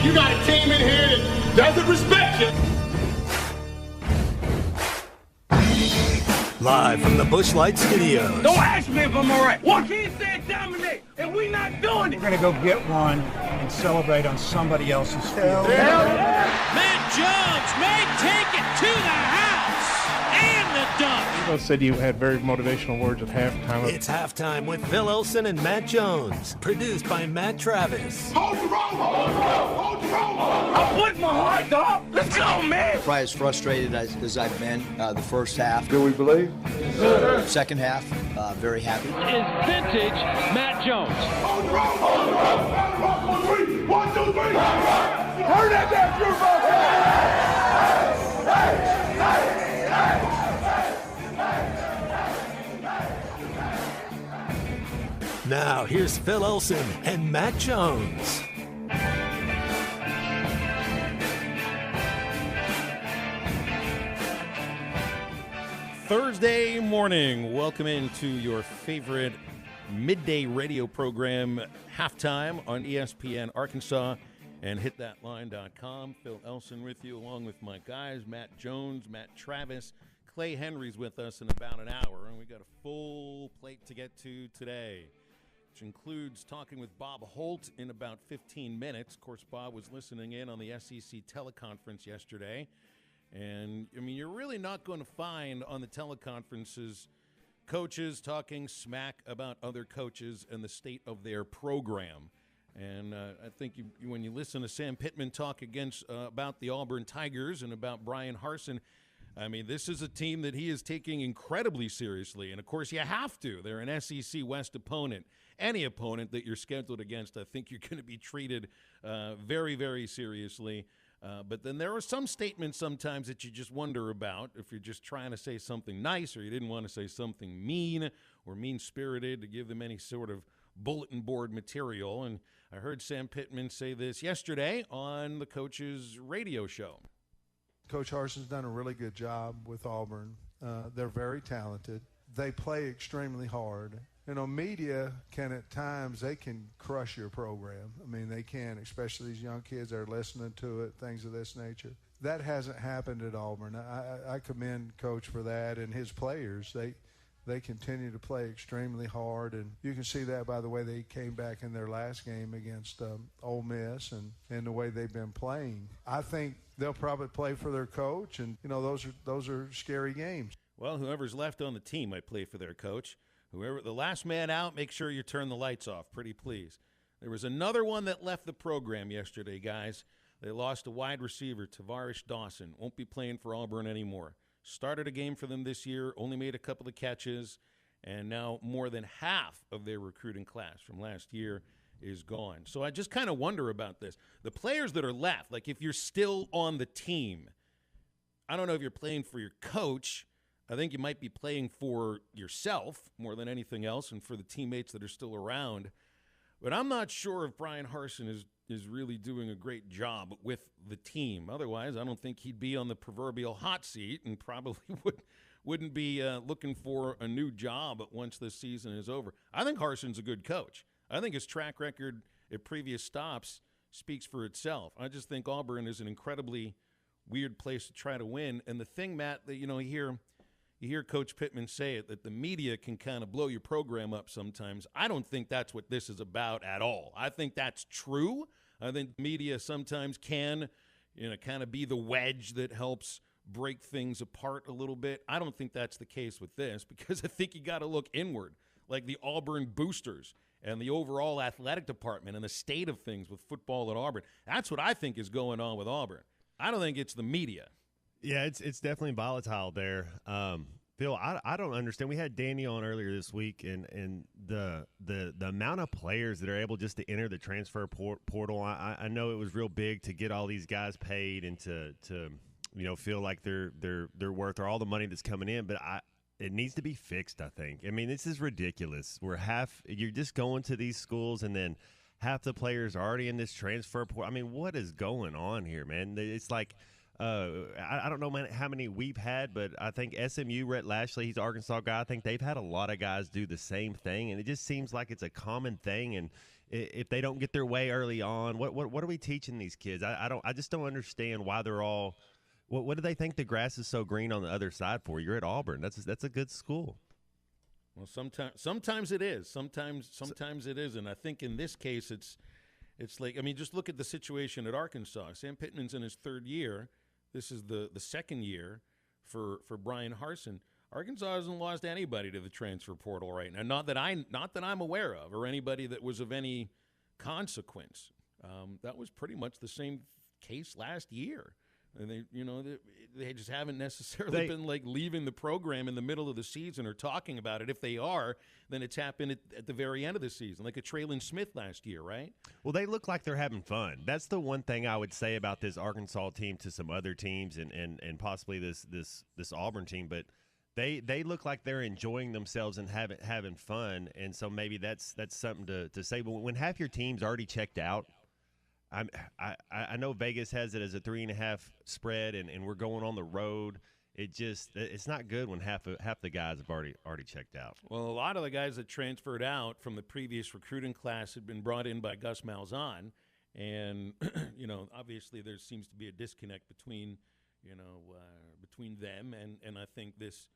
You got a team in here that doesn't respect you. Live from the Busch Light Studios. Don't ask me if I'm all right. Joaquin said dominate, and we not doing it. We're going to go get one and celebrate on somebody else's field. Matt Jones may take it to the house and the dunk. Evo said you had very motivational words at halftime. It's halftime with Phil Olson and Matt Jones. Produced by Matt Travis. Hold the rope! Hold the rope! Hold the rope! I put my heart, dog. Let's go, man. Probably as frustrated as I've been the first half. Do we believe? Second half, very happy. Is vintage Matt Jones. Hold the rope! Hold the rope! Hold the rope! 1, 2, 3! 1, 2, 3! Turn that down, Drew! Now, here's Phil Olson and Matt Jones. Thursday morning. Welcome into your favorite midday radio program, Halftime on ESPN Arkansas and hitthatline.com. Phil Olson with you, along with my guys, Matt Jones, Matt Travis. Clay Henry's with us in about an hour, and we got a full plate to get to today, which includes talking with Bob Holt in about 15 minutes. Of course, Bob was listening in on the SEC teleconference yesterday. And, I mean, you're really not going to find on the teleconferences coaches talking smack about other coaches and the state of their program. And I think when you listen to Sam Pittman talk about the Auburn Tigers and about Brian Harsin, I mean, this is a team that he is taking incredibly seriously. And, of course, you have to. They're an SEC West opponent. Any opponent that you're scheduled against, I think you're going to be treated very, very seriously. But then there are some statements sometimes that you just wonder about if you're just trying to say something nice or you didn't want to say something mean or mean-spirited to give them any sort of bulletin board material. And I heard Sam Pittman say this yesterday on the coach's radio show. Coach Harsin's done a really good job with Auburn. They're very talented. They play extremely hard. You know, media can at times, they can crush your program. I mean, they can, especially these young kids that are listening to it, things of this nature. That hasn't happened at Auburn. I commend Coach for that, and his players. They continue to play extremely hard, and you can see that by the way they came back in their last game against Ole Miss and the way they've been playing. I think they'll probably play for their coach, and, you know, those are scary games. Well, whoever's left on the team might play for their coach. Whoever, the last man out, make sure you turn the lights off, pretty please. There was another one that left the program yesterday, guys. They lost a wide receiver, Tavarish Dawson. Won't be playing for Auburn anymore. Started a game for them this year, only made a couple of catches, and now more than half of their recruiting class from last year is gone. So I just kind of wonder about this. The players that are left, like if you're still on the team, I don't know if you're playing for your coach. I think you might be playing for yourself more than anything else and for the teammates that are still around. But I'm not sure if Brian Harsin is really doing a great job with the team. Otherwise, I don't think he'd be on the proverbial hot seat and probably wouldn't be looking for a new job once this season is over. I think Harsin's a good coach. I think his track record at previous stops speaks for itself. I just think Auburn is an incredibly weird place to try to win. And the thing, Matt, that you hear Coach Pittman say it, that the media can kind of blow your program up sometimes. I don't think that's what this is about at all. I think that's true. I think media sometimes can, kind of be the wedge that helps break things apart a little bit. I don't think that's the case with this because I think you got to look inward, like the Auburn boosters and the overall athletic department and the state of things with football at Auburn. That's what I think is going on with Auburn. I don't think it's the media. Yeah, it's definitely volatile there. Phil, I don't understand. We had Danny on earlier this week, and the amount of players that are able just to enter the transfer portal. I know it was real big to get all these guys paid and to feel like they're worth or all the money that's coming in, but it needs to be fixed, I think. I mean, this is ridiculous. You're just going to these schools and then half the players are already in this transfer portal. I mean, what is going on here, man? It's like I don't know how many we've had, but I think SMU, Rhett Lashley, he's an Arkansas guy. I think they've had a lot of guys do the same thing, and it just seems like it's a common thing. And if they don't get their way early on, what are we teaching these kids? I just don't understand why they're all. What do they think the grass is so green on the other side for? You're at Auburn. That's a good school. Well, sometimes it is. Sometimes it isn't. I think in this case, it's like, I mean, just look at the situation at Arkansas. Sam Pittman's in his third year. This is the second year for Brian Harsin. Arkansas hasn't lost anybody to the transfer portal right now. Not that I'm aware of, or anybody that was of any consequence. That was pretty much the same case last year. And they just haven't necessarily been like leaving the program in the middle of the season or talking about it. If they are, then it's happened at the very end of the season, like a Traylon Smith last year, right? Well, they look like they're having fun. That's the one thing I would say about this Arkansas team to some other teams and possibly this Auburn team, but they look like they're enjoying themselves and having fun, and so maybe that's something to say. But when half your team's already checked out, I know Vegas has it as a 3.5 spread, and we're going on the road. It's not good when half the guys have already checked out. Well, a lot of the guys that transferred out from the previous recruiting class had been brought in by Gus Malzahn, and obviously there seems to be a disconnect between them and I think this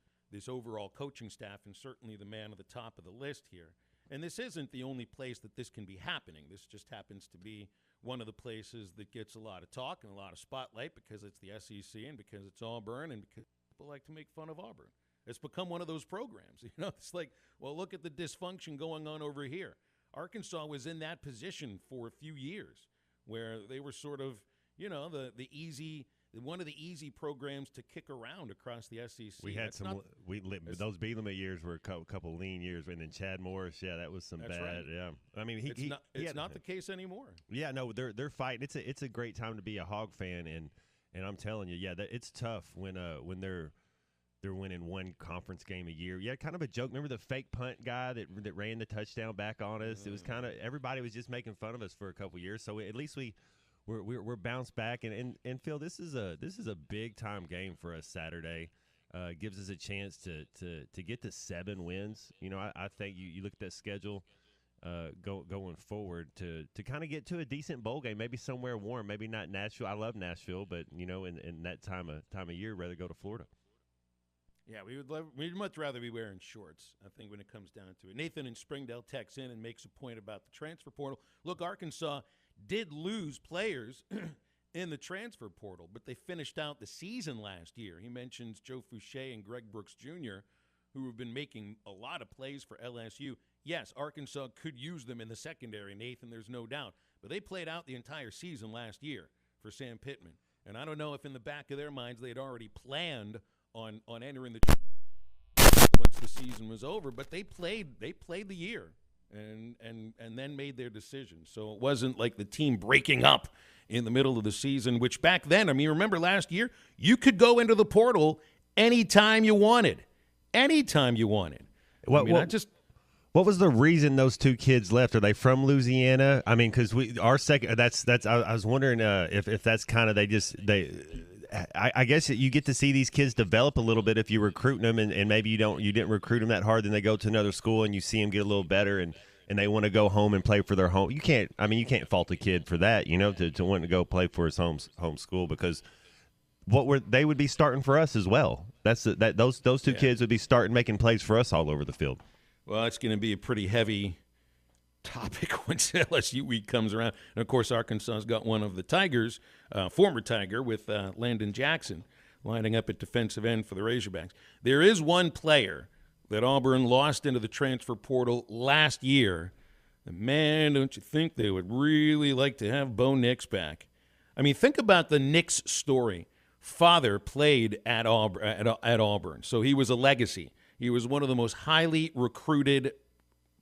overall coaching staff, and certainly the man at the top of the list here. And this isn't the only place that this can be happening. This just happens to be one of the places that gets a lot of talk and a lot of spotlight because it's the SEC and because it's Auburn and because people like to make fun of Auburn. It's become one of those programs. It's like, well, look at the dysfunction going on over here. Arkansas was in that position for a few years where they were sort of, one of the easy programs to kick around across the SEC. We had those Bielema years were a couple lean years, and then Chad Morris, that was some bad. Right. Yeah, I mean it's not the case anymore. Yeah, no, they're fighting. It's a great time to be a Hog fan, and I'm telling you, it's tough when they're winning one conference game a year. Yeah, kind of a joke. Remember the fake punt guy that ran the touchdown back on us? It was kind of everybody was just making fun of us for a couple years. So at least we're bounced back, and Phil, this is a big time game for us Saturday. Gives us a chance to get to 7 wins. I think you look at that schedule going forward to kind of get to a decent bowl game, maybe somewhere warm, maybe not Nashville. I love Nashville, but in that time of year, rather go to Florida. Yeah, we'd much rather be wearing shorts, I think, when it comes down to it. Nathan in Springdale texts in and makes a point about the transfer portal. Look, Arkansas did lose players in the transfer portal, but they finished out the season last year. He mentions Joe Fouché and Greg Brooks Jr., who have been making a lot of plays for LSU. Yes, Arkansas could use them in the secondary, Nathan, there's no doubt. But they played out the entire season last year for Sam Pittman. And I don't know if in the back of their minds they had already planned on entering the once the season was over, but they played the year. And then made their decision. So it wasn't like the team breaking up in the middle of the season, which back then, I mean, remember last year, you could go into the portal anytime you wanted. Anytime you wanted. What was the reason those two kids left? Are they from Louisiana? I mean, because our second, I was wondering if that's kind of I guess you get to see these kids develop a little bit if you're recruiting them, and maybe you didn't recruit them that hard, then they go to another school and you see them get a little better and they want to go home and play for their home. You can't fault a kid for that, to want to go play for his home school, because they would be starting for us as well. Those two kids would be starting making plays for us all over the field. Well, it's going to be a pretty heavy topic once LSU week comes around. And, of course, Arkansas's got one of the Tigers, former Tiger, with Landon Jackson lining up at defensive end for the Razorbacks. There is one player that Auburn lost into the transfer portal last year. And, man, don't you think they would really like to have Bo Nix back? I mean, think about the Nix story. Father played at Auburn, so he was a legacy. He was one of the most highly recruited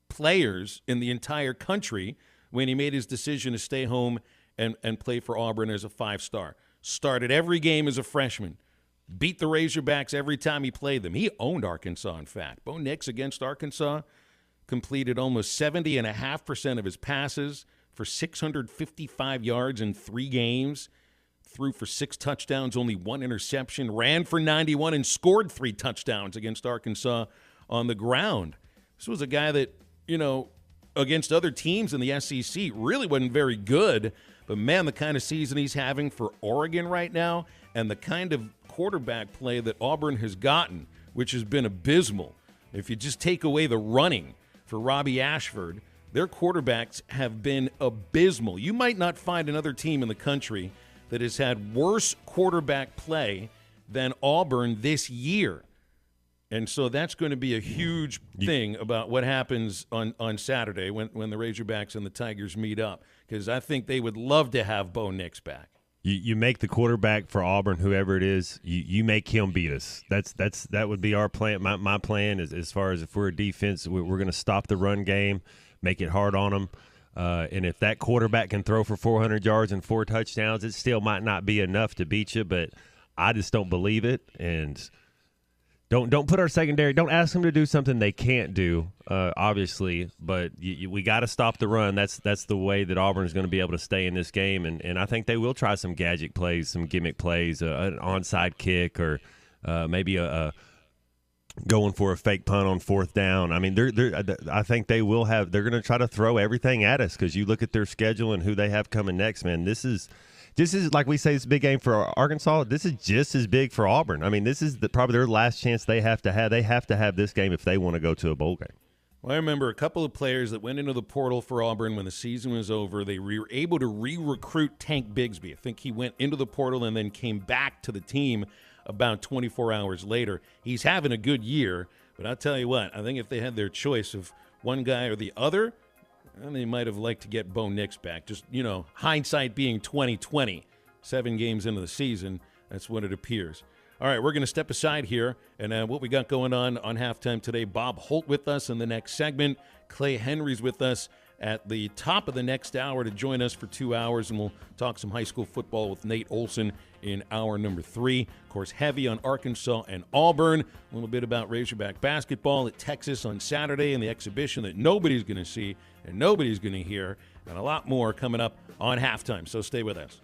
players in the entire country when he made his decision to stay home and play for Auburn as a 5-star. Started every game as a freshman. Beat the Razorbacks every time he played them. He owned Arkansas, in fact. Bo Nix against Arkansas completed almost 70.5% of his passes for 655 yards in 3 games. Threw for 6 touchdowns, only 1 interception. Ran for 91 and scored 3 touchdowns against Arkansas on the ground. This was a guy that, against other teams in the SEC really wasn't very good. But, man, the kind of season he's having for Oregon right now and the kind of quarterback play that Auburn has gotten, which has been abysmal. If you just take away the running for Robbie Ashford, their quarterbacks have been abysmal. You might not find another team in the country that has had worse quarterback play than Auburn this year. And so that's going to be a huge thing about what happens on Saturday when the Razorbacks and the Tigers meet up, because I think they would love to have Bo Nix back. You make the quarterback for Auburn, whoever it is, you make him beat us. That would be our plan. My plan is, as far as if we're a defense, we're going to stop the run game, make it hard on them. And if that quarterback can throw for 400 yards and 4 touchdowns, it still might not be enough to beat you, but I just don't believe it. And don't put our secondary – don't ask them to do something they can't do, obviously, but we got to stop the run. That's the way that Auburn is going to be able to stay in this game, and I think they will try some gadget plays, some gimmick plays, an onside kick, or maybe a going for a fake punt on 4th down. I mean, I think they will have – they're going to try to throw everything at us, because you look at their schedule and who they have coming next, man. This is like we say, it's a big game for Arkansas. This is just as big for Auburn. I mean, this is probably their last chance they have to have. They have to have this game if they want to go to a bowl game. Well, I remember a couple of players that went into the portal for Auburn when the season was over. They were able to re-recruit Tank Bigsby. I think he went into the portal and then came back to the team about 24 hours later. He's having a good year, but I'll tell you what, I think if they had their choice of one guy or the other, and they might have liked to get Bo Nix back. Just, hindsight being 20/20, 7 games into the season, that's what it appears. All right, we're going to step aside here, and what we got going on halftime today, Bob Holt with us in the next segment. Clay Henry's with us at the top of the next hour to join us for 2 hours, and we'll talk some high school football with Nate Olson in hour number 3. Of course, heavy on Arkansas and Auburn. A little bit about Razorback basketball at Texas on Saturday and the exhibition that nobody's going to see and nobody's going to hear, and a lot more coming up on halftime. So stay with us.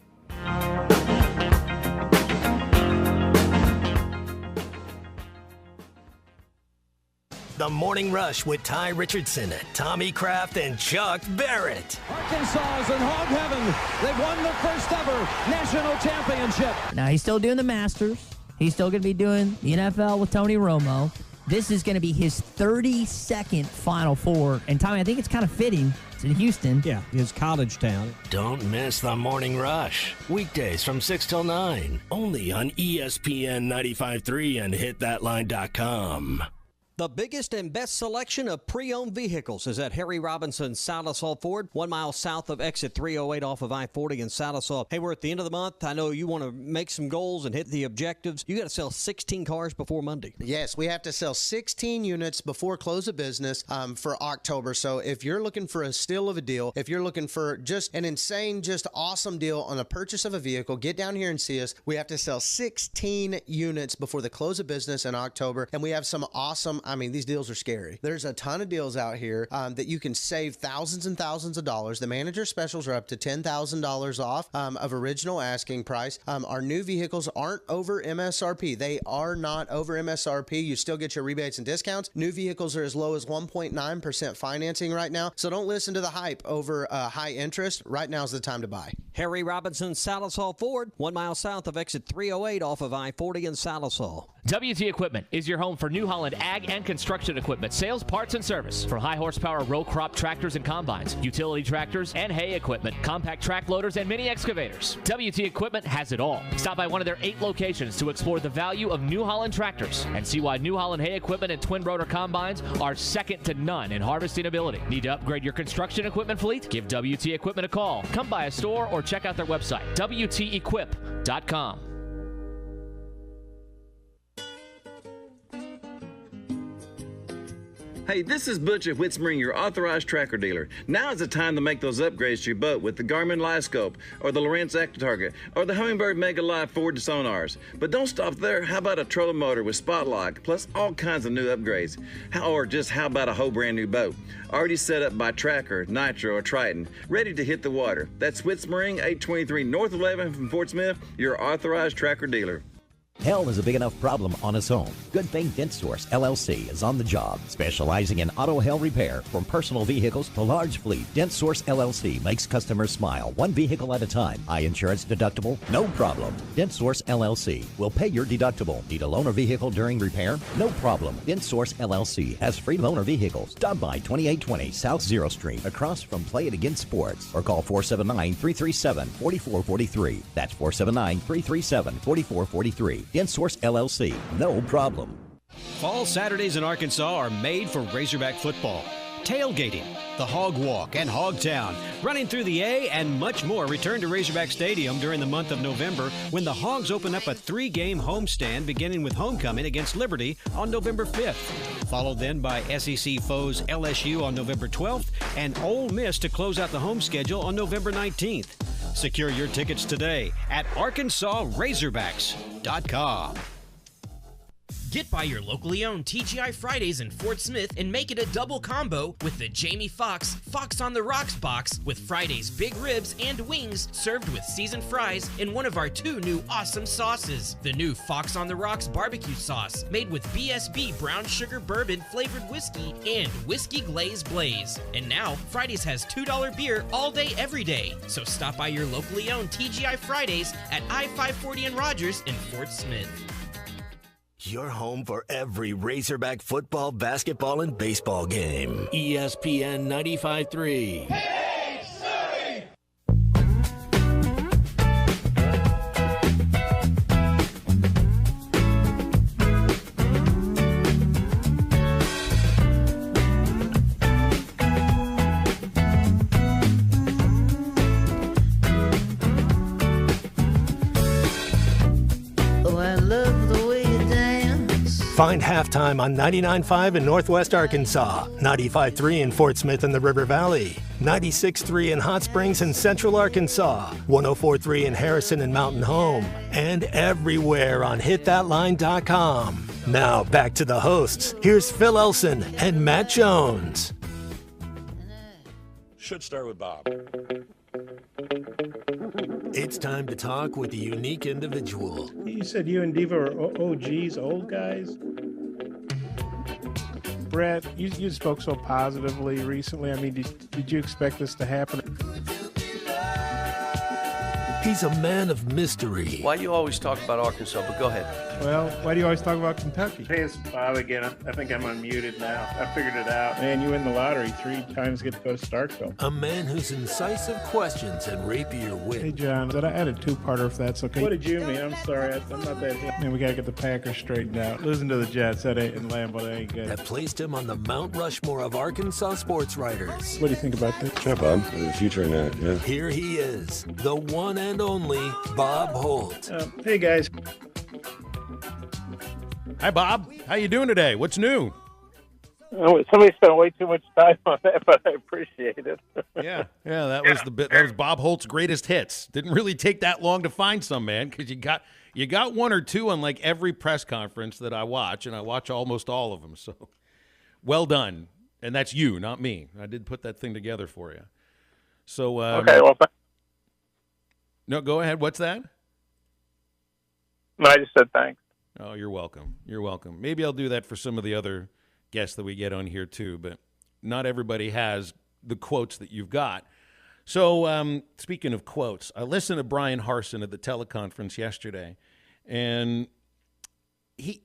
The Morning Rush with Ty Richardson, Tommy Kraft, and Chuck Barrett. Arkansas is in hog heaven. They've won the first ever national championship. Now, he's still doing the Masters. He's still going to be doing the NFL with Tony Romo. This is going to be his 32nd Final Four. And, Tommy, I think it's kind of fitting. It's in Houston. Yeah, his college town. Don't miss the Morning Rush. Weekdays from 6 till 9. Only on ESPN 95.3 and hitthatline.com. The biggest and best selection of pre-owned vehicles is at Harry Robinson Salasol Ford, 1 mile south of exit 308 off of I-40 in Salasol. Hey, we're at the end of the month. I know you want to make some goals and hit the objectives. You got to sell 16 cars before Monday. Yes, we have to sell 16 units before close of business for October. So if you're looking for a steal of a deal, if you're looking for just an insane, just awesome deal on a purchase of a vehicle, get down here and see us. We have to sell 16 units before the close of business in October, and we have some awesome, these deals are scary. There's a ton of deals out here that you can save thousands and thousands of dollars. The manager specials are up to $10,000 off of original asking price. Our new vehicles aren't over MSRP. They are not over MSRP. You still get your rebates and discounts. New vehicles are as low as 1.9% financing right now. So don't listen to the hype over high interest. Right now is the time to buy. Harry Robinson Salasol Ford, 1 mile south of exit 308 off of I-40 in Salasol. WT Equipment is your home for New Holland ag and construction equipment, sales, parts, and service. For high horsepower row crop tractors and combines, utility tractors and hay equipment, compact track loaders, and mini excavators. WT Equipment has it all. Stop by one of their 8 locations to explore the value of New Holland tractors and see why New Holland hay equipment and twin rotor combines are second to none in harvesting ability. Need to upgrade your construction equipment fleet? Give WT Equipment a call. Come by a store or check out their website, WTEquip.com. Hey, this is Butch at Whitspring, your authorized tracker dealer. Now is the time to make those upgrades to your boat with the Garmin LiveScope, or the Lowrance ActiTarget, or the Humminbird Mega Live forward sonars. But don't stop there. How about a trolling motor with Spotlock, plus all kinds of new upgrades? Or just how about a whole brand new boat? Already set up by Tracker, Nitro, or Triton, ready to hit the water. That's Whitspring, 823 North 11 from Fort Smith, your authorized tracker dealer. Hell is a big enough problem on its own. Good Thing Dent Source, LLC is on the job, specializing in auto hail repair from personal vehicles to large fleet. Dent Source, LLC makes customers smile, one vehicle at a time. High insurance deductible? No problem. Dent Source, LLC will pay your deductible. Need a loaner vehicle during repair? No problem. Dent Source, LLC has free loaner vehicles. Stop by 2820 South Zero Street, across from Play It Again Sports, or call 479-337-4443. That's 479-337-4443. Dent Source LLC. No problem. Fall Saturdays in Arkansas are made for Razorback football. Tailgating, the Hog Walk and Hogtown, running through the A, and much more return to Razorback Stadium during the month of November when the Hogs open up a 3-game homestand beginning with homecoming against Liberty on November 5th. Followed then by SEC foes LSU on November 12th and Ole Miss to close out the home schedule on November 19th. Secure your tickets today at ArkansasRazorbacks.com. Get by your locally owned TGI Fridays in Fort Smith and make it a double combo with the Jamie Foxx Fox on the Rocks box with Friday's big ribs and wings served with seasoned fries in one of our 2 new awesome sauces. The new Fox on the Rocks barbecue sauce made with BSB brown sugar bourbon flavored whiskey and whiskey glaze blaze. And now Fridays has $2 beer all day every day. So stop by your locally owned TGI Fridays at I-540 and Rogers in Fort Smith. Your home for every Razorback football, basketball, and baseball game. ESPN 95.3. Find Halftime on 99.5 in Northwest Arkansas, 95.3 in Fort Smith and the River Valley, 96.3 in Hot Springs and Central Arkansas, 104.3 in Harrison and Mountain Home, and everywhere on hitthatline.com. Now back to the hosts. Here's Phil Olson and Matt Jones. Should start with Bob. It's time to talk with a unique individual. You said you and Diva are OGs, old guys? Brett, you spoke so positively recently. I mean, did you expect this to happen? He's a man of mystery. Why do you always talk about Arkansas? But go ahead. Well, why do you always talk about Kentucky? Hey, it's Bob again. I think I'm unmuted now. I figured it out. Man, you win the lottery 3 times, get to go to Starkville. A man whose incisive questions and rapier wit. Hey, John, I had a 2-parter if that's okay. What did you mean? I'm sorry. I'm not that hit. Man, we got to get the Packers straightened out. Losing to the Jets, that ain't in Lambeau, that ain't good. That placed him on the Mount Rushmore of Arkansas sports writers. What do you think about this? Yeah, Bob. The future in that, yeah. Here he is, the one and only Bob Holt. Hey, guys. Hi, Bob. How you doing today? What's new? Oh, somebody spent way too much time on that, but I appreciate it. Yeah, that was the bit. That was Bob Holt's greatest hits. Didn't really take that long to find some, man, because you got 1 or 2 on like every press conference that I watch, and I watch almost all of them. So, well done. And that's you, not me. I did put that thing together for you. So, okay. Well, no, go ahead. What's that? No, I just said thanks. Oh, you're welcome. You're welcome. Maybe I'll do that for some of the other guests that we get on here too, but not everybody has the quotes that you've got. So speaking of quotes, I listened to Brian Harsin at the teleconference yesterday, and he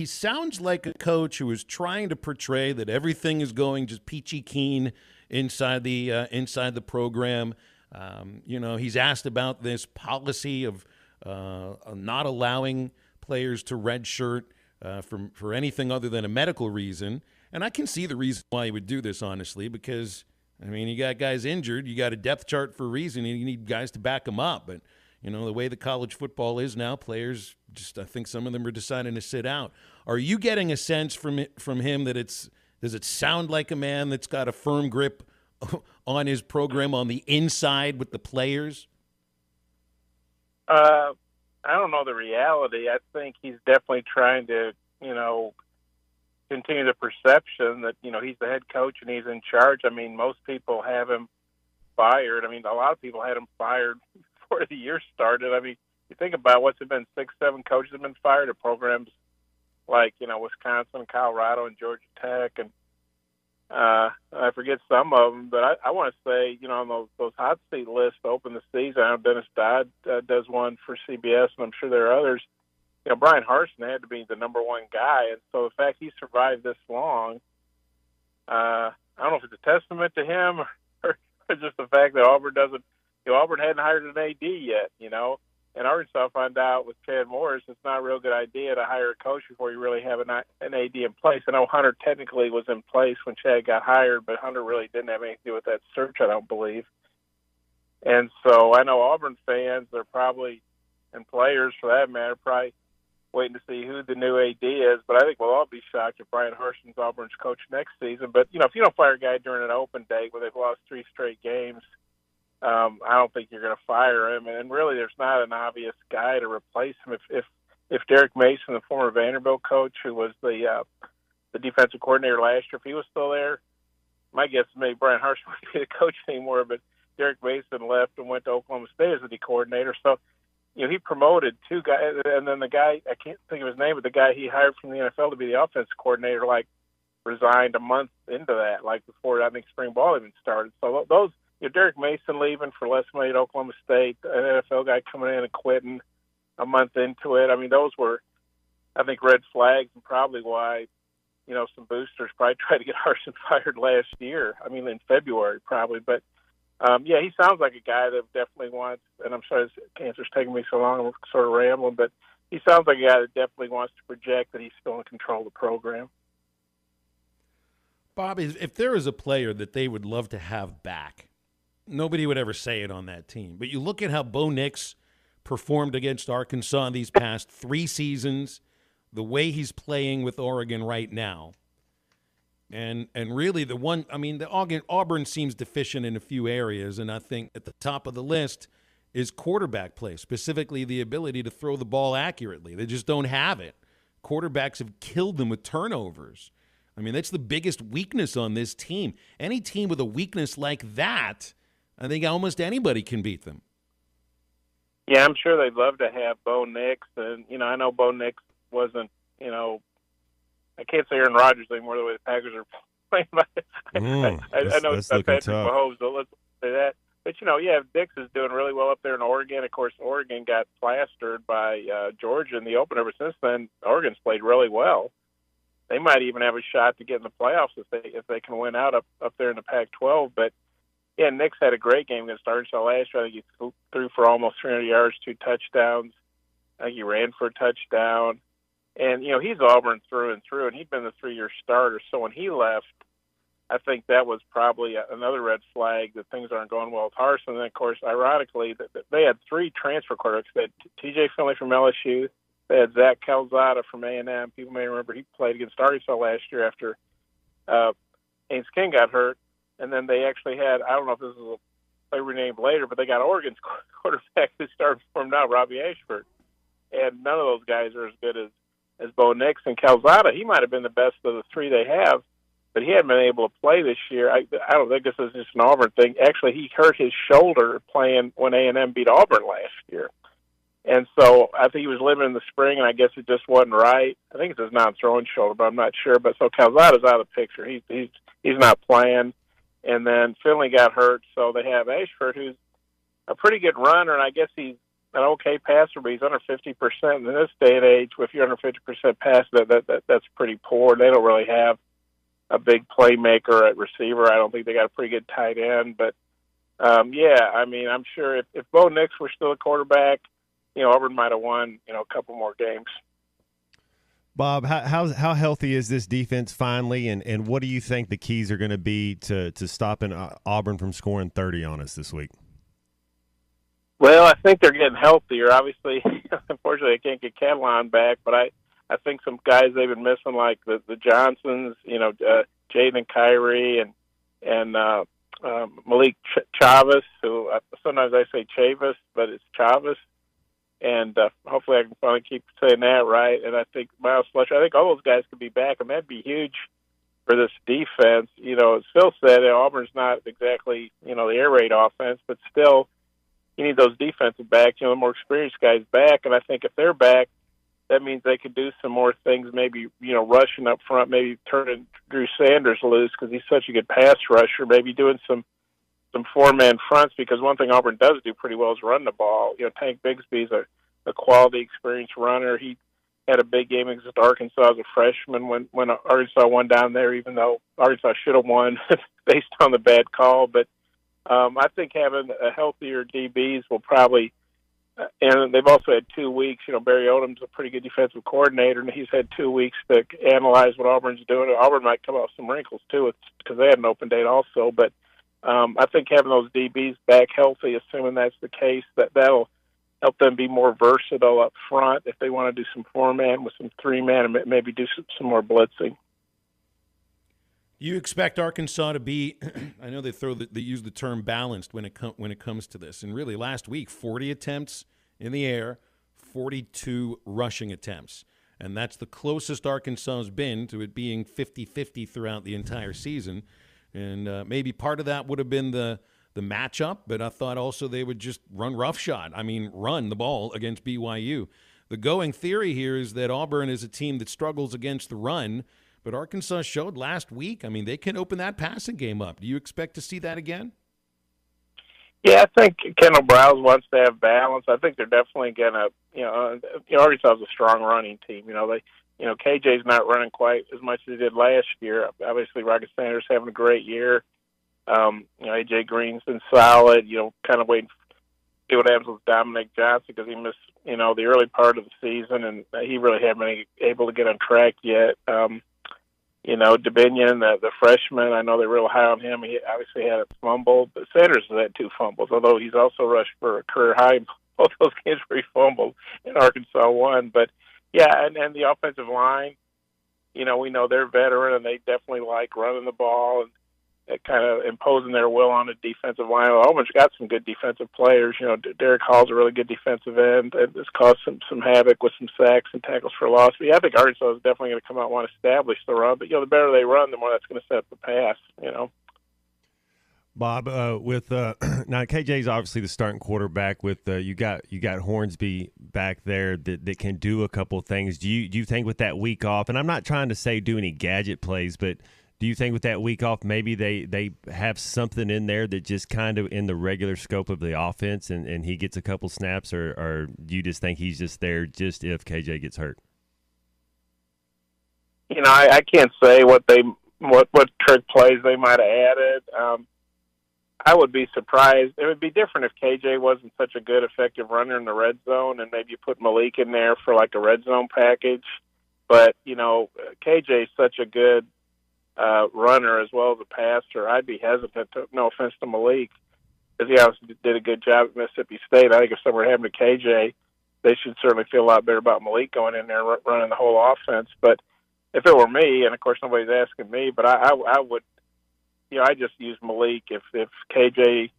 sounds like a coach who is trying to portray that everything is going just peachy keen inside the program. He's asked about this policy of not allowing players to redshirt for anything other than a medical reason. And I can see the reason why he would do this, honestly, because, I mean, you got guys injured, you got a depth chart for a reason, and you need guys to back them up. But, the way the college football is now, players I think some of them are deciding to sit out. Are you getting a sense from him that does it sound like a man that's got a firm grip on his program on the inside with the players? I don't know the reality. I think he's definitely trying to, continue the perception that, he's the head coach and he's in charge. I mean, most people have him fired. I mean, a lot of people had him fired before the year started. I mean, think about what's it been, 6, 7 coaches have been fired at programs like, Wisconsin, Colorado, and Georgia Tech, and I forget some of them, but I want to say, on those hot seat lists to open the season, I know Dennis Dodd does one for CBS, and I'm sure there are others. Brian Harsin had to be the number one guy, and so the fact he survived this long, I don't know if it's a testament to him or just the fact that Auburn doesn't, Auburn hadn't hired an AD yet, and Arkansas found out with Chad Morris it's not a real good idea to hire a coach before you really have an AD in place. I know Hunter technically was in place when Chad got hired, but Hunter really didn't have anything to do with that search, I don't believe. And so I know Auburn fans are probably, and players for that matter, probably waiting to see who the new AD is. But I think we'll all be shocked if Brian Harsin's Auburn's coach next season. But, if you don't fire a guy during an open date where they've lost 3 straight games, I don't think you're going to fire him. And really, there's not an obvious guy to replace him. If Derek Mason, the former Vanderbilt coach, who was the defensive coordinator last year, if he was still there, my guess is maybe Brian Harsin wouldn't be the coach anymore. But Derek Mason left and went to Oklahoma State as the D coordinator. So, he promoted 2 guys, and then the guy, I can't think of his name, but the guy he hired from the NFL to be the offensive coordinator, resigned a month into that, before I think spring ball even started. So those, Derek Mason leaving for less money at Oklahoma State, an NFL guy coming in and quitting a month into it. I mean, those were, I think, red flags, and probably why, some boosters probably tried to get Harsin fired last year. I mean, in February probably, but. He sounds like a guy that definitely wants, and I'm sorry this answer's taking me so long, I'm sort of rambling, but he sounds like a guy that definitely wants to project that he's still in control of the program. Bob, if there is a player that they would love to have back, nobody would ever say it on that team. But you look at how Bo Nix performed against Arkansas these past 3 seasons, the way he's playing with Oregon right now. And really Auburn seems deficient in a few areas, and I think at the top of the list is quarterback play, specifically the ability to throw the ball accurately. They just don't have it. Quarterbacks have killed them with turnovers. I mean, that's the biggest weakness on this team. Any team with a weakness like that, I think almost anybody can beat them. Yeah, I'm sure they'd love to have Bo Nix, and, I know Bo Nix wasn't, I can't say Aaron Rodgers anymore the way the Packers are playing. I know it's not Patrick Mahomes, so let's say that. But, Dix is doing really well up there in Oregon. Of course, Oregon got plastered by Georgia in the opener. Ever since then, Oregon's played really well. They might even have a shot to get in the playoffs if they can win out up there in the Pac-12. But, Nix had a great game against Arkansas last year. I think he threw for almost 300 yards, 2 touchdowns. I think he ran for a touchdown. And, he's Auburn through and through, and he'd been the 3-year starter. So when he left, I think that was probably another red flag that things aren't going well with Harsin. And then, of course, ironically, they had 3 transfer quarterbacks. They had T.J. Finley from LSU. They had Zach Calzada from A&M. People may remember he played against Arkansas last year after Haynes King got hurt. And then they actually had, I don't know if this is a player renamed later, but they got Oregon's quarterback who started for him now, Robbie Ashford. And none of those guys are as good as Bo Nix. And Calzada, he might have been the best of the 3 they have, but he hadn't been able to play this year. I don't think this is just an Auburn thing. Actually, he hurt his shoulder playing when A&M beat Auburn last year. And so I think he was living in the spring, and I guess it just wasn't right. I think it's his non-throwing shoulder, but I'm not sure. But so Calzada's out of the picture. He's not playing. And then Finley got hurt, so they have Ashford, who's a pretty good runner, and I guess he's an okay passer, but he's under 50%. In this day and age, if you're under 50% pass, that's pretty poor. They don't really have a big playmaker at receiver. I don't think they got a pretty good tight end. But, I'm sure if Bo Nix were still a quarterback, Auburn might have won, a couple more games. Bob, how healthy is this defense finally, and what do you think the keys are going to be to stopping Auburn from scoring 30 on us this week? Well, I think they're getting healthier. Obviously, unfortunately, I can't get Catalan back, but I think some guys they've been missing, like the Johnsons, Jaden Kyrie and Malik Chavis, who sometimes I say Chavis, but it's Chavis. And hopefully I can finally keep saying that right. And I think Miles Fletcher, I think all those guys could be back, and that'd be huge for this defense. As Phil said, Auburn's not exactly, the air raid offense, but still, you need those defensive backs, the more experienced guys back. And I think if they're back, that means they could do some more things, maybe, rushing up front, maybe turning Drew Sanders loose because he's such a good pass rusher, maybe doing some four-man fronts, because one thing Auburn does do pretty well is run the ball. Tank Bigsby's a quality, experienced runner. He had a big game against Arkansas as a freshman when Arkansas won down there, even though Arkansas should have won based on the bad call. But I think having a healthier DBs will probably and they've also had 2 weeks. Barry Odom's a pretty good defensive coordinator, and he's had 2 weeks to analyze what Auburn's doing. Auburn might come out with some wrinkles, too, because they had an open date also. But I think having those DBs back healthy, assuming that's the case, that'll help them be more versatile up front if they want to do some four-man with some three-man and maybe do some more blitzing. You expect Arkansas to be? I know they use the term balanced when it comes to this. And really, last week, 40 attempts in the air, 42 rushing attempts, and that's the closest Arkansas has been to it being 50-50 throughout the entire season. And maybe part of that would have been the matchup, but I thought also they would just run roughshod. Run the ball against BYU. The going theory here is that Auburn is a team that struggles against the run. But Arkansas showed last week, they can open that passing game up. Do you expect to see that again? Yeah, I think Kendall Browse wants to have balance. I think they're definitely going to, Arkansas is a strong running team. KJ's not running quite as much as he did last year. Obviously, Rocket Sanders having a great year. AJ Green's been solid. Kind of waiting to see what happens with Dominic Johnson because he missed, the early part of the season, and he really hasn't been able to get on track yet. Dubinion, the freshman, I know they're real high on him. He obviously had a fumble, but Sanders has had 2 fumbles, although he's also rushed for a career high in both those games where he fumbled and Arkansas won. But, yeah, and the offensive line, we know they're veteran, and they definitely like running the ball and kind of imposing their will on the defensive line. Auburn's got some good defensive players. Derek Hall's a really good defensive end. It's caused some havoc with some sacks and tackles for loss. But, yeah, I think Arkansas is definitely going to come out and want to establish the run. But, the better they run, the more that's going to set up the pass, Bob, with now KJ's obviously the starting quarterback. With you got Hornsby back there that can do a couple of things. Do you think with that week off, and I'm not trying to say do any gadget plays, but do you think with that week off maybe they have something in there that just kind of in the regular scope of the offense and he gets a couple snaps, or do you just think he's just there just if KJ gets hurt? I can't say what trick plays they might have added. I would be surprised. It would be different if KJ wasn't such a good, effective runner in the red zone, and maybe you put Malik in there for like a red zone package. But, KJ is such a good runner as well as a passer. I'd be hesitant to, no offense to Malik, because he obviously did a good job at Mississippi State. I think if something were happening to KJ, they should certainly feel a lot better about Malik going in there and running the whole offense. But if it were me, and of course nobody's asking me, but I would, I just use Malik if KJ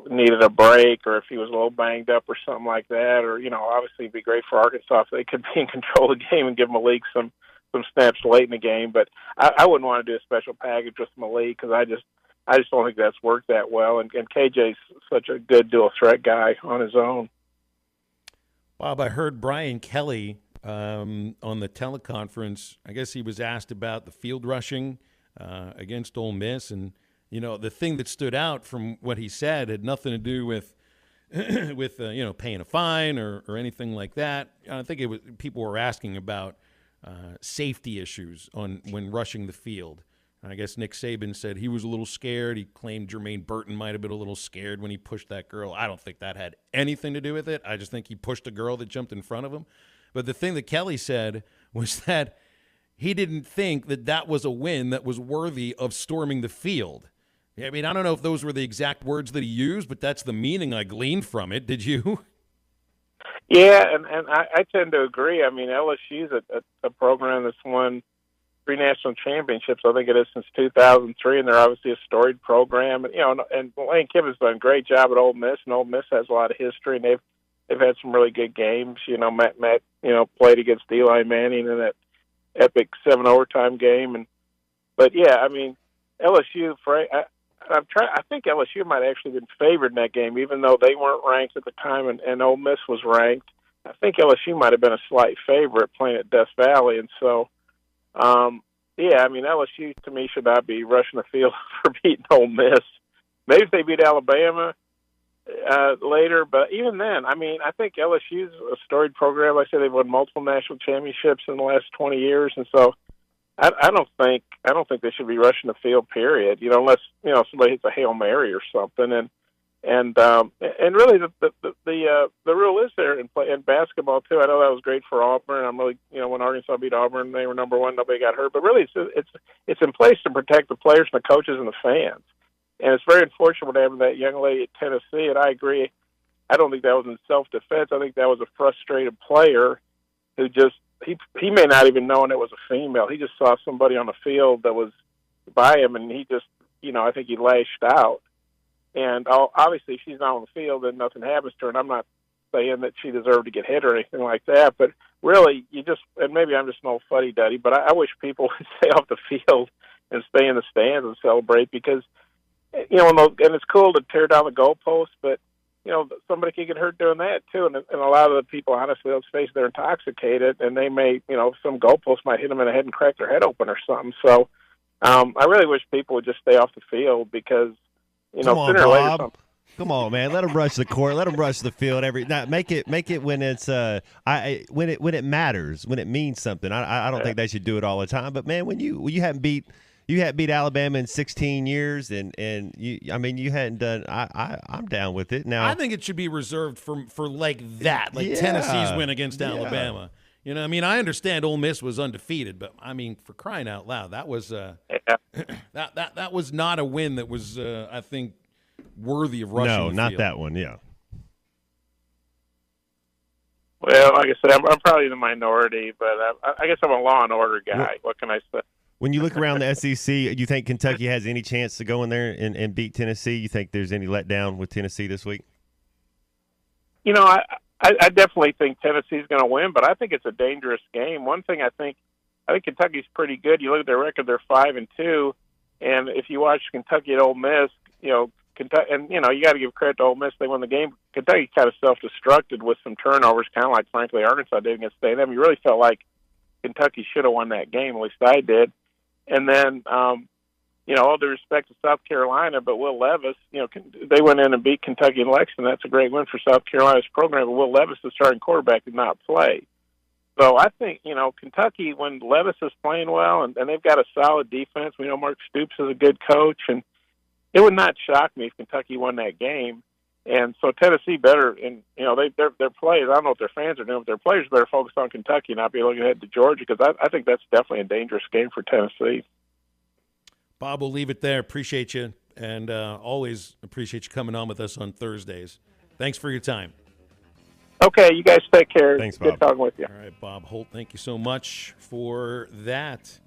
needed a break or if he was a little banged up or something like that, or, obviously it'd be great for Arkansas if they could be in control of the game and give Malik some snaps late in the game. But I wouldn't want to do a special package with Malik because I just don't think that's worked that well. And KJ's such a good dual threat guy on his own. Bob, I heard Brian Kelly on the teleconference. I guess he was asked about the field rushing against Ole Miss, and the thing that stood out from what he said had nothing to do with paying a fine or anything like that. I think it was people were asking about safety issues when rushing the field. And I guess Nick Saban said he was a little scared. He claimed Jermaine Burton might have been a little scared when he pushed that girl. I don't think that had anything to do with it. I just think he pushed a girl that jumped in front of him. But the thing that Kelly said was that he didn't think that was a win that was worthy of storming the field. I mean, I don't know if those were the exact words that he used, but that's the meaning I gleaned from it. Did you? Yeah, and I tend to agree. I mean, LSU's a program that's won 3 national championships. I think it is since 2003, and they're obviously a storied program. And and Lane Kiffin's done a great job at Ole Miss, and Ole Miss has a lot of history, and they've had some really good games. Matt played against Eli Manning in that epic 7 overtime game, but yeah, I mean, LSU. I think LSU might have actually been favored in that game, even though they weren't ranked at the time, and Ole Miss was ranked. I think LSU might have been a slight favorite playing at Death Valley, and so, LSU to me should not be rushing the field for beating Ole Miss. Maybe if they beat Alabama later, but even then, I think LSU's a storied program. Like I said, they've won multiple national championships in the last 20 years, and so I don't think they should be rushing the field. Period. Unless somebody hits a Hail Mary or something, and really the rule is there in basketball too. I know that was great for Auburn. I'm really when Arkansas beat Auburn, they were number one. Nobody got hurt, but really it's in place to protect the players and the coaches and the fans. And it's very unfortunate what happened to that young lady at Tennessee. And I agree. I don't think that was in self-defense. I think that was a frustrated player who just he may not even know it was a female. He just saw somebody on the field that was by him, and he just I think he lashed out. And obviously, if she's not on the field, then nothing happens to her. And I'm not saying that she deserved to get hit or anything like that. But really, and maybe I'm just an old fuddy-duddy, but I wish people would stay off the field and stay in the stands and celebrate because, and it's cool to tear down the goalposts, but, somebody can get hurt doing that, too. And a lot of the people, honestly, let's face it, they're intoxicated, and they may, some goalpost might hit them in the head and crack their head open or something. So I really wish people would just stay off the field because, Come on, sooner or later, Bob. Come on, man. Let them rush the court. Let them rush the field. Make it when it's when it matters, when it means something. I don't think they should do it all the time. But man, when you hadn't beat Alabama in 16 years, and you hadn't done. I'm down with it now. I think it should be reserved for like that, Tennessee's win against Alabama. I understand Ole Miss was undefeated, but for crying out loud, that was that was not a win that was I think worthy of rushing. No, the not field. that one. Yeah. Well, like I said, I'm probably the minority, but I guess I'm a law and order guy. Well, what can I say? When you look around the SEC, do you think Kentucky has any chance to go in there and beat Tennessee? You think there's any letdown with Tennessee this week? I definitely think Tennessee's going to win, but I think it's a dangerous game. One thing I think Kentucky's pretty good. You look at their record; they're 5-2, and if you watch Kentucky at Ole Miss, Kentucky, and you got to give credit to Ole Miss. They won the game. Kentucky kind of self-destructed with some turnovers, kind of like frankly Arkansas did against A&M. You really felt like Kentucky should have won that game. At least I did. And then, all due respect to South Carolina, but Will Levis, they went in and beat Kentucky and Lexington. That's a great win for South Carolina's program, but Will Levis, the starting quarterback, did not play. So I think, Kentucky, when Levis is playing well, and they've got a solid defense, we know Mark Stoops is a good coach, and it would not shock me if Kentucky won that game. And so Tennessee better, and their players. I don't know what their fans are doing, but their players better focus on Kentucky, and not be looking ahead to Georgia, because I think that's definitely a dangerous game for Tennessee. Bob, we'll leave it there. Appreciate you, and always appreciate you coming on with us on Thursdays. Thanks for your time. Okay, you guys take care. Thanks, Bob. Good talking with you. All right, Bob Holt, thank you so much for that.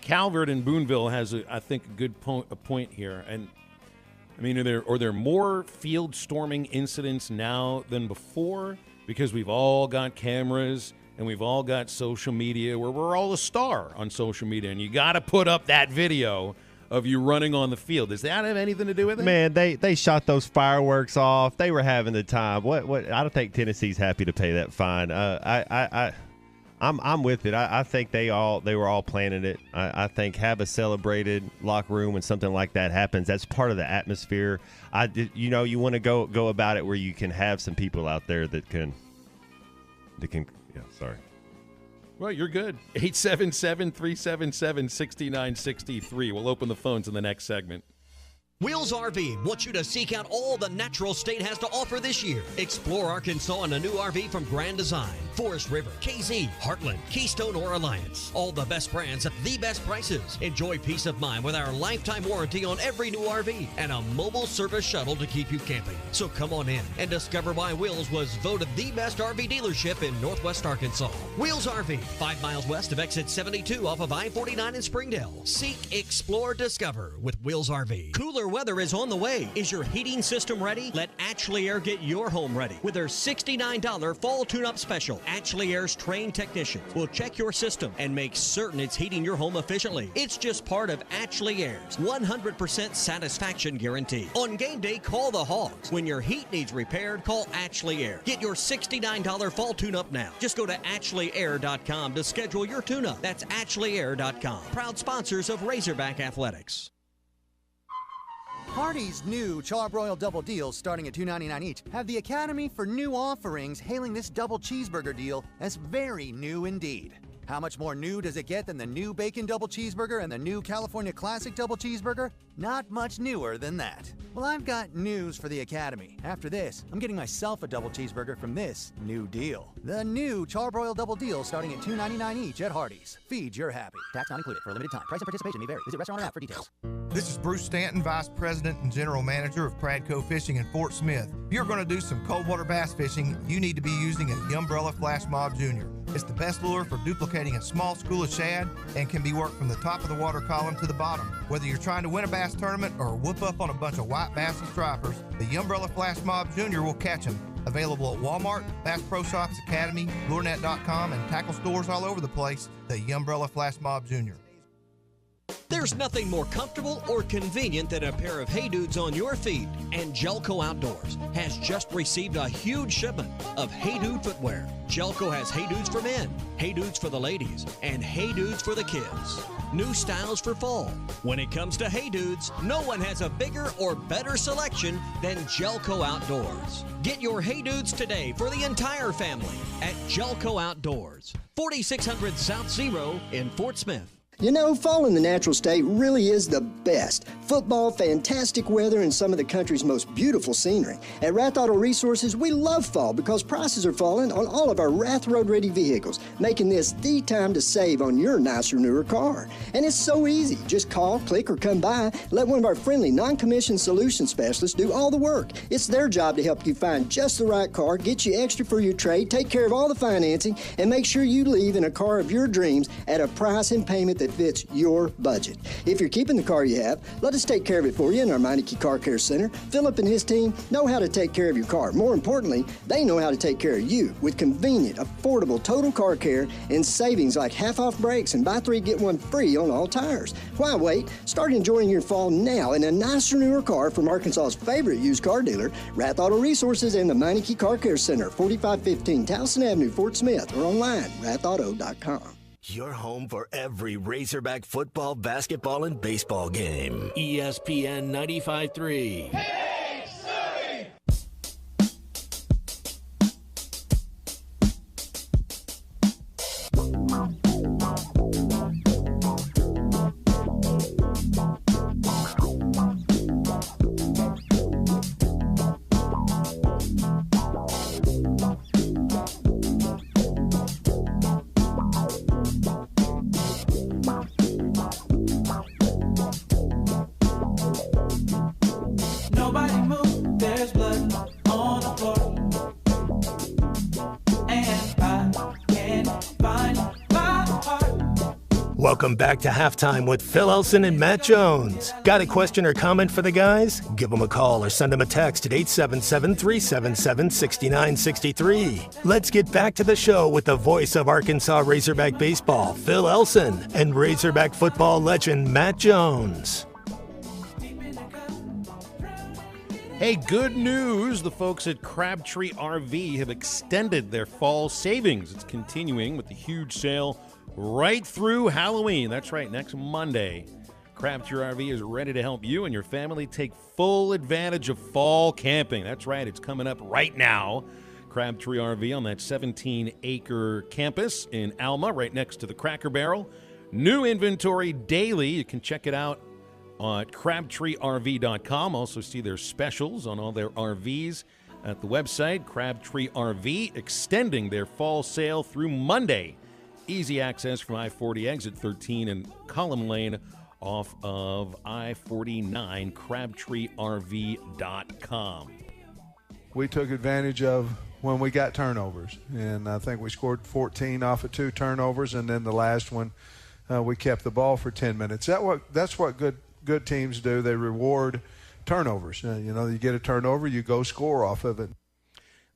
Calvert and Boonville has, I think, a good point here, and. Are there more field storming incidents now than before? Because we've all got cameras and we've all got social media where we're all a star on social media, and you got to put up that video of you running on the field. Does that have anything to do with it? Man, they shot those fireworks off. They were having the time. What? I don't think Tennessee's happy to pay that fine. I'm with it. I think they were all planning it. I think have a celebrated locker room when something like that happens. That's part of the atmosphere. You want to go about it where you can have some people out there that can. Yeah, sorry. Well, you're good. 877-377-6963. We'll open the phones in the next segment. Wheels RV wants you to seek out all the natural state has to offer this year. Explore Arkansas in a new RV from Grand Design, Forest River, KZ, Heartland, Keystone, or Alliance. All the best brands at the best prices. Enjoy peace of mind with our lifetime warranty on every new RV and a mobile service shuttle to keep you camping. So come on in and discover why Wheels was voted the best RV dealership in Northwest Arkansas. Wheels RV, 5 miles west of exit 72 off of I-49 in Springdale. Seek, explore, discover with Wheels RV. Cooler Cooler weather is on the way. Is your heating system ready? Let Ashley Air get your home ready with their $69 fall tune-up special. Ashley Air's trained technicians will check your system and make certain it's heating your home efficiently. It's just part of Ashley Air's 100% satisfaction guarantee. On game day, call the Hogs. When your heat needs repaired, call Ashley Air. Get your $69 fall tune-up now. Just go to AshleyAir.com to schedule your tune-up. That's AshleyAir.com. Proud sponsors of Razorback Athletics. Hardee's new Charbroiled Double Deals, starting at $2.99 each, have the Academy for New Offerings hailing this double cheeseburger deal as very new indeed. How much more new does it get than the new Bacon Double Cheeseburger and the new California Classic Double Cheeseburger? Not much newer than that. Well, I've got news for the Academy. After this, I'm getting myself a double cheeseburger from this new deal. The new Charbroiled Double Deal, starting at $2.99 each at Hardee's. Feed your happy. Tax not included for a limited time. Price and participation may vary. Visit restaurant or app for details. This is Bruce Stanton, Vice President and General Manager of Pradco Fishing in Fort Smith. If you're going to do some cold water bass fishing, you need to be using a Umbrella Flash Mob Jr. It's the best lure for duplicating a small school of shad and can be worked from the top of the water column to the bottom. Whether you're trying to win a bass tournament or whoop up on a bunch of white bass and stripers, the Umbrella Flash Mob Jr. will catch them. Available at Walmart, Bass Pro Shops, Academy, LureNet.com, and tackle stores all over the place, the Umbrella Flash Mob Jr. There's nothing more comfortable or convenient than a pair of Hey Dudes on your feet. And Jelco Outdoors has just received a huge shipment of Hey Dude footwear. Jelco has Hey Dudes for men, Hey Dudes for the ladies, and Hey Dudes for the kids. New styles for fall. When it comes to Hey Dudes, no one has a bigger or better selection than Jelco Outdoors. Get your Hey Dudes today for the entire family at Jelco Outdoors, 4600 South Zero in Fort Smith. You know, fall in the natural state really is the best. Football, fantastic weather, and some of the country's most beautiful scenery. At Rath Auto Resources, we love fall because prices are falling on all of our Rath Road-ready vehicles, making this the time to save on your nicer, newer car. And it's so easy. Just call, click, or come by. Let one of our friendly, non-commissioned solution specialists do all the work. It's their job to help you find just the right car, get you extra for your trade, take care of all the financing, and make sure you leave in a car of your dreams at a price and payment that fits your budget. If you're keeping the car you have, let us take care of it for you in our Meineke Car Care Center. Philip and his team know how to take care of your car. More importantly, they know how to take care of you with convenient, affordable total car care and savings like half off brakes and buy 3 get 1 free on all tires. Why wait? Start enjoying your fall now in a nicer, newer car from Arkansas's favorite used car dealer, Rath Auto Resources and the Meineke Car Care Center, 4515 Towson Avenue, Fort Smith, or online, rathauto.com. Your home for every Razorback football, basketball, and baseball game. ESPN 95.3. Welcome back to Halftime with Phil Olson and Matt Jones. Got a question or comment for the guys? Give them a call or send them a text at 877-377-6963. Let's get back to the show with the voice of Arkansas Razorback baseball, Phil Olson, and Razorback football legend Matt Jones. Hey, good news. The folks at Crabtree RV have extended their fall savings. It's continuing with the huge sale right through Halloween. That's right, next Monday. Crabtree RV is ready to help you and your family take full advantage of fall camping. That's right, it's coming up right now. Crabtree RV on that 17-acre campus in Alma, right next to the Cracker Barrel. New inventory daily. You can check it out at crabtreerv.com. Also see their specials on all their RVs at the website. Crabtree RV extending their fall sale through Monday. Easy access from I-40 exit 13 and Column Lane off of I-49, crabtreerv.com. We took advantage of when we got turnovers, and I think we scored 14 off of 2 turnovers, and then the last one we kept the ball for 10 minutes. That's what good teams do. They reward turnovers. You get a turnover, you go score off of it.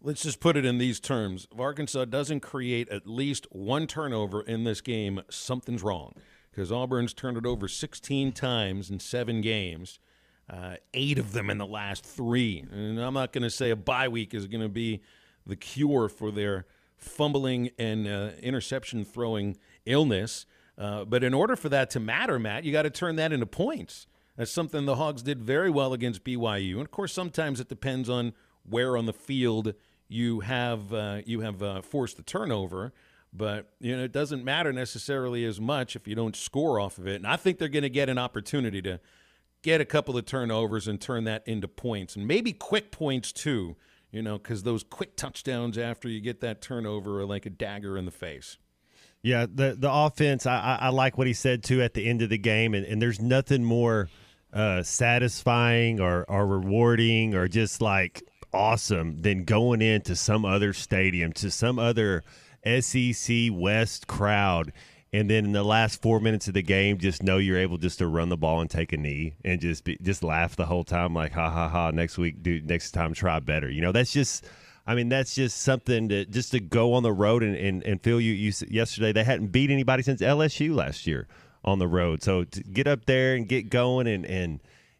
Let's just put it in these terms. If Arkansas doesn't create at least one turnover in this game, something's wrong. Because Auburn's turned it over 16 times in 7 games, 8 of them in the last 3. And I'm not going to say a bye week is going to be the cure for their fumbling and interception throwing illness. But in order for that to matter, Matt, you got to turn that into points. That's something the Hogs did very well against BYU. And, of course, sometimes it depends on where on the field you have forced the turnover. But, it doesn't matter necessarily as much if you don't score off of it. And I think they're going to get an opportunity to get a couple of turnovers and turn that into points. And maybe quick points, too, because those quick touchdowns after you get that turnover are like a dagger in the face. Yeah, the offense, I like what he said, too, at the end of the game. And there's nothing more satisfying or rewarding or just, like, awesome than going into some other stadium, to some other SEC West crowd, and then in the last 4 minutes of the game, just know you're able just to run the ball and take a knee and just laugh the whole time, like, ha, ha, ha, next week, dude, next time try better. That's just something to go on the road and feel you yesterday, they hadn't beat anybody since LSU last year on the road. So to get up there and get going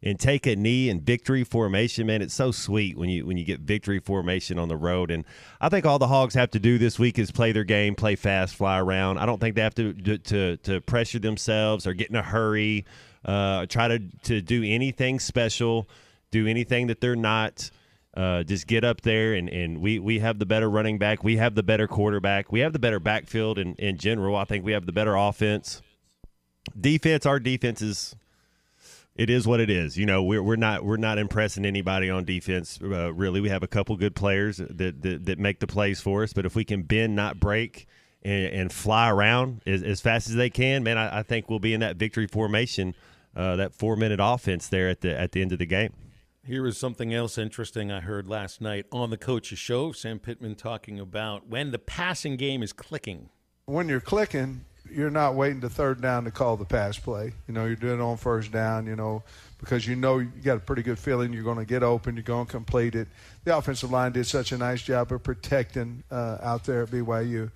and take a knee in victory formation, man, it's so sweet when you get victory formation on the road. And I think all the Hogs have to do this week is play their game, play fast, fly around. I don't think they have to pressure themselves or get in a hurry, try to do anything special, do anything that they're not. Just get up there, and we have the better running back. We have the better quarterback. We have the better backfield in general. I think we have the better offense. Defense, our defense is – it is what it is. We're not impressing anybody on defense. Really, we have a couple good players that make the plays for us. But if we can bend, not break, and fly around as fast as they can, man, I think we'll be in that victory formation, that 4-minute offense there at the end of the game. Here is something else interesting I heard last night on the Coach's Show. Sam Pittman talking about when the passing game is clicking. When you're clicking, you're not waiting to third down to call the pass play. You're doing it on first down, because you got a pretty good feeling you're going to get open, you're going to complete it. The offensive line did such a nice job of protecting out there at BYU.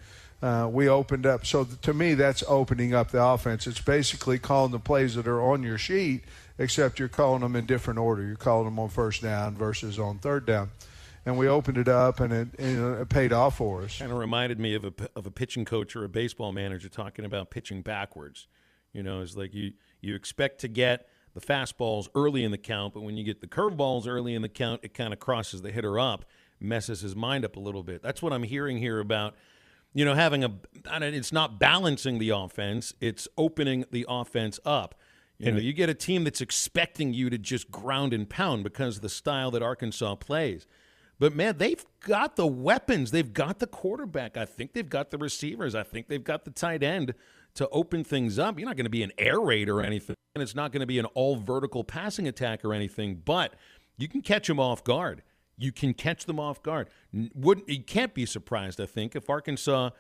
We opened up. So to me, that's opening up the offense. It's basically calling the plays that are on your sheet, except you're calling them in different order. You're calling them on first down versus on third down. And we opened it up, and it paid off for us. Kind of reminded me of a pitching coach or a baseball manager talking about pitching backwards. It's like you expect to get the fastballs early in the count, but when you get the curveballs early in the count, it kind of crosses the hitter up, messes his mind up a little bit. That's what I'm hearing here about, it's not balancing the offense, it's opening the offense up. You get a team that's expecting you to just ground and pound because of the style that Arkansas plays. But, man, they've got the weapons. They've got the quarterback. I think they've got the receivers. I think they've got the tight end to open things up. You're not going to be an air raid or anything, and it's not going to be an all-vertical passing attack or anything, but you can catch them off guard. You can catch them off guard. You can't be surprised, I think, if Arkansas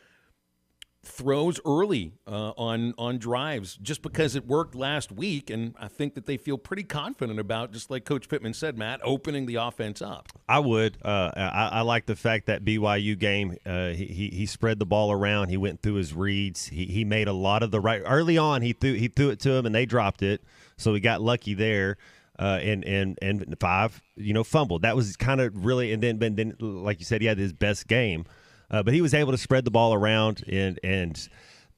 throws early on drives just because it worked last week, and I think that they feel pretty confident about, just like Coach Pittman said, Matt, opening the offense up. I would. I like the fact that BYU game, he spread the ball around. He went through his reads. He made a lot of the right – early on he threw it to him, and they dropped it, so he got lucky there. And 5, fumbled. That was kind of really – and then, like you said, he had his best game. But he was able to spread the ball around and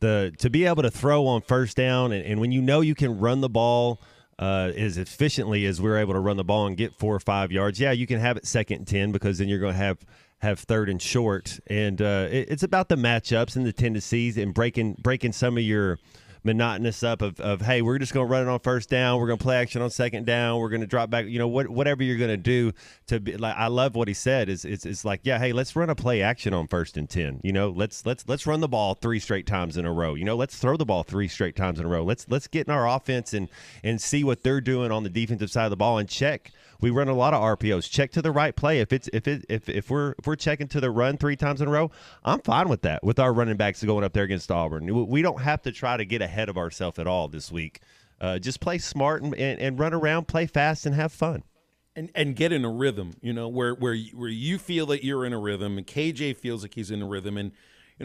to be able to throw on first down. And when you can run the ball as efficiently as we're able to run the ball and get 4 or 5 yards, yeah, you can have it 2nd and 10 because then you're going to have 3rd and short. And it's about the matchups and the tendencies and breaking some of your monotonous up of hey, we're just going to run it on first down, we're going to play action on 2nd down, we're going to drop back, whatever you're going to do to be like. I love what he said is it's like, yeah, hey, let's run a play action on 1st and 10. Let's run the ball 3 straight times in a row. Let's throw the ball 3 straight times in a row. Let's get in our offense and see what they're doing on the defensive side of the ball and check. We run a lot of RPOs. Check to the right play. If we're checking to the run 3 times in a row, I'm fine with that. With our running backs going up there against Auburn, we don't have to try to get ahead of ourselves at all this week. Just play smart and run around, play fast, and have fun. and get in a rhythm, where you feel that you're in a rhythm, and KJ feels like he's in a rhythm. And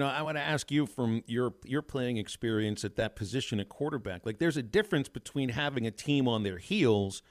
I want to ask you, from your playing experience at that position at quarterback, like, there's a difference between having a team on their heels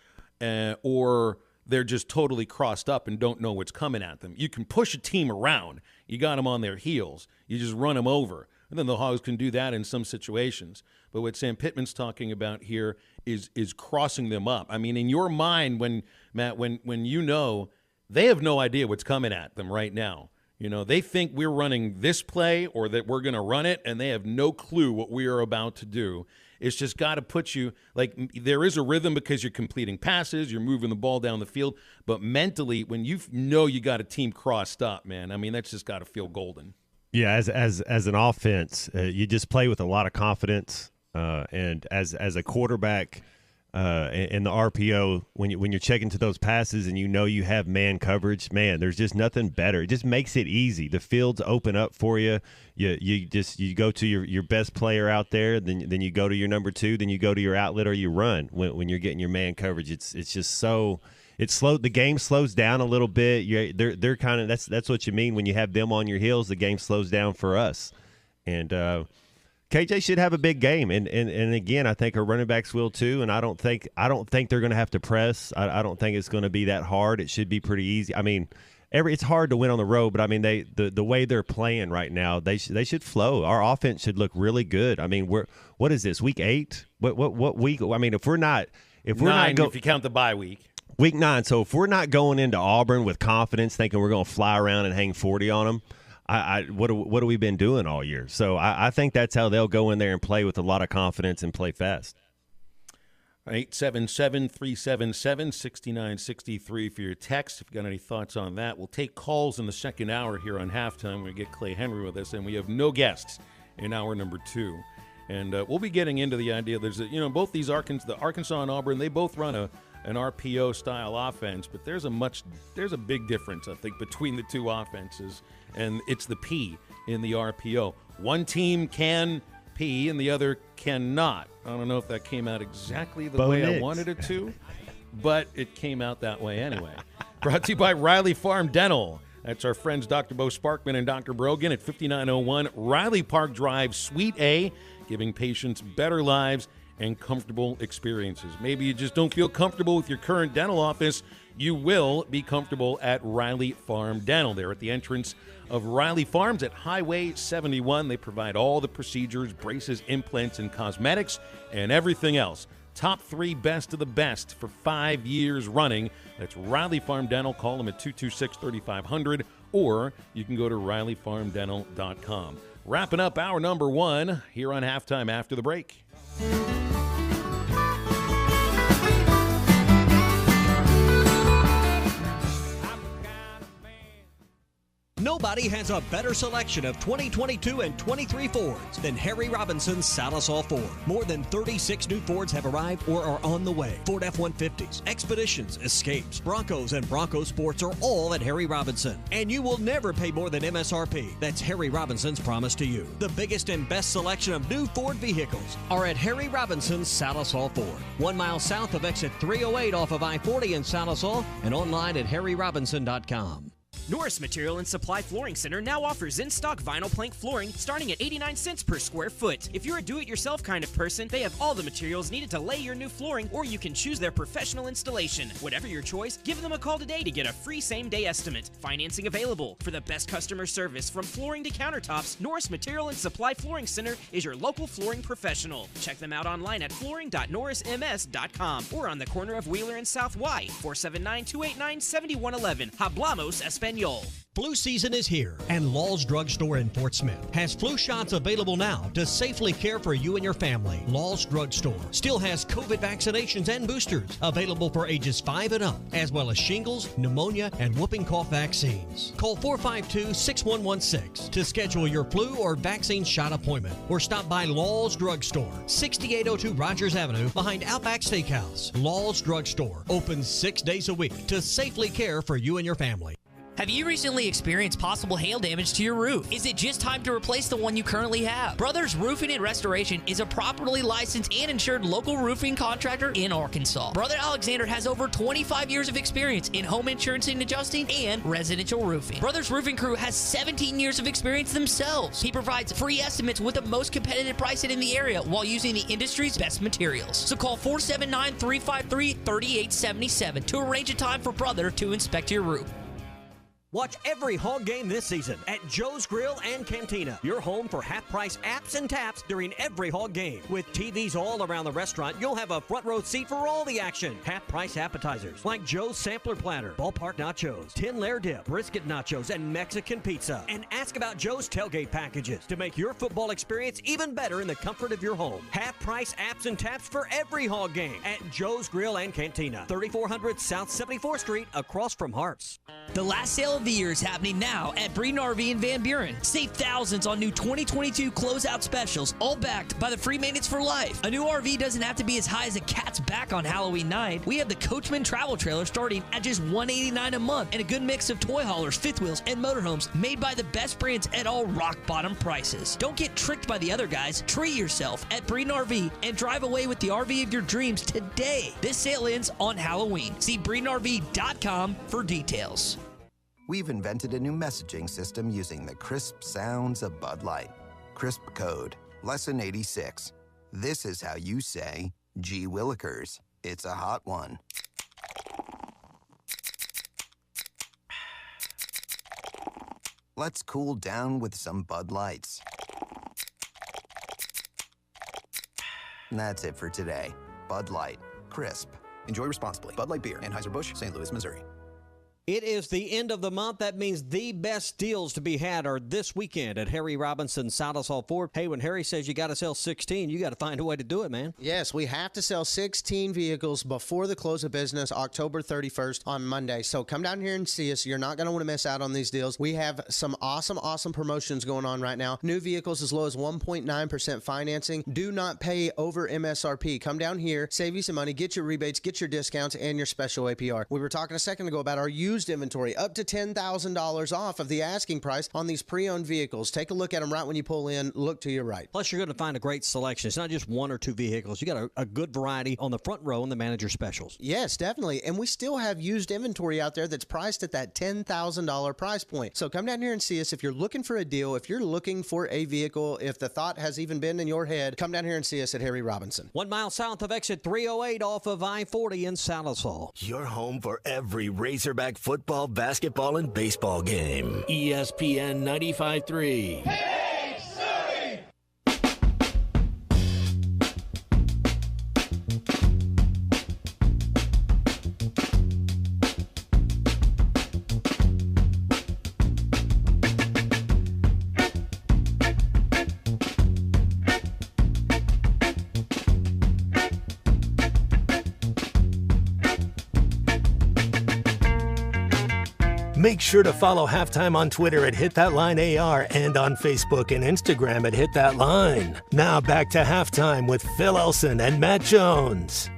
or they're just totally crossed up and don't know what's coming at them. You can push a team around. You got them on their heels. You just run them over. And then the Hogs can do that in some situations. But what Sam Pittman's talking about here is crossing them up. I mean, in your mind, when they have no idea what's coming at them right now. They think we're running this play or that we're going to run it, and they have no clue what we are about to do. It's just got to put you, like, there is a rhythm because you're completing passes, you're moving the ball down the field, but mentally, when you got a team crossed up, man, I mean, that's just got to feel golden. Yeah, as an offense, you just play with a lot of confidence, and as a quarterback in the RPO, when you're checking to those passes and you have man coverage, man, there's just nothing better. It just makes it easy. The fields open up for you. You go to your best player out there, then you go to your number two, then you go to your outlet or you run when you're getting your man coverage. It's just so it's slow. The game slows down a little bit. They're kind of that's what you mean when you have them on your heels. The game slows down for us, and KJ should have a big game, and again, I think our running backs will too. And I don't think they're going to have to press. I don't think it's going to be that hard. It should be pretty easy. I mean, it's hard to win on the road, but I mean, the way they're playing right now, they should flow. Our offense should look really good. I mean, what is this, week 8? What week? I mean, if we're not if you count the bye week. Week 9. So if we're not going into Auburn with confidence, thinking we're going to fly around and hang 40 on them. What have we been doing all year? So I think that's how they'll go in there and play with a lot of confidence and play fast. 877-377-6963 for your text. If you've got any thoughts on that, we'll take calls in the second hour here on Halftime. We get Clay Henry with us, and we have no guests in hour number 2. And we'll be getting into the idea. There's both these the Arkansas and Auburn, they both run an RPO style offense, but there's a big difference, I think, between the two offenses. And it's the P in the RPO. One team can P and the other cannot. I don't know if that came out exactly the way I wanted it to, but it came out that way anyway. Brought to you by Riley Farm Dental. That's our friends Dr. Bo Sparkman and Dr. Brogan at 5901 Riley Park Drive, Suite A, giving patients better lives and comfortable experiences. Maybe you just don't feel comfortable with your current dental office. You will be comfortable at Riley Farm Dental. They're at the entrance of Riley Farms at Highway 71. They provide all the procedures, braces, implants, and cosmetics, and everything else. Top 3 best of the best for 5 years running. That's Riley Farm Dental. Call them at 226-3500, or you can go to RileyFarmDental.com. Wrapping up hour number 1 here on Halftime after the break. Nobody has a better selection of 2022 and 23 Fords than Harry Robinson's Salisaw Ford. More than 36 new Fords have arrived or are on the way. Ford F-150s, Expeditions, Escapes, Broncos, and Bronco Sports are all at Harry Robinson. And you will never pay more than MSRP. That's Harry Robinson's promise to you. The biggest and best selection of new Ford vehicles are at Harry Robinson's Salisaw Ford. 1 mile south of exit 308 off of I-40 in Salisaw, and online at harryrobinson.com. Norris Material and Supply Flooring Center now offers in-stock vinyl plank flooring starting at 89 cents per square foot. If you're a do-it-yourself kind of person, they have all the materials needed to lay your new flooring, or you can choose their professional installation. Whatever your choice, give them a call today to get a free same-day estimate. Financing available. For the best customer service from flooring to countertops, Norris Material and Supply Flooring Center is your local flooring professional. Check them out online at flooring.norrisms.com or on the corner of Wheeler and South Y, 479-289-7111. Hablamos Espanol. Flu season is here, and Law's Drug Store in Fort Smith has flu shots available now to safely care for you and your family. Law's Drug Store still has COVID vaccinations and boosters available for ages 5 and up, as well as shingles, pneumonia, and whooping cough vaccines. Call 452-6116 to schedule your flu or vaccine shot appointment, or stop by Law's Drug Store, 6802 Rogers Avenue behind Outback Steakhouse. Law's Drug Store opens 6 days a week to safely care for you and your family. Have you recently experienced possible hail damage to your roof? Is it just time to replace the one you currently have? Brothers Roofing and Restoration is a properly licensed and insured local roofing contractor in Arkansas. Brother Alexander has over 25 years of experience in home insurance and adjusting and residential roofing. Brothers Roofing Crew has 17 years of experience themselves. He provides free estimates with the most competitive pricing in the area while using the industry's best materials. So call 479-353-3877 to arrange a time for Brother to inspect your roof. Watch every Hog game this season at Joe's Grill and Cantina, your home for half-price apps and taps during every Hog game. With TVs all around the restaurant, you'll have a front row seat for all the action. Half-price appetizers like Joe's Sampler Platter, Ballpark Nachos, 10-layer dip, brisket nachos, and Mexican pizza. And ask about Joe's tailgate packages to make your football experience even better in the comfort of your home. Half-price apps and taps for every Hog game at Joe's Grill and Cantina, 3400 South 74th Street, across from Harps. The last sale of the year is happening now at Breeden RV in Van Buren. Save thousands on new 2022 closeout specials, all backed by the free maintenance for life. A new RV doesn't have to be as high as a cat's back on Halloween night. We have the Coachman travel trailer starting at just $189 a month, and a good mix of toy haulers, fifth wheels, and motorhomes made by the best brands at all rock bottom prices. Don't get tricked by the other guys. Treat yourself at Breeden RV and drive away with the RV of your dreams today. This sale ends on Halloween. See BreedenRV.com for details. We've invented a new messaging system using the crisp sounds of Bud Light. Crisp Code, Lesson 86. This is how you say, gee willikers, it's a hot one. Let's cool down with some Bud Lights. And that's it for today. Bud Light, crisp. Enjoy responsibly. Bud Light Beer, Anheuser-Busch, St. Louis, Missouri. It is the end of the month. That means the best deals to be had are this weekend at Harry Robinson Saddle Ford. Hey, when Harry says you got to sell 16, you got to find a way to do it, man. Yes, we have to sell 16 vehicles before the close of business, October 31st on Monday. So come down here and see us. You're not going to want to miss out on these deals. We have some awesome promotions going on right now. New vehicles as low as 1.9% financing. Do not pay over MSRP. Come down here, save you some money, get your rebates, get your discounts, and your special APR. We were talking a second ago about our used inventory, up to $10,000 off of the asking price on these pre-owned vehicles. Take a look at them right when you pull in. Look to your right. Plus, you're going to find a great selection. It's not just one or two vehicles. You got a good variety on the front row in the manager specials. Yes, definitely. And we still have used inventory out there that's priced at that $10,000 price point. So come down here and see us. If you're looking for a deal, if you're looking for a vehicle, if the thought has even been in your head, come down here and see us at Harry Robinson. 1 mile south of exit 308 off of I-40 in Salisal. Your home for every Razorback football, basketball, and baseball game. ESPN 95.3. Hey, Surrey! Make sure to follow Halftime on Twitter at HitThatLineAR and on Facebook and Instagram at HitThatLine. Now back to Halftime with Phil Olson and Matt Jones.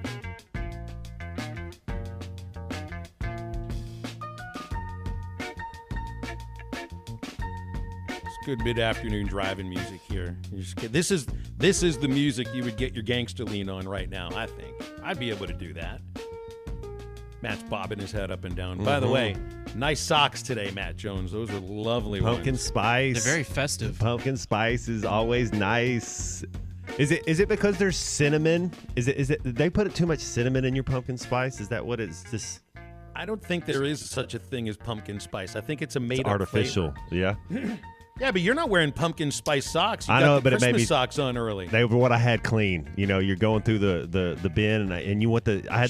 It's good mid-afternoon driving music here. This is the music you would get your gangster lean on right now, I think. I'd be able to do that. Matt's bobbing his head up and down. By the way, nice socks today, Matt Jones. Those are lovely Pumpkin ones. spice. They're very festive. Pumpkin spice is always nice. Is it because there's cinnamon? Is it did they put too much cinnamon in your pumpkin spice? Is that what it's just? I don't think there is such a thing as pumpkin spice. I think it's a made-up artificial. flavor. Yeah. Yeah, but you're not wearing pumpkin spice socks. You I got know, the but it Christmas made me socks on early. They were what I had clean. You know, you're going through the bin, and you want the. I had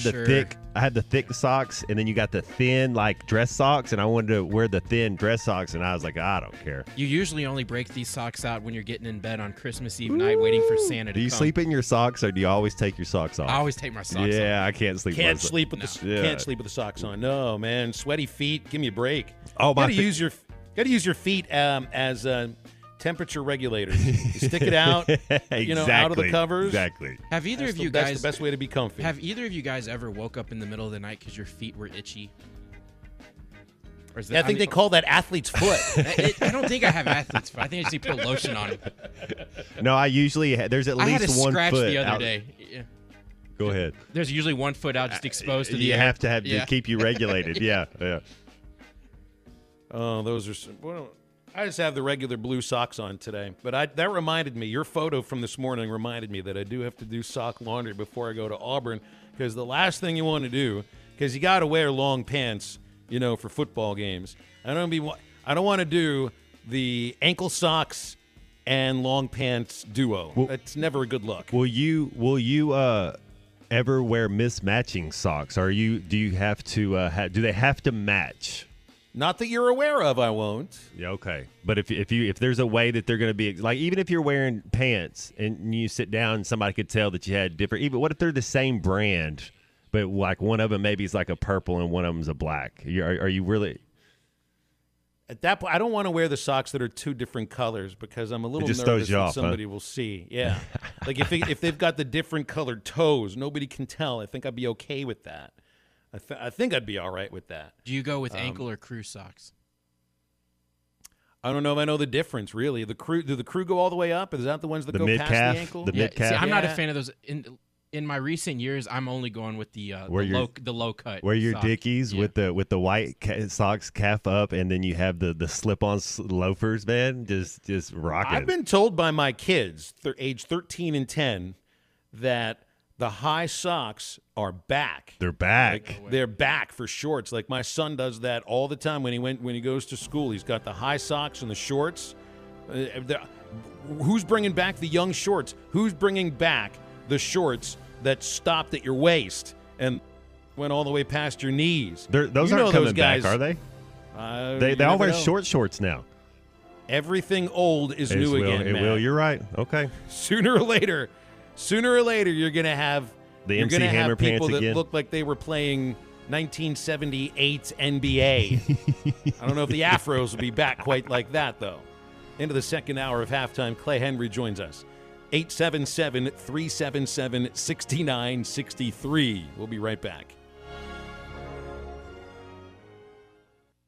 the thick socks, and then you got the thin like dress socks, and I wanted to wear the thin dress socks, and I was like, I don't care. You usually only break these socks out when you're getting in bed on Christmas Eve night, waiting for Santa to come. Do you sleep in your socks, or do you always take your socks off? I always take my socks off. Yeah, I can't sleep. Can't sleep with the socks on. No, man, sweaty feet. Give me a break. Oh, Got to use your feet as temperature regulators. You stick it out, out of the covers. Exactly. Have either of you That's guys the best way to be comfy? Have either of you guys ever woke up in the middle of the night because your feet were itchy? Or is Yeah, I think they call that athlete's foot. I don't think I have athlete's foot. I think I just need to put lotion on it. No, I usually there's at least I had a one scratch foot the other out. day. Yeah. Go ahead. There's usually one foot out just exposed to the You air. have to keep you regulated. Yeah. Oh, those are some. Well, I just have the regular blue socks on today. But that reminded me, your photo from this morning reminded me that I do have to do sock laundry before I go to Auburn, because the last thing you want to do, because you got to wear long pants, for football games. I don't want to do the ankle socks and long pants duo. That's never a good look. Will you ever wear mismatching socks? Do you have to do they have to match? Not that you're aware of, I won't. Yeah, okay. But if there's a way that they're going to be, like, even if you're wearing pants and you sit down and somebody could tell that you had different, even what if they're the same brand, but like one of them maybe is like a purple and one of them's a black? Are you really? At that point, I don't want to wear the socks that are two different colors, because I'm a little just nervous throws you that off, somebody will see. Yeah. Like if they've got the different colored toes, nobody can tell. I think I'd be okay with that. I think I'd be all right with that. Do you go with ankle or crew socks? I don't know if I know the difference, really. Do the crew go all the way up? Is that the ones that go past the ankle? The mid-calf? See, I'm not a fan of those. In my recent years, I'm only going with the low cut. Wear your sock. Dickies with the white socks, calf up, and then you have the slip-on loafers, man. Just rocking. I've been told by my kids, age 13 and 10, that the high socks are back. They're back. They're back for shorts. Like my son does that all the time when he goes to school. He's got the high socks and the shorts. Who's bringing back the young shorts? Who's bringing back the shorts that stopped at your waist and went all the way past your knees? Those aren't coming back, are they? They all wear shorts now. Everything old is new again. It will. You're right. Okay. Sooner or later, you're going to have the MC Hammer people pants that again. look like they were playing 1978 NBA. I don't know if the Afros will be back quite like that, though. Into the second hour of halftime, Clay Henry joins us. 877-377-6963. We'll be right back.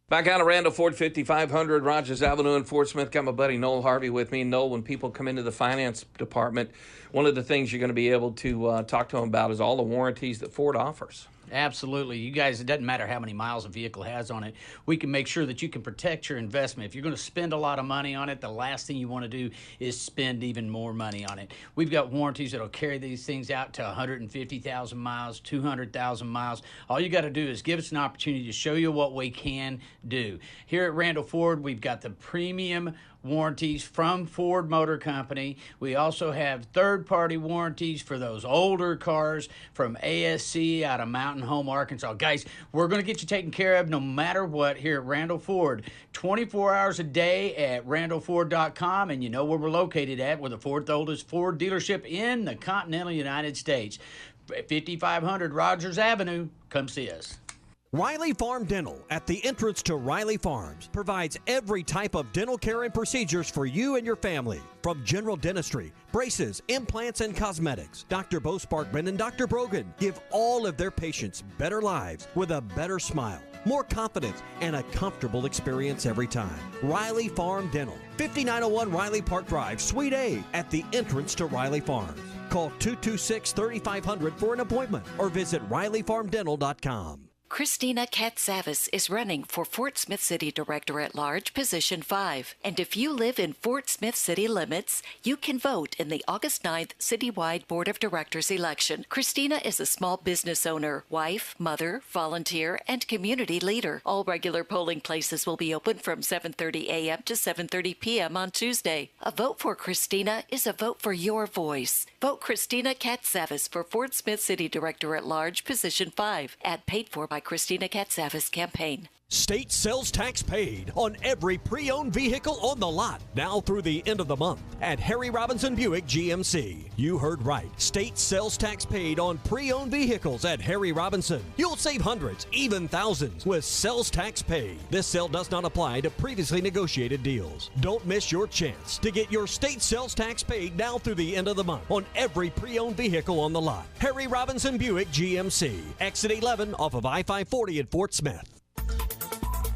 Back out of Randall Ford, 5500 Rogers Avenue in Fort Smith. Got my buddy Noel Harvey with me. Noel, when people come into the finance department, one of the things you're going to be able to talk to them about is all the warranties that Ford offers. Absolutely. You guys, it doesn't matter how many miles a vehicle has on it. We can make sure that you can protect your investment. If you're going to spend a lot of money on it, the last thing you want to do is spend even more money on it. We've got warranties that will carry these things out to 150,000 miles, 200,000 miles. All you got to do is give us an opportunity to show you what we can do. Here at Randall Ford, we've got the premium warranties from Ford Motor Company. We also have third-party warranties for those older cars from ASC out of Mountain Home, Arkansas. Guys, we're going to get you taken care of no matter what here at Randall Ford. 24 hours a day at randallford.com, and you know where we're located at. We're the fourth oldest Ford dealership in the continental United States. 5500 Rogers Avenue. Come see us. Riley Farm Dental, at the entrance to Riley Farms, provides every type of dental care and procedures for you and your family. From general dentistry, braces, implants, and cosmetics, Dr. Bo Sparkman and Dr. Brogan give all of their patients better lives with a better smile, more confidence, and a comfortable experience every time. Riley Farm Dental, 5901 Riley Park Drive, Suite A, at the entrance to Riley Farms. Call 226-3500 for an appointment or visit RileyFarmDental.com. Christina Katsavis is running for Fort Smith City Director at Large, position 5. And if you live in Fort Smith city limits, you can vote in the August 9th citywide Board of Directors election. Christina is a small business owner, wife, mother, volunteer, and community leader. All regular polling places will be open from 7:30 a.m. to 7:30 p.m. on Tuesday. A vote for Christina is a vote for your voice. Vote Christina Katsavis for Fort Smith City Director at Large, position 5, at paid for by Christina Katsavis campaign. State sales tax paid on every pre-owned vehicle on the lot now through the end of the month at Harry Robinson Buick GMC. You heard right. State sales tax paid on pre-owned vehicles at Harry Robinson. You'll save hundreds, even thousands with sales tax paid. This sale does not apply to previously negotiated deals. Don't miss your chance to get your state sales tax paid now through the end of the month on every pre-owned vehicle on the lot. Harry Robinson Buick GMC. Exit 11 off of I-540 at Fort Smith.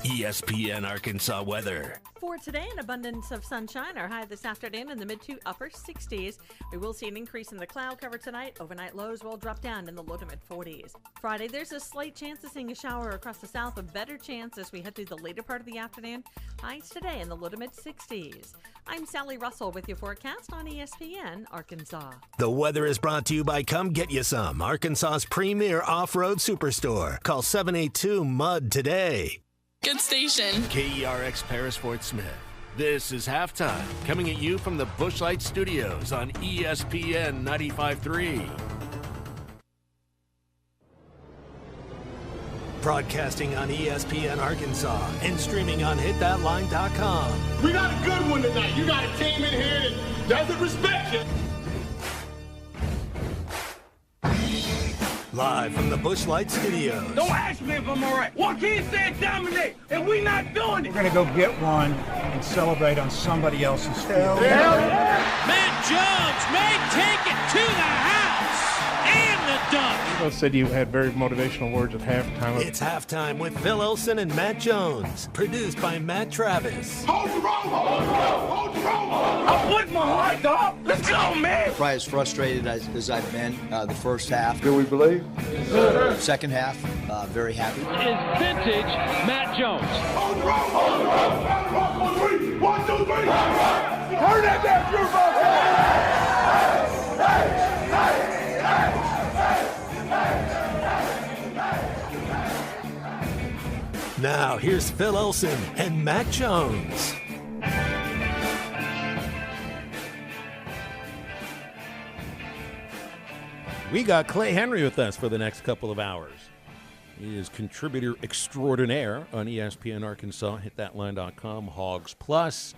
ESPN Arkansas weather. For today, an abundance of sunshine. Our high this afternoon in the mid to upper 60s. We will see an increase in the cloud cover tonight. Overnight lows will drop down in the low to mid 40s. Friday, there's a slight chance of seeing a shower across the south. A better chance as we head through the later part of the afternoon. Highs today in the low to mid 60s. I'm Sally Russell with your forecast on ESPN Arkansas. The weather is brought to you by Come Get You Some, Arkansas's premier off-road superstore. Call 782-MUD today. Good station. KERX Paris Fort Smith. This is Halftime, coming at you from the Bushlight Studios on ESPN 95.3. Broadcasting on ESPN Arkansas and streaming on hitthatline.com. We got a good one tonight. You got a team in here that doesn't respect you. Live from the Bushlight Studios. Don't ask me if I'm all right. Joaquin said dominate, and we not doing it. We're going to go get one and celebrate on somebody else's field. Matt Jones may take it to the house and the dunk. Both said you had very motivational words at halftime. It's Halftime with Phil Olson and Matt Jones. Produced by Matt Travis. Hold the rope! Hold the rope! Hold the rope! I'm putting my heart up. Let's go, man! Probably as frustrated as I've been the first half. Do we believe? Second half, very happy. Is vintage Matt Jones. Hold the rope! Hold the rope! Hold the rope! 1, 2, 3! 1, 2, 3! Turn that back, your Now, here's Phil Olson and Matt Jones. We got Clay Henry with us for the next couple of hours. He is contributor extraordinaire on ESPN Arkansas, hitthatline.com, Hogs Plus,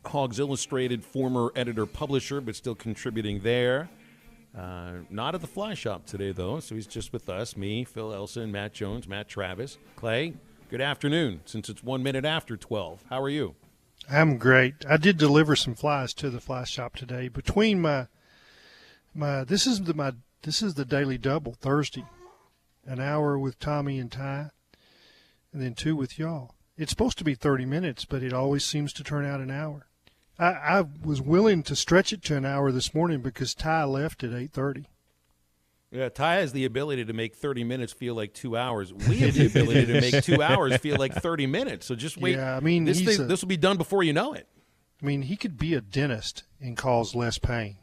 Hogs Illustrated, former editor-publisher, but still contributing there. Not at the Fly Shop today, though, so he's just with us, me, Phil Elson, Matt Jones, Matt Travis. Clay, good afternoon, since it's 1 minute after 12. How are you? I'm great. I did deliver some flies to the Fly Shop today. Between this is the daily double, Thursday. An hour with Tommy and Ty, and then 2 with y'all. It's supposed to be 30 minutes, but it always seems to turn out an hour. I was willing to stretch it to an hour this morning because Ty left at 8:30. Yeah, Ty has the ability to make 30 minutes feel like 2 hours. We have the ability to make 2 hours feel like 30 minutes. So just wait. Yeah, I mean, this will be done before you know it. I mean, he could be a dentist and cause less pain.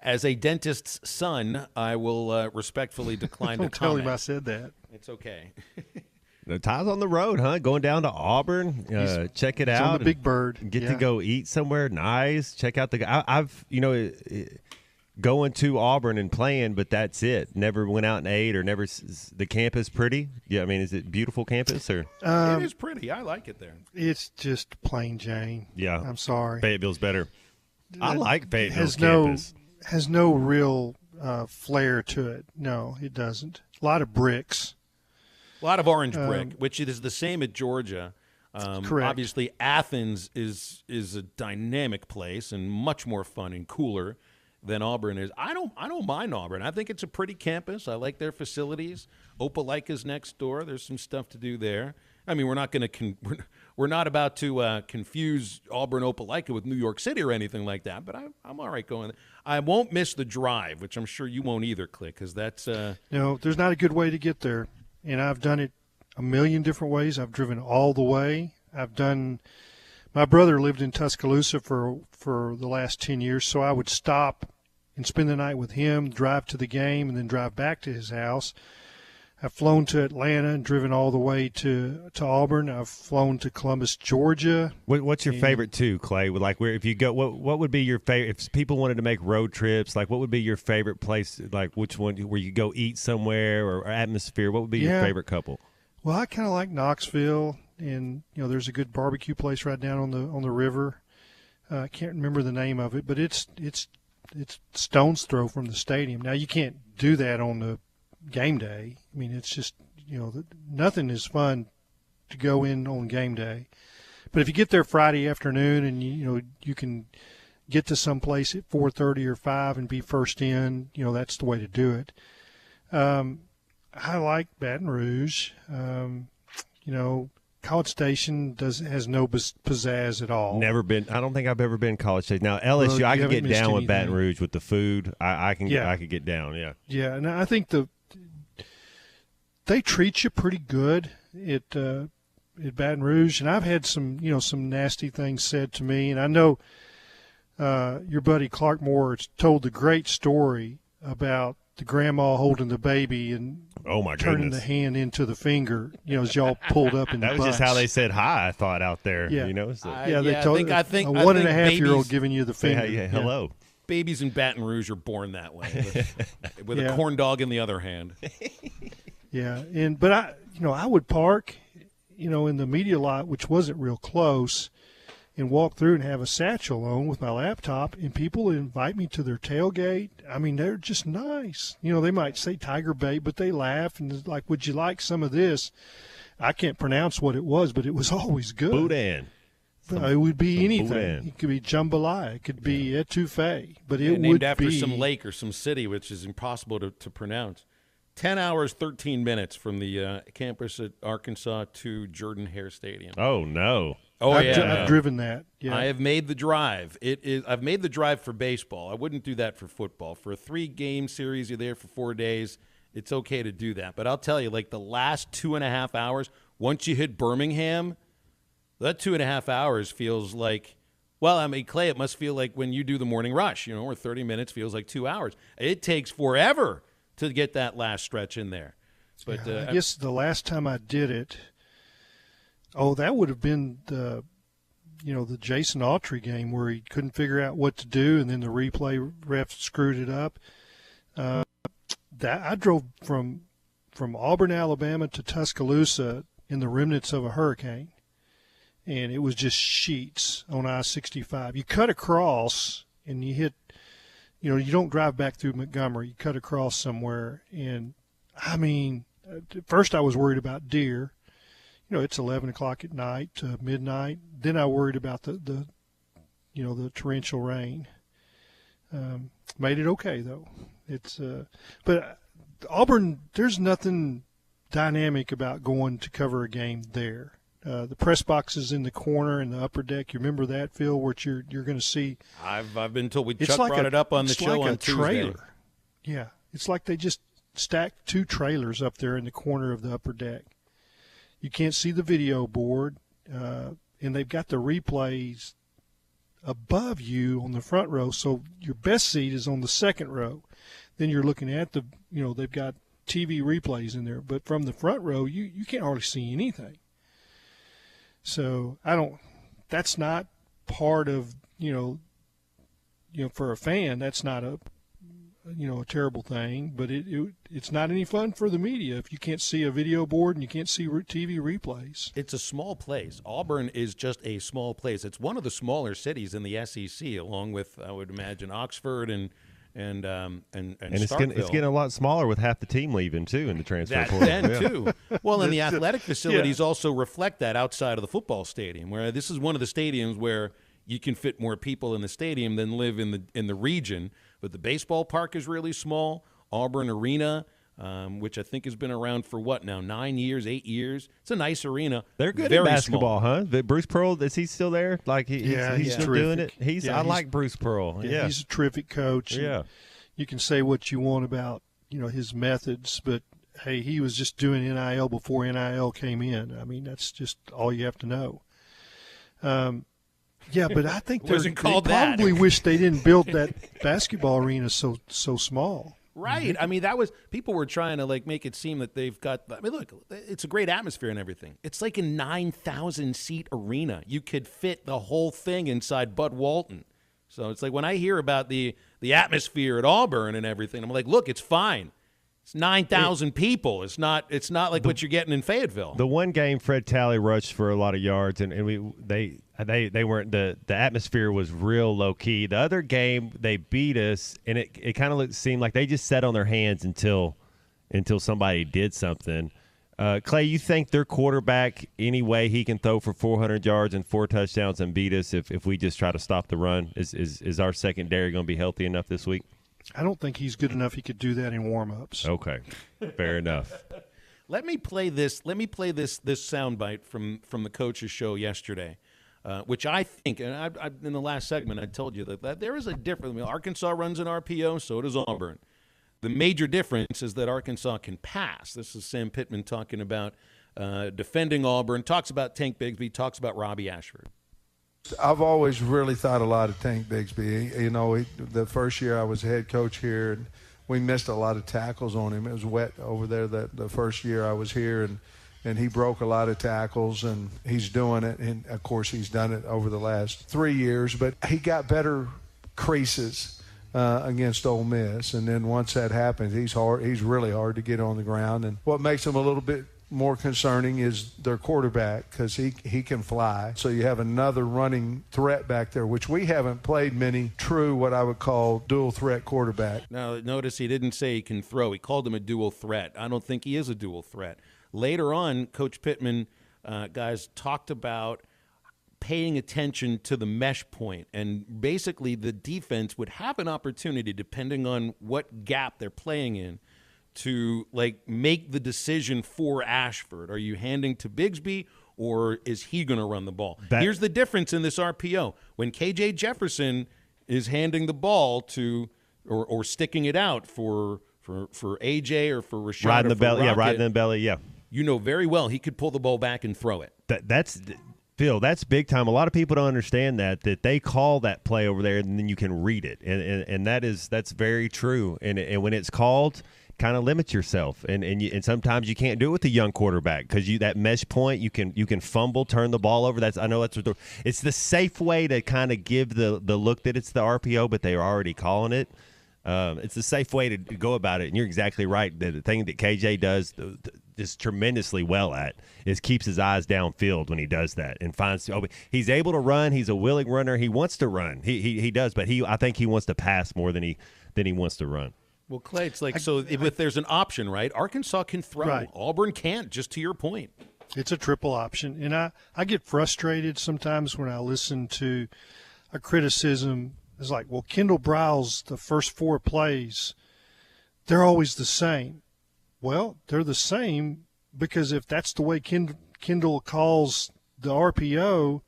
As a dentist's son, I will respectfully decline to Don't tell comment. him I said that. It's okay. The Ty's on the road, huh? Going down to Auburn, check it out. On the Big Bird. Get to go eat somewhere nice. Check out I've going to Auburn and playing, but that's it. Never went out and ate, or never. The campus pretty? Yeah, I mean, is it beautiful campus or? It is pretty. I like it there. It's just plain Jane. Yeah, I'm sorry. Fayetteville's better. I like Fayetteville's campus. Has no real flair to it. No, it doesn't. A lot of bricks. A lot of orange brick, which it is the same at Georgia. Correct. Obviously, Athens is a dynamic place and much more fun and cooler than Auburn is. I don't mind Auburn. I think it's a pretty campus. I like their facilities. Opelika's next door. There's some stuff to do there. I mean, we're not about to confuse Auburn Opelika with New York City or anything like that. But I'm all right going. I won't miss the drive, which I'm sure you won't either, Click, because that's. No, there's not a good way to get there, and I've done it a million different ways. I've driven all the way. My brother lived in Tuscaloosa for the last 10 years, so I would stop and spend the night with him, drive to the game, and then drive back to his house. I've flown to Atlanta and driven all the way to Auburn. I've flown to Columbus, Georgia. What's your favorite too, Clay? Like, where if you go, what would be your favorite? If people wanted to make road trips, like what would be your favorite place? Like which one where you go eat somewhere or atmosphere? What would be your favorite couple? Well, I kind of like Knoxville, and there's a good barbecue place right down on the river. I can't remember the name of it, but it's stone's throw from the stadium. Now you can't do that on the game day. I mean, it's just nothing is fun to go in on game day. But if you get there Friday afternoon and you can get to some place at 4:30 or 5 and be first in, that's the way to do it. I like Baton Rouge. College Station has no pizzazz at all. Never been. I don't think I've ever been College Station. Now LSU, Well, I you can get haven't missed down with Baton anything. Rouge with the food. I could Yeah. get down. Yeah. Yeah, and I think they treat you pretty good at Baton Rouge, and I've had some nasty things said to me, and I know your buddy Clark Moore told the great story about the grandma holding the baby and turning the hand into the finger, as y'all pulled up in the That was just how they said hi, I thought, out there. Yeah. So. They told I think a 1.5-year-old babies- giving you the Say finger. hello. Babies in Baton Rouge are born that way, with a corn dog in the other hand. Yeah, but I would park, in the media lot, which wasn't real close, and walk through and have a satchel on with my laptop, and people would invite me to their tailgate. I mean, they're just nice. They might say tiger bait, but they laugh and it's like, would you like some of this? I can't pronounce what it was, but it was always good. Boudin. It would be anything. boudin. It could be jambalaya. It could be etouffee, but it would named after be some lake or some city, which is impossible to pronounce. 10 hours, 13 minutes from the campus at Arkansas to Jordan-Hare Stadium. Oh, no. Oh, yeah. I've driven that. Yeah. I have made the drive. I've made the drive for baseball. I wouldn't do that for football. For a 3-game series, you're there for 4 days, it's okay to do that. But I'll tell you, like the last 2.5 hours, once you hit Birmingham, that 2.5 hours feels like, well, I mean, Clay, it must feel like when you do the morning rush, where 30 minutes feels like 2 hours. It takes forever to get that last stretch in there. But I guess the last time I did it, that would have been the Jason Autry game where he couldn't figure out what to do, and then the replay ref screwed it up. That I drove from Auburn, Alabama to Tuscaloosa in the remnants of a hurricane, and it was just sheets on I-65. You cut across and you hit. You don't drive back through Montgomery. You cut across somewhere, and I mean, at first I was worried about deer. It's 11 o'clock at night to midnight. Then I worried about the torrential rain. Made it okay though. But Auburn, there's nothing dynamic about going to cover a game there. The press box is in the corner in the upper deck. You remember that, Phil, where you're going to see. I've been told. It's Chuck like brought it up on the show like on a Tuesday. trailer. Yeah, it's like they just stacked 2 trailers up there in the corner of the upper deck. You can't see the video board, and they've got the replays above you on the front row, so your best seat is on the second row. Then you're looking at they've got TV replays in there, but from the front row, you can't hardly see anything. So that's not part of, for a fan, that's not a terrible thing, but it's not any fun for the media if you can't see a video board and you can't see TV replays. It's a small place. Auburn is just a small place. It's one of the smaller cities in the SEC, along with, I would imagine, Oxford and it's Starkville. getting a lot smaller with half the team leaving too in the transfer That portal. then Yeah. too. Well, and the athletic facilities also reflect that outside of the football stadium, where this is one of the stadiums where you can fit more people in the stadium than live in the region. But the baseball park is really small. Auburn Arena, which I think has been around for 9 years, 8 years. It's a nice arena. They're good Very at basketball, small. huh? Bruce Pearl, is he still there? Like he's still terrific. doing it. I like Bruce Pearl. Yeah, he's a terrific coach. Yeah, you can say what you want about his methods, but hey, he was just doing NIL before NIL came in. I mean, that's just all you have to know. Yeah, but I think they probably wish they didn't build that basketball arena so small. Right. I mean, people were trying to make it seem that they've got. I mean, look, it's a great atmosphere and everything. It's like a 9,000 seat arena. You could fit the whole thing inside Bud Walton. So it's like when I hear about the atmosphere at Auburn and everything, I'm like, look, it's fine. It's 9,000 people. It's not like what you're getting in Fayetteville. The one game Fred Talley rushed for a lot of yards, and they weren't the atmosphere was real low key. The other game they beat us, and it kind of seemed like they just sat on their hands until somebody did something. Clay, you think their quarterback, any way he can throw for 400 yards and 4 touchdowns and beat us if we just try to stop the run? Is our secondary going to be healthy enough this week? I don't think he's good enough. He could do that in warm-ups. Okay, fair enough. Let me play this soundbite from the coach's show yesterday, which I think, and I in the last segment I told you that there is a difference. I mean, Arkansas runs an RPO, so does Auburn. The major difference is that Arkansas can pass. This is Sam Pittman talking about defending Auburn, talks about Tank Bigsby, talks about Robbie Ashford. I've always really thought a lot of Tank Bigsby. You know, the first year I was head coach here, and we missed a lot of tackles on him. It was wet over there the first year I was here, and he broke a lot of tackles, and he's doing it. And, of course, he's done it over the last 3 years. But he got better creases against Ole Miss. And then once that happens, he's really hard to get on the ground. And what makes him a little bit more concerning is their quarterback, because he can fly. So you have another running threat back there, which we haven't played many true, what I would call dual threat quarterback. Now, notice he didn't say he can throw. He called him a dual threat. I don't think he is a dual threat. Later on, Coach Pittman, guys, talked about paying attention to the mesh point, and basically the defense would have an opportunity, depending on what gap they're playing in, to make the decision for Ashford. Are you handing to Bigsby, or is he going to run the ball? Here's the difference in this RPO. When KJ Jefferson is handing the ball to or sticking it out for AJ or for Rashad, riding the belly, riding the belly, yeah. You know very well he could pull the ball back and throw it. That's Phil, that's big time. A lot of people don't understand that they call that play over there, and then you can read it, and that's very true. And when it's called, kind of limit yourself, and sometimes you can't do it with a young quarterback, because that mesh point, you can fumble, turn the ball over. It's the safe way to kind of give the look that it's the RPO, but they're already calling it. It's the safe way to go about it, and you're exactly right. The thing that KJ does just tremendously well at is keeps his eyes downfield when he does that, and finds he's able to run. He's a willing runner. He wants to run. He does, but I think he wants to pass more than he wants to run. Well, Clay, it's if there's an option, right? Arkansas can throw. Right. Auburn can't, just to your point. It's a triple option. And I get frustrated sometimes when I listen to a criticism. It's like, well, Kendall Briles, the first 4 plays, they're always the same. Well, they're the same because if that's the way Kendall calls the RPO,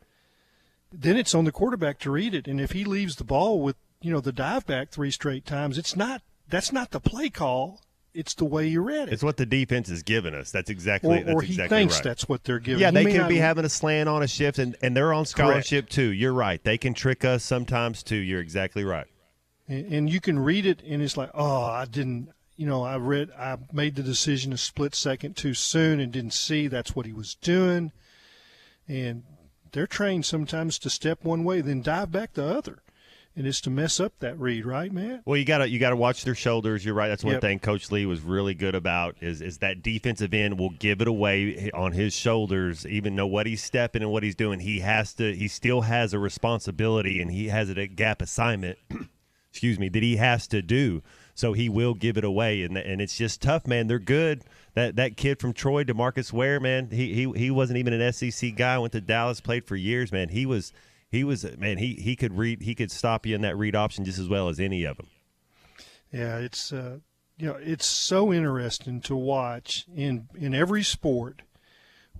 then it's on the quarterback to read it. And if he leaves the ball with, the dive back 3 straight times, that's not the play call. It's the way you read it. It's what the defense is giving us. That's exactly or he exactly thinks right. That's what they're giving. Yeah, they could be having a slant on a shift, and they're on scholarship too. You're right. They can trick us sometimes too. You're exactly right. And you can read it, and it's like, I didn't. I made the decision a split second too soon and didn't see that's what he was doing. And they're trained sometimes to step one way, then dive back the other. And it's to mess up that read, right, man? Well, you gotta watch their shoulders. You're right. That's one thing Coach Lee was really good about is that defensive end will give it away on his shoulders, even know what he's stepping and what he's doing. He still has a responsibility, and he has a gap assignment, that he has to do. So he will give it away, and it's just tough, man. They're good. That kid from Troy, DeMarcus Ware, man, he wasn't even an SEC guy. Went to Dallas, played for years, man. He could read. He could stop you in that read option just as well as any of them. Yeah, it's it's so interesting to watch in every sport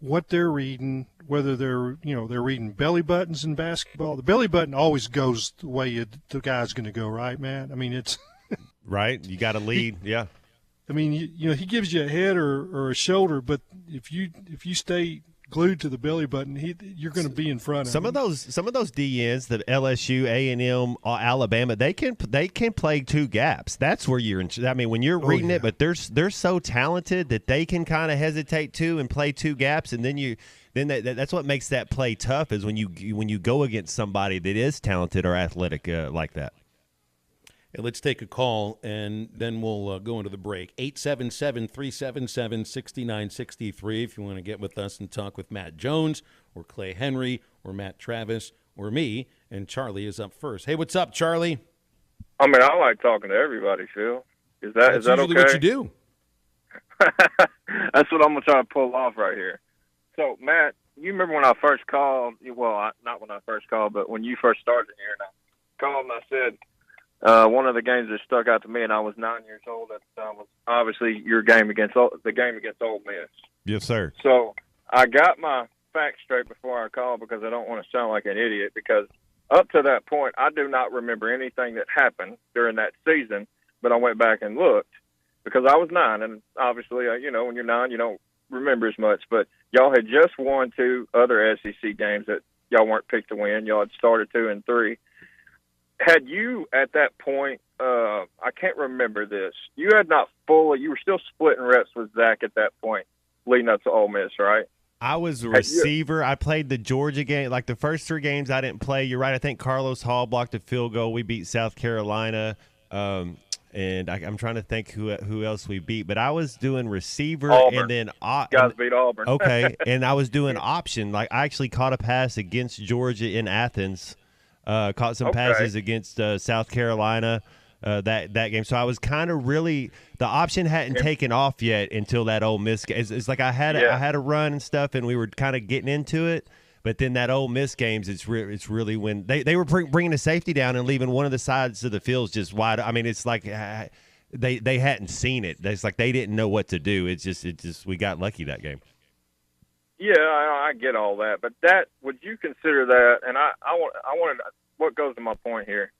what they're reading. Whether they're reading belly buttons in basketball, the belly button always goes the way the guy's going to go, right, man? I mean, it's right. You got to lead, yeah. I mean, he gives you a head or a shoulder, but if you stay glued to the belly button, you're going to be in front of some him. Some of those DNs, the LSU, A&M, Alabama, they can play 2 gaps. That's where you're in. I mean, when you're reading it, but they're so talented that they can kind of hesitate too and play 2 gaps, and then that's what makes that play tough is when you go against somebody that is talented or athletic like that. Hey, let's take a call, and then we'll go into the break. 877-377-6963 if you want to get with us and talk with Matt Jones or Clay Henry or Matt Travis or me, and Charlie is up first. Hey, what's up, Charlie? I mean, I like talking to everybody, Phil. Is that okay? That's usually what you do. That's what I'm going to try to pull off right here. So, Matt, you remember when I first called, well, not when I first called, but when you first started here, and I called and I said, One of the games that stuck out to me, and I was 9 years old at the time, was obviously your game against Ole Miss. Yes, sir. So I got my facts straight before I called because I don't want to sound like an idiot, because up to that point, I do not remember anything that happened during that season, but I went back and looked because I was 9, and obviously, when you're 9, you don't remember as much, but y'all had just won 2 other SEC games that y'all weren't picked to win. Y'all had started 2 and 3. Had you at that point, I can't remember this, you were still splitting reps with Zach at that point, leading up to Ole Miss, right? I was a receiver. I played the Georgia game. Like the first 3 games I didn't play. You're right. I think Carlos Hall blocked a field goal. We beat South Carolina. And I'm trying to think who else we beat. But I was doing receiver Auburn. and then guys beat Auburn. Okay, and I was doing option. Like I actually caught a pass against Georgia in Athens. Caught some passes against South Carolina that game. So I was kind of really the option hadn't taken off yet until that Ole Miss game. It's like I had a run and stuff, and we were kind of getting into it. But then that Ole Miss games, it's really when they were bringing the safety down and leaving one of the sides of the field just wide. I mean, it's like they hadn't seen it. It's like they didn't know what to do. It's just we got lucky that game. Yeah, I get all that, but would you consider that? And I wanted what goes to my point here.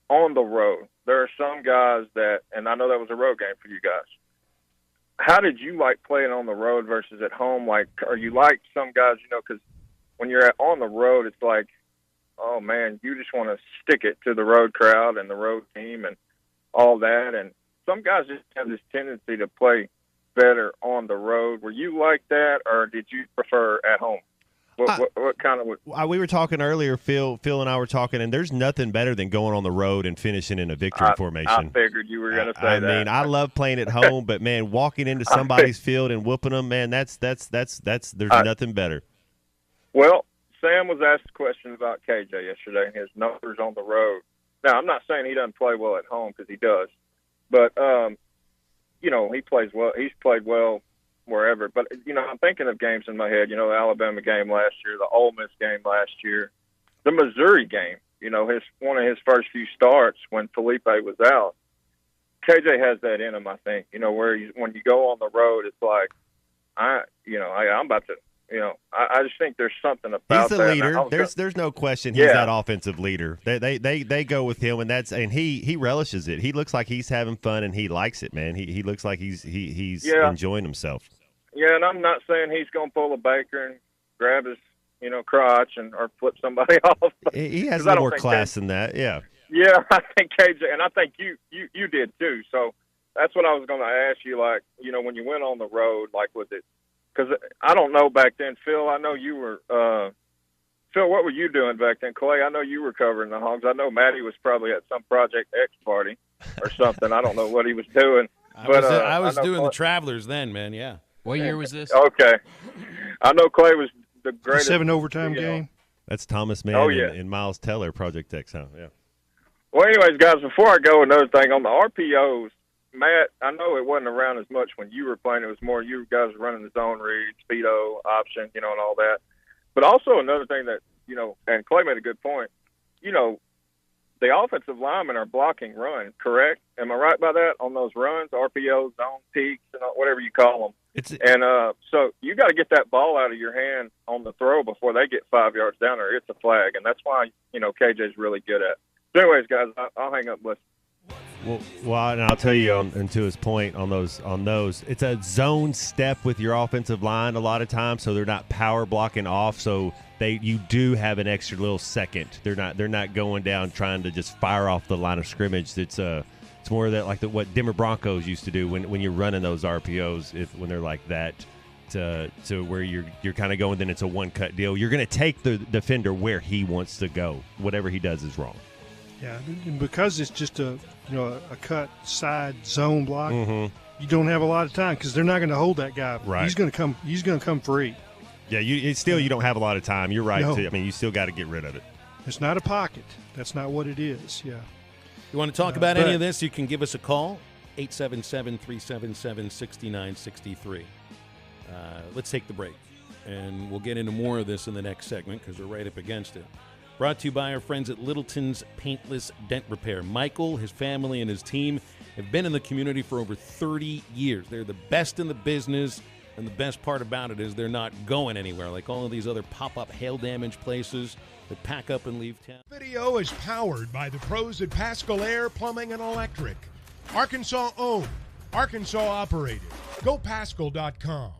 On the road, there are some guys that, and I know that was a road game for you guys. How did you like playing on the road versus at home? Like, are you like some guys? Because when you're on the road, it's like, oh man, you just want to stick it to the road crowd and the road team and all that. And some guys just have this tendency to play better on the road. Were you like that, or did you prefer at home? What kind of? We were talking earlier, Phil and I were talking, and there's nothing better than going on the road and finishing in a victory formation. I figured you were going to say that. I mean, I love playing at home, but man, walking into somebody's field and whooping them, man, that's there's nothing better. Well, Sam was asked a question about KJ yesterday and his numbers on the road. Now, I'm not saying he doesn't play well at home, because he does, but he plays well. He's played well wherever. But I'm thinking of games in my head. The Alabama game last year, the Ole Miss game last year, the Missouri game. One of his first few starts when Felipe was out. KJ has that in him, I think. Where when you go on the road, it's like I'm about to. I just think there's something about that. He's the leader. There's no question he's that offensive leader. They go with him, and he relishes it. He looks like he's having fun, and he likes it, man. He looks like he's enjoying himself. Yeah, and I'm not saying he's going to pull a Baker and grab his crotch or flip somebody off. He has a little more class than that. Yeah. Yeah, I think KJ, and I think you did too. So that's what I was going to ask you. Like, when you went on the road, like, was it? Because I don't know back then, Phil. I know you were. Phil, what were you doing back then? Clay, I know you were covering the Hogs. I know Matty was probably at some Project X party or something. I don't know what he was doing. I was doing the Travelers then, man. Yeah. What year was this? Okay, I know Clay was the greatest. 7 overtime game. That's Thomas Mann and Miles Teller, Project X, huh? Yeah. Well, anyways, guys, before I go, another thing on the RPOs. Matt, I know it wasn't around as much when you were playing. It was more you guys running the zone read, speedo, option, and all that. But also another thing that, and Clay made a good point, the offensive linemen are blocking run, correct? Am I right by that on those runs, RPOs, zone peaks, and whatever you call them? So you got to get that ball out of your hand on the throw before they get 5 yards down there. It's a flag, and that's why, KJ's really good at it. So anyways, guys, I'll hang up with Well, and I'll tell you, and to his point on those, it's a zone step with your offensive line a lot of times, so they're not power blocking off. So you do have an extra little second. They're not going down trying to just fire off the line of scrimmage. It's more of that like what Denver Broncos used to do when you're running those RPOs when they're like that. To where you're kind of going, then it's a one cut deal. You're going to take the defender where he wants to go. Whatever he does is wrong. Yeah, and because it's just a cut side zone block, you don't have a lot of time because they're not going to hold that guy. Right. He's going to come free. Yeah, you don't have a lot of time. You're right. No. I mean, you still got to get rid of it. It's not a pocket. That's not what it is. Yeah. You want to talk about any of this? You can give us a call, 877-377-6963. Let's take the break, and we'll get into more of this in the next segment because we're right up against it. Brought to you by our friends at Littleton's Paintless Dent Repair. Michael, his family, and his team have been in the community for over 30 years. They're the best in the business, and the best part about it is they're not going anywhere like all of these other pop-up hail-damaged places that pack up and leave town. Video is powered by the pros at Pascal Air Plumbing and Electric. Arkansas owned, Arkansas operated. GoPascal.com.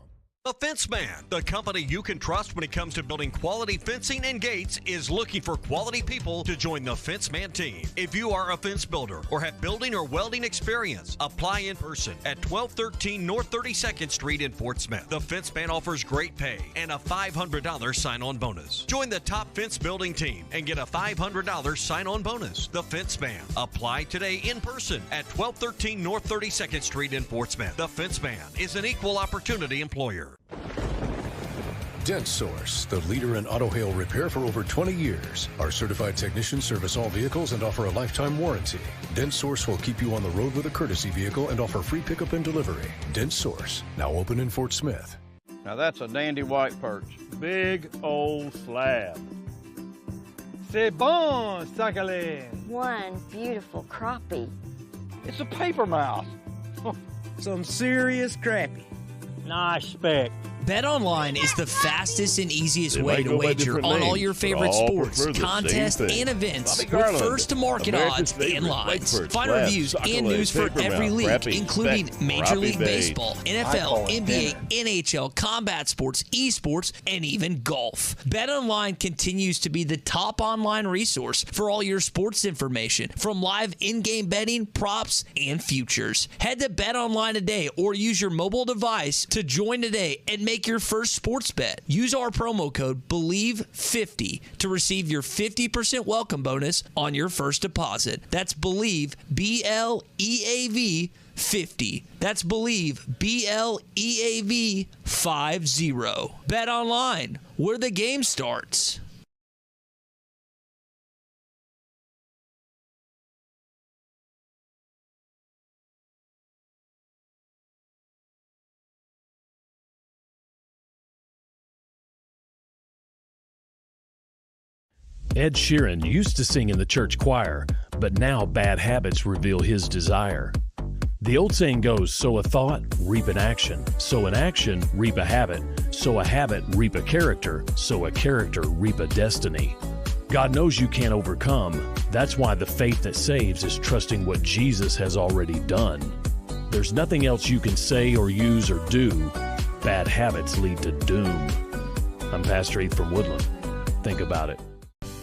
The Fence Man, the company you can trust when it comes to building quality fencing and gates, is looking for quality people to join the Fence Man team. If you are a fence builder or have building or welding experience, apply in person at 1213 North 32nd Street in Fort Smith. The Fence Man offers great pay and a $500 sign-on bonus. Join the top fence building team and get a $500 sign-on bonus. The Fence Man. Apply today in person at 1213 North 32nd Street in Fort Smith. The Fence Man is an equal opportunity employer. Dent Source, the leader in auto hail repair for over 20 years. Our certified technicians service all vehicles and offer a lifetime warranty. Dent Source will keep you on the road with a courtesy vehicle and offer free pickup and delivery. Dent Source, now open in Fort Smith. Now that's a dandy white perch. Big old slab. C'est bon, Sakhalin. One beautiful crappie. It's a paper mouse. Some serious crappie. Nice speck. BetOnline is the fastest and easiest way to wager on all your favorite sports, contests, and events with first-to-market odds and lines. Find reviews and news for every league, including Major League Baseball, NFL, NBA, NHL, combat sports, esports, and even golf. BetOnline continues to be the top online resource for all your sports information, from live in-game betting, props, and futures. Head to BetOnline today or use your mobile device to join today and make your first sports bet. Use our promo code BELIEVE50 to receive your 50% welcome bonus on your first deposit. That's BELIEVE, BLEAV 50. That's BELIEVE, BLEAV 50. Bet online, where the game starts. Ed Sheeran used to sing in the church choir, but now bad habits reveal his desire. The old saying goes, sow a thought, reap an action. Sow an action, reap a habit. Sow a habit, reap a character. Sow a character, reap a destiny. God knows you can't overcome. That's why the faith that saves is trusting what Jesus has already done. There's nothing else you can say or use or do. Bad habits lead to doom. I'm Pastor Eve from Woodland. Think about it.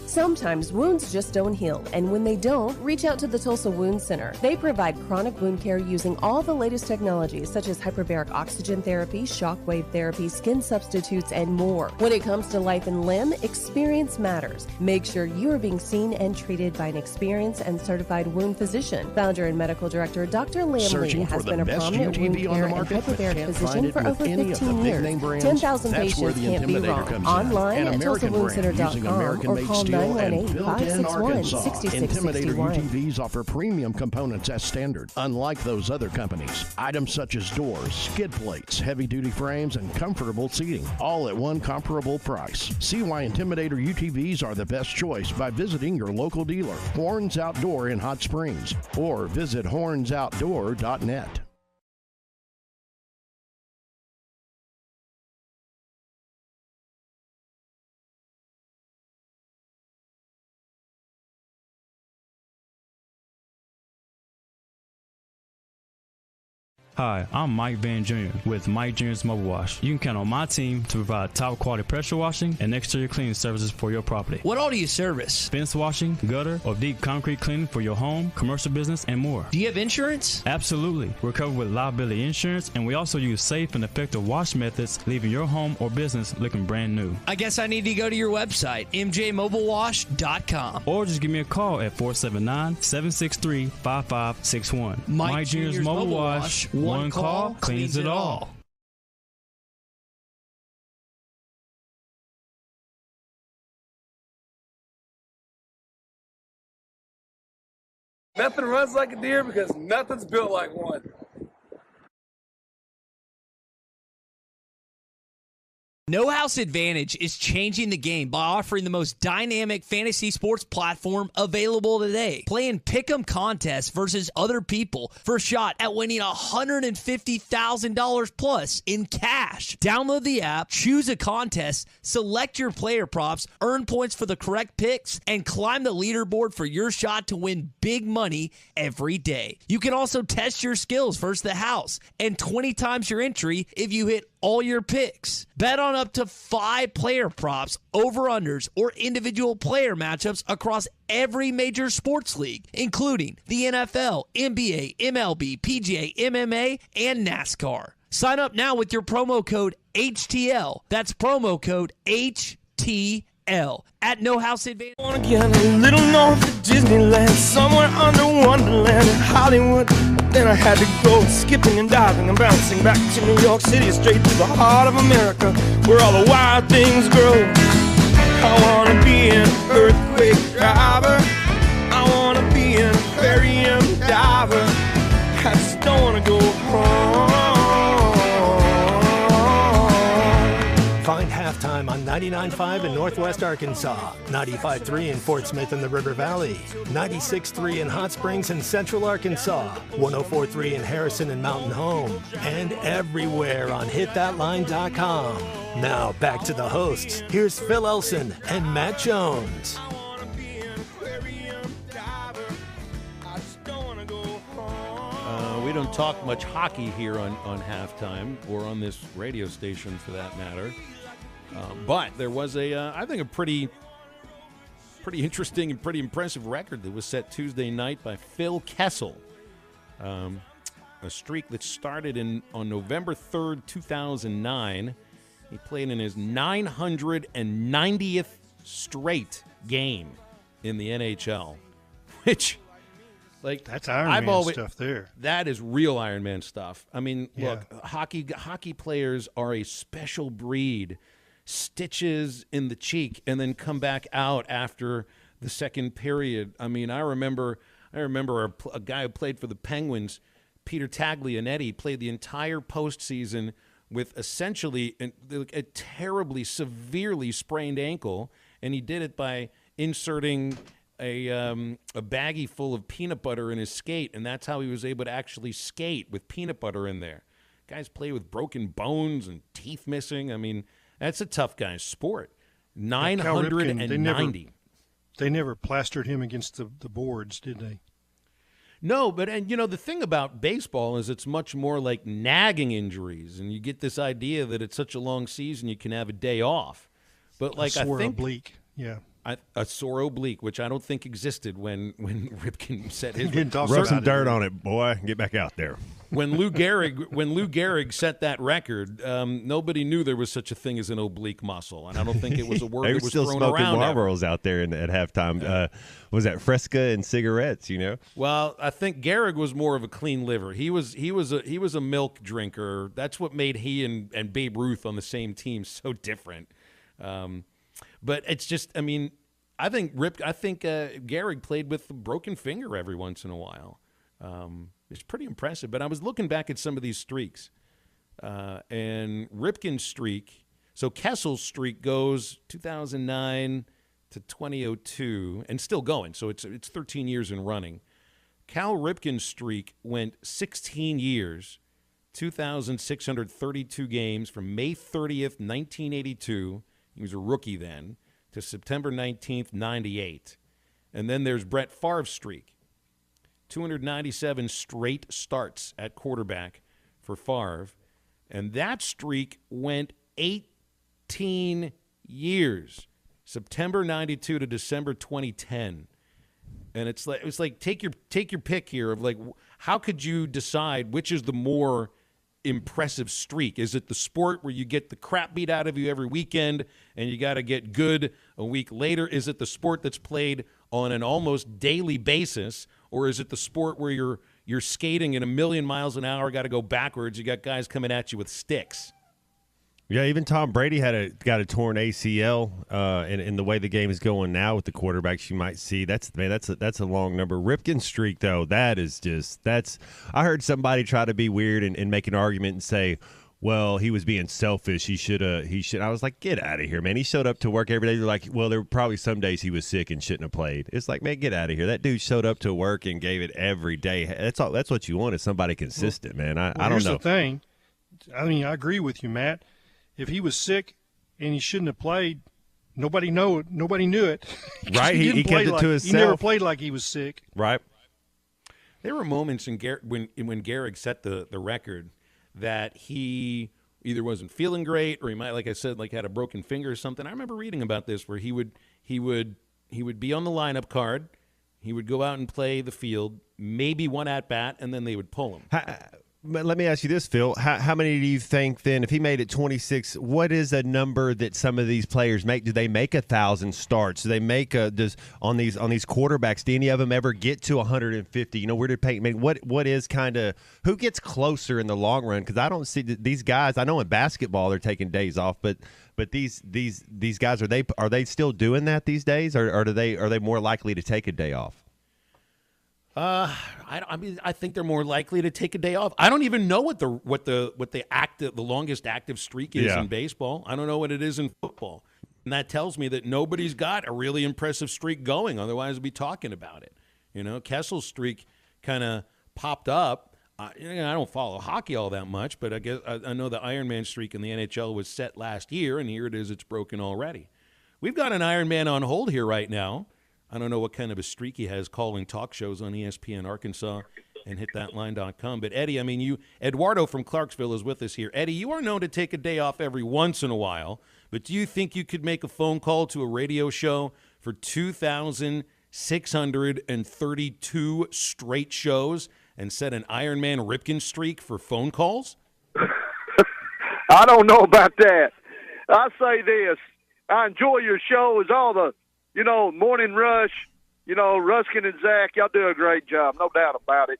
Sometimes wounds just don't heal, and when they don't, reach out to the Tulsa Wound Center. They provide chronic wound care using all the latest technologies such as hyperbaric oxygen therapy, shockwave therapy, skin substitutes, and more. When it comes to life and limb, experience matters. Make sure you are being seen and treated by an experienced and certified wound physician. Founder and medical director Dr. Lam Lee has been a prominent wound care and hyperbaric physician for over 15 years. 10,000 patients can't be wrong. Online at TulsaWoundCenter.com or call 918-561-6661. Intimidator UTVs offer premium components as standard, unlike those other companies. Items such as doors, skid plates, heavy-duty frames, and comfortable seating, all at one comparable price. See why Intimidator UTVs are the best choice by visiting your local dealer, Horns Outdoor in Hot Springs, or visit hornsoutdoor.net. Hi, I'm Mike Van Jr. with Mike Jr.'s Mobile Wash. You can count on my team to provide top quality pressure washing and exterior cleaning services for your property. What all do you service? Fence washing, gutter, or deep concrete cleaning for your home, commercial business, and more. Do you have insurance? Absolutely. We're covered with liability insurance, and we also use safe and effective wash methods, leaving your home or business looking brand new. I guess I need to go to your website, mjmobilewash.com. Or just give me a call at 479-763-5561. Mike Jr.'s Mobile Wash. One call cleans it all. Nothing runs like a deer because nothing's built like one. No House Advantage is changing the game by offering the most dynamic fantasy sports platform available today. Play in pick'em contests versus other people for a shot at winning $150,000 plus in cash. Download the app, choose a contest, select your player props, earn points for the correct picks, and climb the leaderboard for your shot to win big money every day. You can also test your skills versus the house and 20 times your entry if you hit all your picks. Bet on up to 5 player props, over-unders, or individual player matchups across every major sports league, including the NFL, NBA, MLB, PGA, MMA, and NASCAR. Sign up now with your promo code HTL. That's promo code HTL at No House Advantage. I wanna get a little north of Disneyland, somewhere under Wonderland in Hollywood. Then I had to go skipping and diving and bouncing back to New York City, straight to the heart of America, where all the wild things grow. I wanna be an earthquake driver, I wanna be an aquarium diver, I just don't wanna go home. Find Halftime on 99.5 in Northwest Arkansas, 95.3 in Fort Smith and the River Valley, 96.3 in Hot Springs and Central Arkansas, 104.3 in Harrison and Mountain Home, and everywhere on hitthatline.com. Now back to the hosts. Here's Phil Olson and Matt Jones. We don't talk much hockey here on Halftime, or on this radio station for that matter. But there was I think a pretty interesting and pretty impressive record that was set Tuesday night by Phil Kessel. A streak that started on November 3rd, 2009. He played in his 990th straight game in the NHL, which... Like, that's Iron Man stuff there. That is real Iron Man stuff. I mean, Yeah. look, hockey players are a special breed. Stitches in the cheek and then come back out after the second period. I mean, I remember a guy who played for the Penguins, Peter Taglianetti, played the entire postseason with essentially a terribly, severely sprained ankle, and he did it by inserting a baggie full of peanut butter in his skate, and that's how he was able to actually skate with peanut butter in there. Guys play with broken bones and teeth missing. I mean, that's a tough guy's sport. 990. They never plastered him against the boards, did they? No, but the thing about baseball is it's much more like nagging injuries, and you get this idea that it's such a long season you can have a day off. But like, a sore oblique, yeah. A sore oblique, which I don't think existed when Ripken set his. Rub some dirt on it, boy. Get back out there. When Lou Gehrig set that record, nobody knew there was such a thing as an oblique muscle, and I don't think it was a word that was thrown around. They were still smoking Marlboros out there at halftime. Was that Fresca and cigarettes? Well, I think Gehrig was more of a clean liver. He was a milk drinker. That's what made he and Babe Ruth on the same team so different. But it's just, I mean, I think Gehrig played with a broken finger every once in a while. It's pretty impressive. But I was looking back at some of these streaks, and Ripken's streak. So Kessel's streak goes 2009 to 2002, and still going. So it's 13 years in running. Cal Ripken's streak went 16 years, 2,632 games from May 30th, 1982. He was a rookie then, to September 19th, 98. And then there's Brett Favre's streak. 297 straight starts at quarterback for Favre. And that streak went 18 years, September 92 to December 2010. And it's like take your pick here of like, how could you decide which is the more impressive streak? Is it the sport where you get the crap beat out of you every weekend and you got to get good a week later? Is it the sport that's played on an almost daily basis, or is it the sport where you're skating at 1,000,000 miles an hour, got to go backwards, you got guys coming at you with sticks? Yeah, even Tom Brady got a torn ACL, and the way the game is going now with the quarterbacks, you might see that's a long number. Ripken's streak, though, that's. I heard somebody try to be weird and make an argument and say, well, he was being selfish. He should. I was like, get out of here, man. He showed up to work every day. They're like, well, there were probably some days he was sick and shouldn't have played. It's like, man, get out of here. That dude showed up to work and gave it every day. That's all. That's what you want is somebody consistent, man. I don't know. Here's the thing. I mean, I agree with you, Matt. If he was sick and he shouldn't have played, nobody knew it. Right? He kept it to himself. He never played like he was sick. Right. There were moments when Gehrig set the record that he either wasn't feeling great or he might, like I said, like had a broken finger or something. I remember reading about this where he would be on the lineup card, he would go out and play the field, maybe one at bat, and then they would pull him. Let me ask you this, Phil. How many do you think then, if he made it 26, what is a number that some of these players make? Do they make 1,000 starts? Do they make on these quarterbacks? Do any of them ever get to 150? You know, where did Peyton make? What is kind of who gets closer in the long run? Because I don't see these guys. I know in basketball they're taking days off, but these guys are they still doing that these days, or are they more likely to take a day off? I think they're more likely to take a day off. I don't even know what the longest active streak is in baseball. I don't know what it is in football, and that tells me that nobody's got a really impressive streak going. Otherwise, we'd be talking about it. You know, Kessel's streak kind of popped up. I don't follow hockey all that much, but I guess I know the Ironman streak in the NHL was set last year, and here it is. It's broken already. We've got an Ironman on hold here right now. I don't know what kind of a streak he has calling talk shows on ESPN Arkansas and hitthatline.com. But, Eddie, I mean, Eduardo from Clarksville is with us here. Eddie, you are known to take a day off every once in a while, but do you think you could make a phone call to a radio show for 2,632 straight shows and set an Ironman Ripken streak for phone calls? I don't know about that. I say this. I enjoy your show as all the Morning Rush, Ruskin and Zach, y'all do a great job, no doubt about it.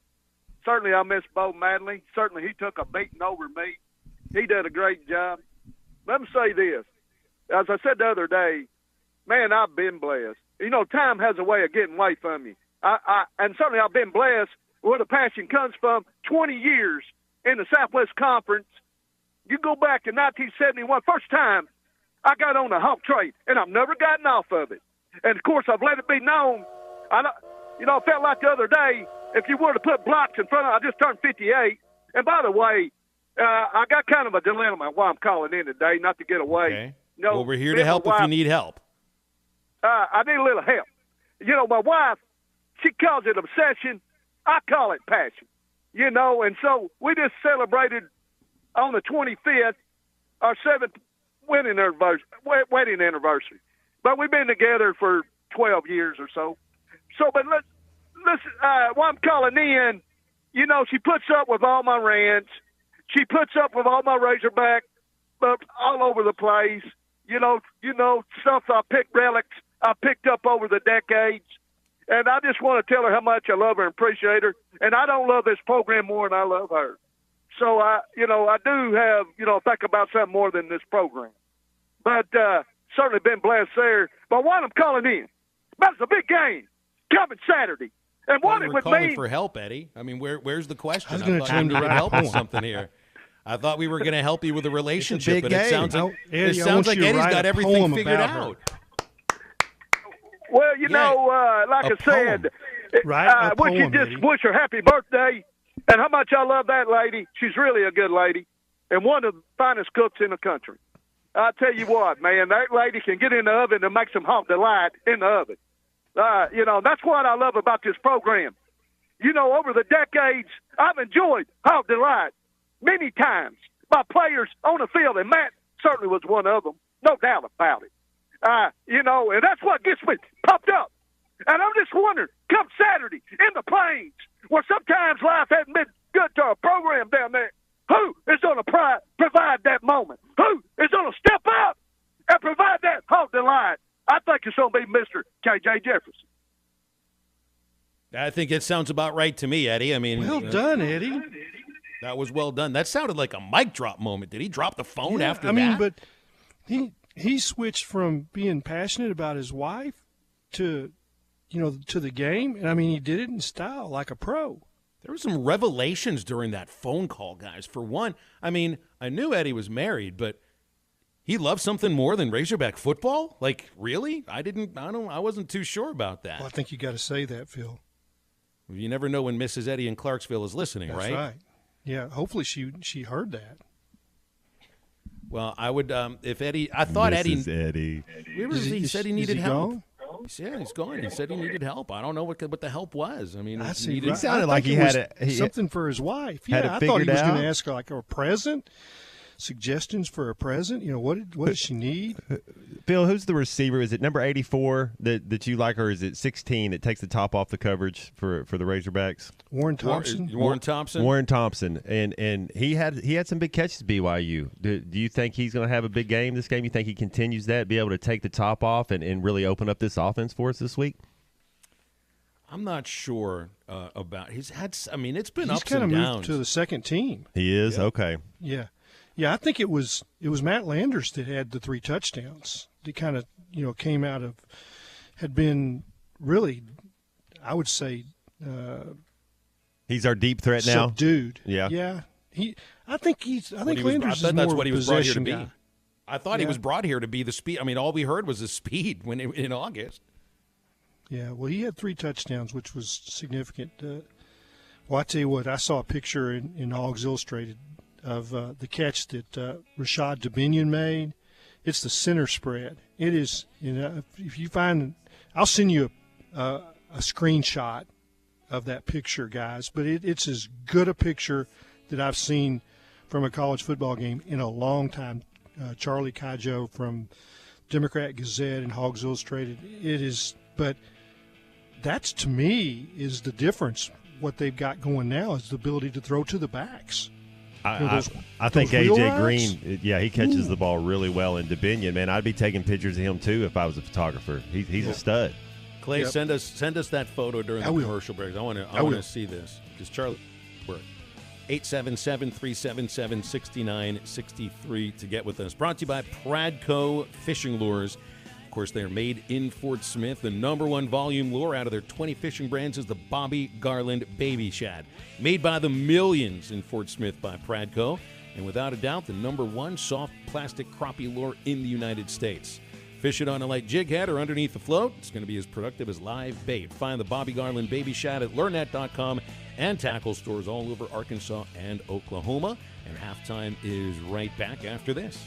Certainly I miss Bo Madley. Certainly he took a beating over me. He did a great job. Let me say this. As I said the other day, man, I've been blessed. Time has a way of getting away from you. And certainly I've been blessed where the passion comes from. 20 years in the Southwest Conference. You go back to 1971, first time I got on the Hawk trade, and I've never gotten off of it. And, of course, I've let it be known. I felt like the other day, if you were to put blocks in front of I just turned 58. And, by the way, I got kind of a dilemma why I'm calling in today, not to get away. Okay. Well, we're here to help if you need help. I need a little help. My wife, she calls it obsession. I call it passion. And so we just celebrated on the 25th our 7th wedding anniversary. But we've been together for 12 years or so. But listen, while I'm calling in, she puts up with all my rants. She puts up with all my Razorback all over the place. Stuff relics I picked up over the decades. And I just want to tell her how much I love her and appreciate her. And I don't love this program more than I love her. So I do have, think about something more than this program. But, certainly been blessed there. But while I'm calling in, that's a big game coming Saturday. And what it would calling mean for help, Eddie. I mean, where's the question? I thought we would help with something here. I thought we were going to help you with a relationship, but it sounds like Eddie's got everything figured out. Well, like I said, we should just wish her happy birthday and how much I love that lady. She's really a good lady and one of the finest cooks in the country. I tell you what, man, that lady can get in the oven and make some hot delight in the oven. That's what I love about this program. Over the decades, I've enjoyed hot delight many times by players on the field, and Matt certainly was one of them, no doubt about it. And that's what gets me pumped up. And I'm just wondering, come Saturday in the Plains, where sometimes life hasn't been good to our program down there, who is going to provide that moment? Who is going to step up and provide that hot delight? I think it's going to be Mr. K.J. Jefferson. I think it sounds about right to me, Eddie. I mean, well done, Eddie. That was well done. That sounded like a mic drop moment. Did he drop the phone after that? But he switched from being passionate about his wife to the game, and he did it in style like a pro. There were some revelations during that phone call, guys. For one, I mean, I knew Eddie was married, but he loved something more than Razorback football? Like, really? I wasn't too sure about that. Well, I think you got to say that, Phil. You never know when Mrs. Eddie in Clarksville is listening, That's right? Yeah, hopefully she heard that. Well, I would, if Eddie, I thought Mrs. Eddie. He said he needed help. Gone? Yeah, he's gone. He said he needed help. I don't know what the help was. I mean, He sounded like he had something for his wife. had Yeah, it I thought he figured was going out. to ask her like a present, suggestions for a present. You know, what does she need? Phil, who's the receiver? Is it number 84 that you like, or is it 16 that takes the top off the coverage for the Razorbacks? Warren Thompson. Warren Thompson. Warren Thompson, and he had some big catches at BYU. Do you think he's going to have a big game this game? You think he continues that, be able to take the top off and really open up this offense for us this week? I'm not sure about. He's had. I mean, it's been He's ups kind of and moved downs to the second team. He is? Okay. Yeah. Yeah, I think it was Matt Landers that had the 3 touchdowns. They kind of, came out of, had been really, I would say, he's our deep threat now. Subdued. Yeah. Yeah. I think Landers I thought is that's more what he of a was brought here to possession be. guy. I thought he was brought here to be the speed. I mean, all we heard was the speed in August. Yeah, well, he had 3 touchdowns, which was significant. Well, I tell you what, I saw a picture in Hogs Illustrated of the catch that Rashad Dubinion made. It's the center spread. It is, if you find, I'll send you a screenshot of that picture, guys. But it's as good a picture that I've seen from a college football game in a long time. Charlie Kaijo from Democrat Gazette and Hogs Illustrated. It is, but that's, to me, is the difference. What they've got going now is the ability to throw to the backs. I think A.J. Green, he catches the ball really well. And Dubinion, man, I'd be taking pictures of him too if I was a photographer. He's a stud. Clay, send us that photo during the commercial breaks. I want to see this because Charlie, we're 877-377-6963 to get with us. Brought to you by Pradco Fishing Lures. Of course, they're made in Fort Smith. The #1 volume lure out of their 20 fishing brands is the Bobby Garland Baby Shad. Made by the millions in Fort Smith by Pradco. And without a doubt, the #1 soft plastic crappie lure in the United States. Fish it on a light jig head or underneath the float. It's going to be as productive as live bait. Find the Bobby Garland Baby Shad at LearNet.com and tackle stores all over Arkansas and Oklahoma. And halftime is right back after this.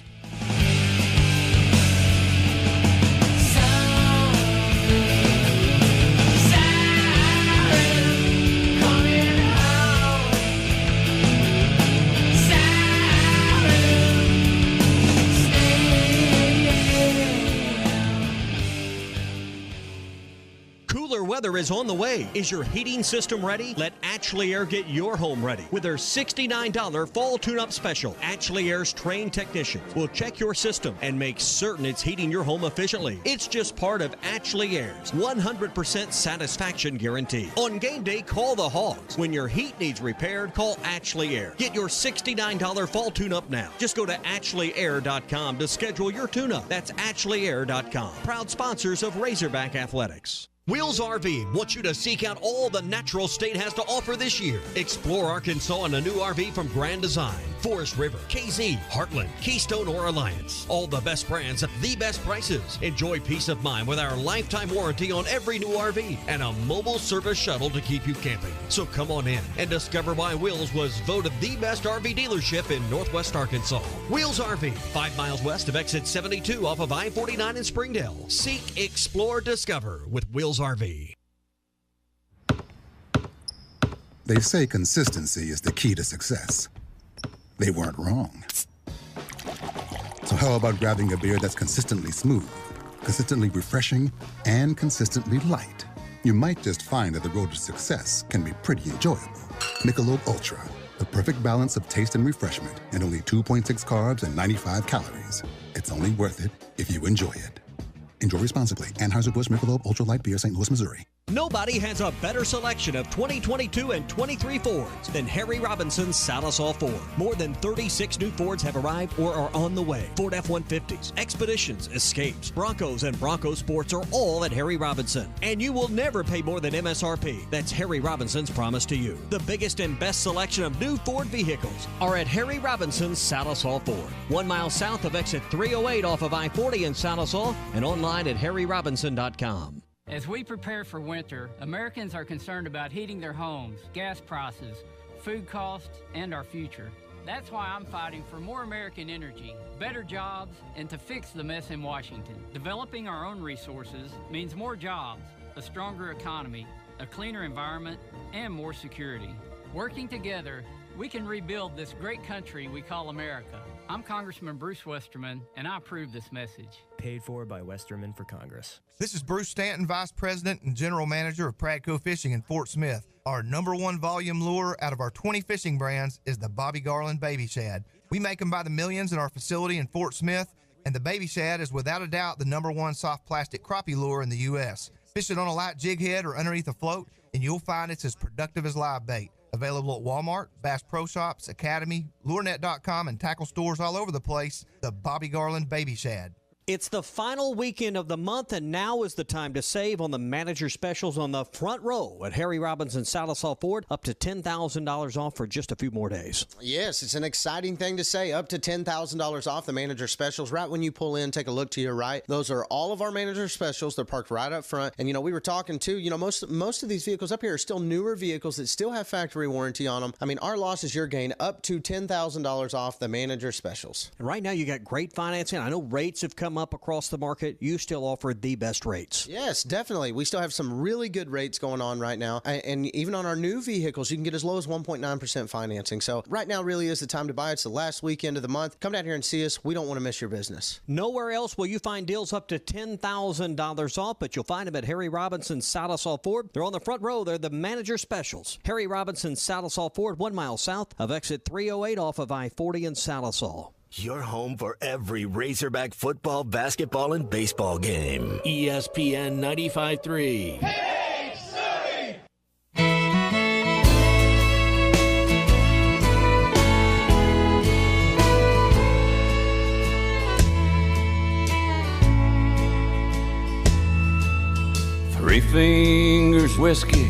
Cooler weather is on the way. Is your heating system ready? Let Ashley Air get your home ready with their $69 fall tune-up special. Ashley Air's trained technicians will check your system and make certain it's heating your home efficiently. It's just part of Ashley Air's 100% satisfaction guarantee. On game day, call the Hogs. When your heat needs repaired, call Ashley Air. Get your $69 fall tune-up now. Just go to AshleyAir.com to schedule your tune-up. That's AshleyAir.com. Proud sponsors of Razorback Athletics. Wheels RV wants you to seek out all the natural state has to offer this year. Explore Arkansas in a new RV from Grand Design, Forest River, KZ, Heartland, Keystone, or Alliance. All the best brands at the best prices. Enjoy peace of mind with our lifetime warranty on every new RV and a mobile service shuttle to keep you camping. So come on in and discover why Wheels was voted the best RV dealership in Northwest Arkansas. Wheels RV, 5 miles west of exit 72 off of I-49 in Springdale. Seek, explore, discover with Wheels RV. They say consistency is the key to success. They weren't wrong. So how about grabbing a beer that's consistently smooth, consistently refreshing, and consistently light? You might just find that the road to success can be pretty enjoyable. Michelob Ultra, the perfect balance of taste and refreshment, and only 2.6 carbs and 95 calories. It's only worth it if you enjoy it. Enjoy responsibly. Anheuser-Busch Michelob Ultra Light Beer, St. Louis, Missouri. Nobody has a better selection of 2022 and 23 Fords than Harry Robinson's Salisol Ford. More than 36 new Fords have arrived or are on the way. Ford F-150s, Expeditions, Escapes, Broncos, and Bronco Sports are all at Harry Robinson. And you will never pay more than MSRP. That's Harry Robinson's promise to you. The biggest and best selection of new Ford vehicles are at Harry Robinson's Salisol Ford. 1 mile south of exit 308 off of I-40 in Salisol and online at harryrobinson.com. As we prepare for winter, Americans are concerned about heating their homes, gas prices, food costs, and our future. That's why I'm fighting for more American energy, better jobs, and to fix the mess in Washington. Developing our own resources means more jobs, a stronger economy, a cleaner environment, and more security. Working together, we can rebuild this great country we call America. I'm Congressman Bruce Westerman, and I approve this message. Paid for by Westerman for Congress. This is Bruce Stanton, Vice President and General Manager of Pradco Fishing in Fort Smith. Our #1 volume lure out of our 20 fishing brands is the Bobby Garland Baby Shad. We make them by the millions in our facility in Fort Smith, and the Baby Shad is without a doubt the #1 soft plastic crappie lure in the U.S. Fish it on a light jig head or underneath a float, and you'll find it's as productive as live bait. Available at Walmart, Bass Pro Shops, Academy, LureNet.com, and tackle stores all over the place. The Bobby Garland Baby Shad. It's the final weekend of the month, and now is the time to save on the manager specials on the front row at Harry Robinson Salisol Ford, up to $10,000 off for just a few more days. Yes, it's an exciting thing to say, up to $10,000 off the manager specials. Right when you pull in, take a look to your right. Those are all of our manager specials. They're parked right up front. And, we were talking too, most of these vehicles up here are still newer vehicles that still have factory warranty on them. I mean, our loss is your gain, up to $10,000 off the manager specials. And right now you got great financing. I know rates have come up across the market. You still offer the best rates. Yes, definitely. We still have some really good rates going on right now. And even on our new vehicles, you can get as low as 1.9% financing. So right now really is the time to buy. It's the last weekend of the month. Come down here and see us. We don't want to miss your business. Nowhere else will you find deals up to $10,000 off, but you'll find them at Harry Robinson Salisol Ford. They're on the front row. They're the manager specials. Harry Robinson Salisol Ford, 1 mile south of exit 308 off of I-40 in Salisol. Your home for every Razorback football, basketball, and baseball game. ESPN 95.3. Hey, Surrey! 3 Fingers Whiskey,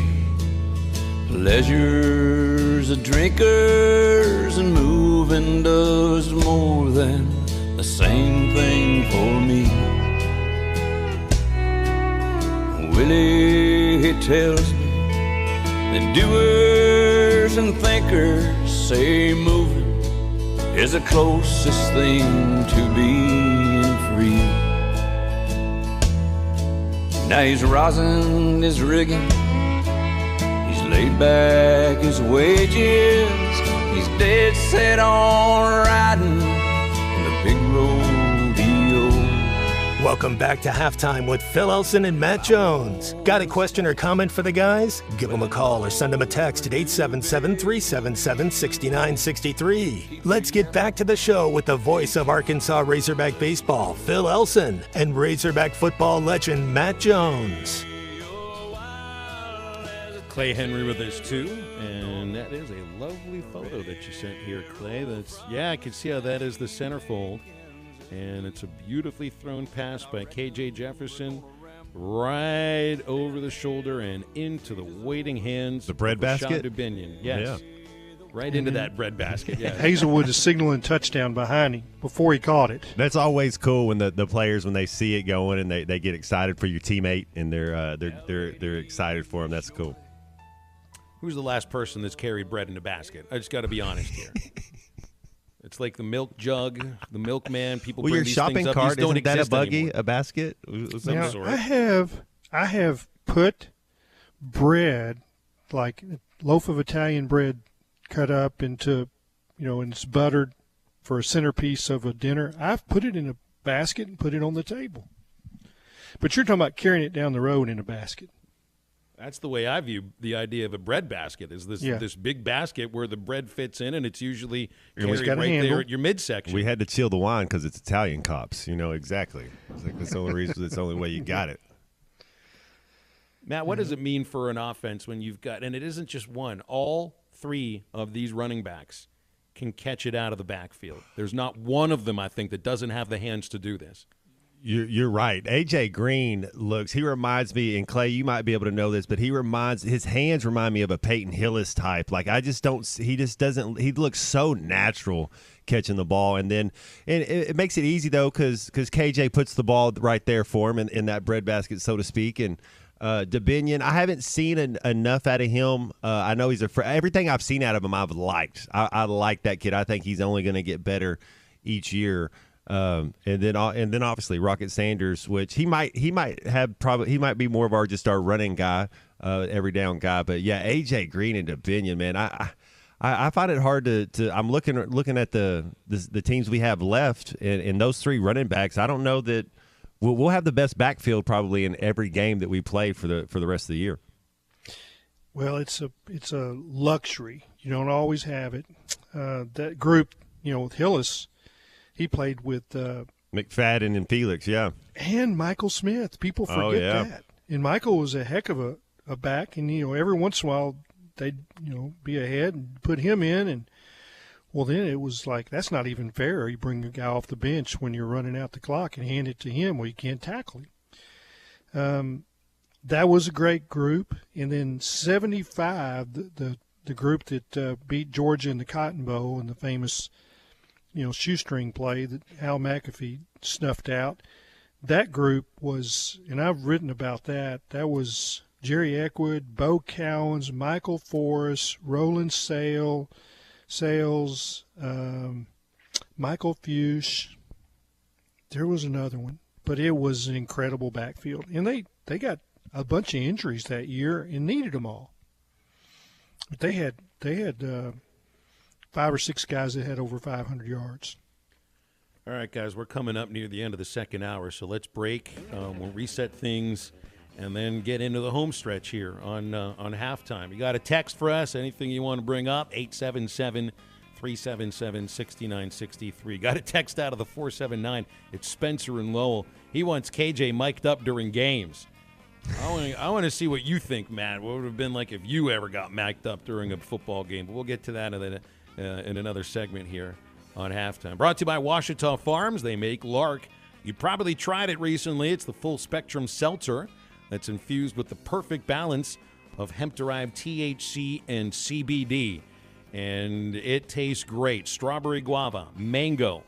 pleasures of drinkers, and moving does more than the same thing for me. Willie, he tells me that doers and thinkers say moving is the closest thing to being free. Now he's rosin his rigging, he's laid back his wages, he's dead set on riding in the big rodeo. Welcome back to Halftime with Phil Olson and Matt Jones. Got a question or comment for the guys? Give them a call or send them a text at 877-377-6963. Let's get back to the show with the voice of Arkansas Razorback baseball, Phil Olson, and Razorback football legend Matt Jones. Clay Henry with us too, and that is a lovely photo that you sent here, Clay. I can see how that is the centerfold. And it's a beautifully thrown pass by K.J. Jefferson right over the shoulder and into the waiting hands. The bread basket? Dubinion. Yes. Yeah. Right into that bread basket. Yes. Hazelwood is signaling touchdown behind him before he caught it. That's always cool when the players, when they see it going and they get excited for your teammate and they're excited for him. That's cool. Who's the last person that's carried bread in a basket? I just got to be honest here. It's like the milk jug, the milkman. People bring your these shopping things up. cart, These don't isn't that a exist buggy, anymore. a basket? Now, I have put bread, like a loaf of Italian bread cut up into, and it's buttered for a centerpiece of a dinner. I've put it in a basket and put it on the table. But you're talking about carrying it down the road in a basket. That's the way I view the idea of a bread basket, is this big basket where the bread fits in, and it's usually carried right there at your midsection. We had to chill the wine because it's Italian cops. Exactly. It's like that's the only reason. It's the only way you got it. Matt, what does it mean for an offense when you've got, and it isn't just one, all three of these running backs can catch it out of the backfield. There's not one of them, I think, that doesn't have the hands to do this. You're right. A.J. Green he reminds me, and Clay, you might be able to know this, but his hands remind me of a Peyton Hillis type. Like, he looks so natural catching the ball. And it makes it easy, though, because KJ puts the ball right there for him in that breadbasket, so to speak. And DeBinion, I haven't seen enough out of him. I know he's everything I've seen out of him I've liked. I like that kid. I think he's only going to get better each year. And then obviously Rocket Sanders, which he might be more of our running guy, every down guy. But yeah, AJ Green and DeBinion, man, I find it hard to. I'm looking at the teams we have left, and those three running backs. I don't know that we'll have the best backfield probably in every game that we play for the rest of the year. Well, it's a luxury. You don't always have it. That group, with Hillis. He played with McFadden and Felix, yeah. And Michael Smith. People forget that. And Michael was a heck of a back, and, every once in a while they'd, be ahead and put him in. And, well, then it was like, that's not even fair. You bring a guy off the bench when you're running out the clock and hand it to him. Well, you can't tackle him. That was a great group. And then 75, the group that beat Georgia in the Cotton Bowl and the famous – shoestring play that Al McAfee snuffed out. That group was, and I've written about that was Jerry Eckwood, Bo Cowens, Michael Forrest, Roland Sales, Michael Fuchs. There was another one, but it was an incredible backfield. And they got a bunch of injuries that year and needed them all. But they had 5 or 6 guys that had over 500 yards. All right, guys, we're coming up near the end of the second hour, so let's break. We'll reset things and then get into the home stretch here on halftime. You got a text for us, anything you want to bring up, 877-377-6963. Got a text out of the 479. It's Spencer and Lowell. He wants KJ mic'd up during games. I want to see what you think, Matt. What would it have been like if you ever got mic'd up during a football game? But we'll get to that in another segment here on halftime. Brought to you by Washita Farms. They make Lark. You probably tried it recently. It's the full-spectrum seltzer that's infused with the perfect balance of hemp-derived THC and CBD. And it tastes great. Strawberry guava, mango,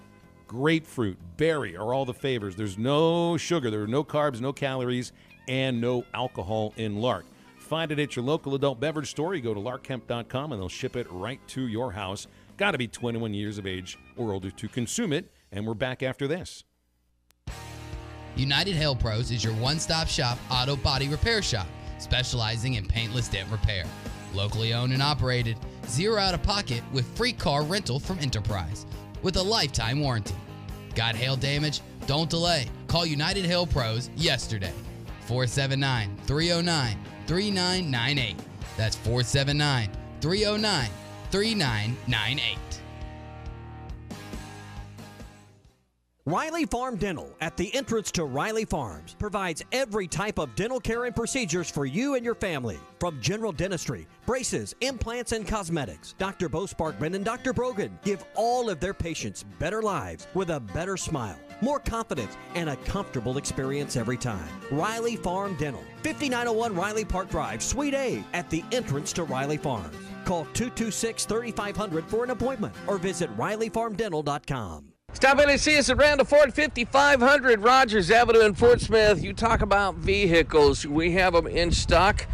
grapefruit, berry are all the favors. There's no sugar. There are no carbs, no calories, and no alcohol in Lark. Find it at your local adult beverage store. You go to larkhemp.com and they'll ship it right to your house. Got to be 21 years of age or older to consume it. And we're back after this. United Hail Pros is your one-stop shop auto body repair shop, specializing in paintless dent repair. Locally owned and operated, zero out-of-pocket with free car rental from Enterprise with a lifetime warranty. Got hail damage? Don't delay. Call United Hail Pros yesterday. 479-309-3998. That's 479-309-3998. Riley Farm Dental at the entrance to Riley Farms provides every type of dental care and procedures for you and your family. From general dentistry, braces, implants, and cosmetics, Dr. Bo Sparkman and Dr. Brogan give all of their patients better lives with a better smile, more confidence, and a comfortable experience every time. Riley Farm Dental, 5901 Riley Park Drive, Suite A, at the entrance to Riley Farms. Call 226-3500 for an appointment or visit RileyFarmDental.com. Stop in and see us at Randall Ford, 5500 Rogers Avenue in Fort Smith. You talk about vehicles. We have them in stock,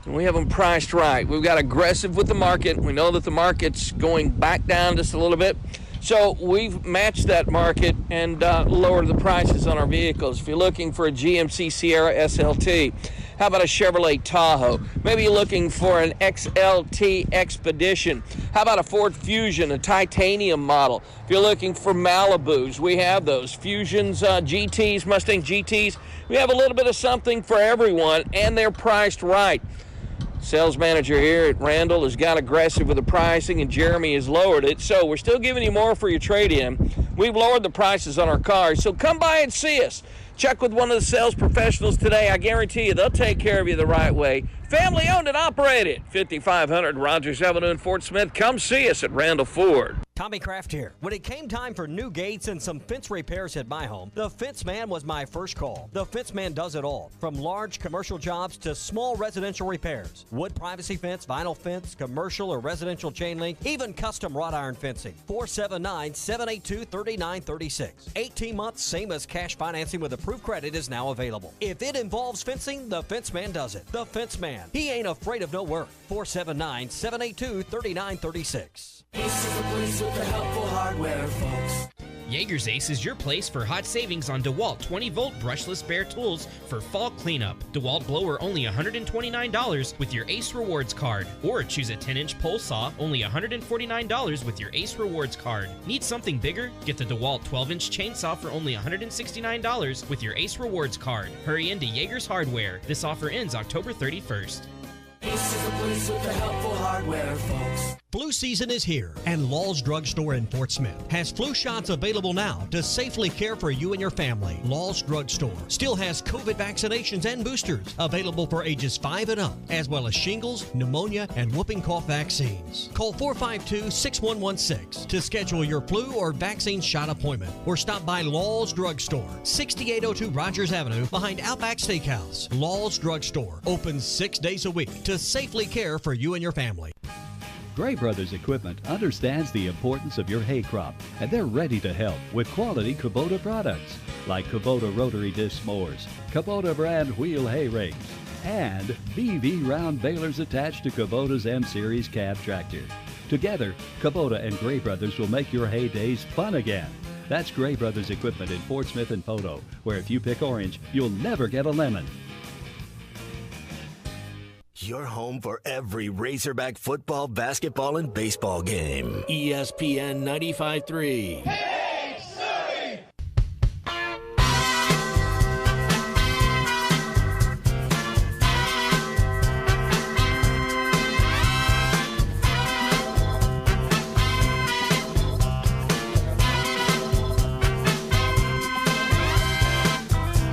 and we have them priced right. We've got aggressive with the market. We know that the market's going back down just a little bit. So we've matched that market and lowered the prices on our vehicles. If you're looking for a GMC Sierra SLT, how about a Chevrolet Tahoe? Maybe you're looking for an XLT Expedition. How about a Ford Fusion, a titanium model? If you're looking for Malibus, we have those. Fusions, GTs, Mustang GTs. We have a little bit of something for everyone, and they're priced right. Sales manager here at Randall has got aggressive with the pricing, and Jeremy has lowered it. So we're still giving you more for your trade-in. We've lowered the prices on our cars, so come by and see us. Check with one of the sales professionals today. I guarantee you they'll take care of you the right way. Family owned and operated. 5500 Rogers Avenue in Fort Smith. Come see us at Randall Ford. Tommy Kraft here. When it came time for new gates and some fence repairs at my home, the Fence Man was my first call. The Fence Man does it all, from large commercial jobs to small residential repairs. Wood privacy fence, vinyl fence, commercial or residential chain link, even custom wrought iron fencing. 479-782-3936. 18 months, same as cash financing with approved credit is now available. If it involves fencing, the Fence Man does it. The Fence Man. He ain't afraid of no work. 479-782-3936. Ace is the place with the helpful hardware, folks. Jaeger's Ace is your place for hot savings on DeWalt 20-volt brushless bare tools for fall cleanup. DeWalt blower only $129 with your Ace Rewards card. Or choose a 10-inch pole saw, only $149 with your Ace Rewards card. Need something bigger? Get the DeWalt 12-inch chainsaw for only $169 with your Ace Rewards card. Hurry into Jaeger's Hardware. This offer ends October 31st. Ace is the place with the helpful hardware, folks. Flu season is here, and Law's Drug Store in Fort Smith has flu shots available now to safely care for you and your family. Law's Drug Store still has COVID vaccinations and boosters available for ages 5 and up, as well as shingles, pneumonia, and whooping cough vaccines. Call 452-6116 to schedule your flu or vaccine shot appointment, or stop by Law's Drug Store, 6802 Rogers Avenue, behind Outback Steakhouse. Law's Drug Store opens 6 days a week to safely care for you and your family. Gray Brothers Equipment understands the importance of your hay crop, and they're ready to help with quality Kubota products like Kubota rotary disc mowers, Kubota brand wheel hay rakes, and VV round balers attached to Kubota's M-Series cab tractor. Together, Kubota and Gray Brothers will make your hay days fun again. That's Gray Brothers Equipment in Fort Smith and Photo, where if you pick orange, you'll never get a lemon. Your home for every Razorback football, basketball, and baseball game. ESPN 95.3.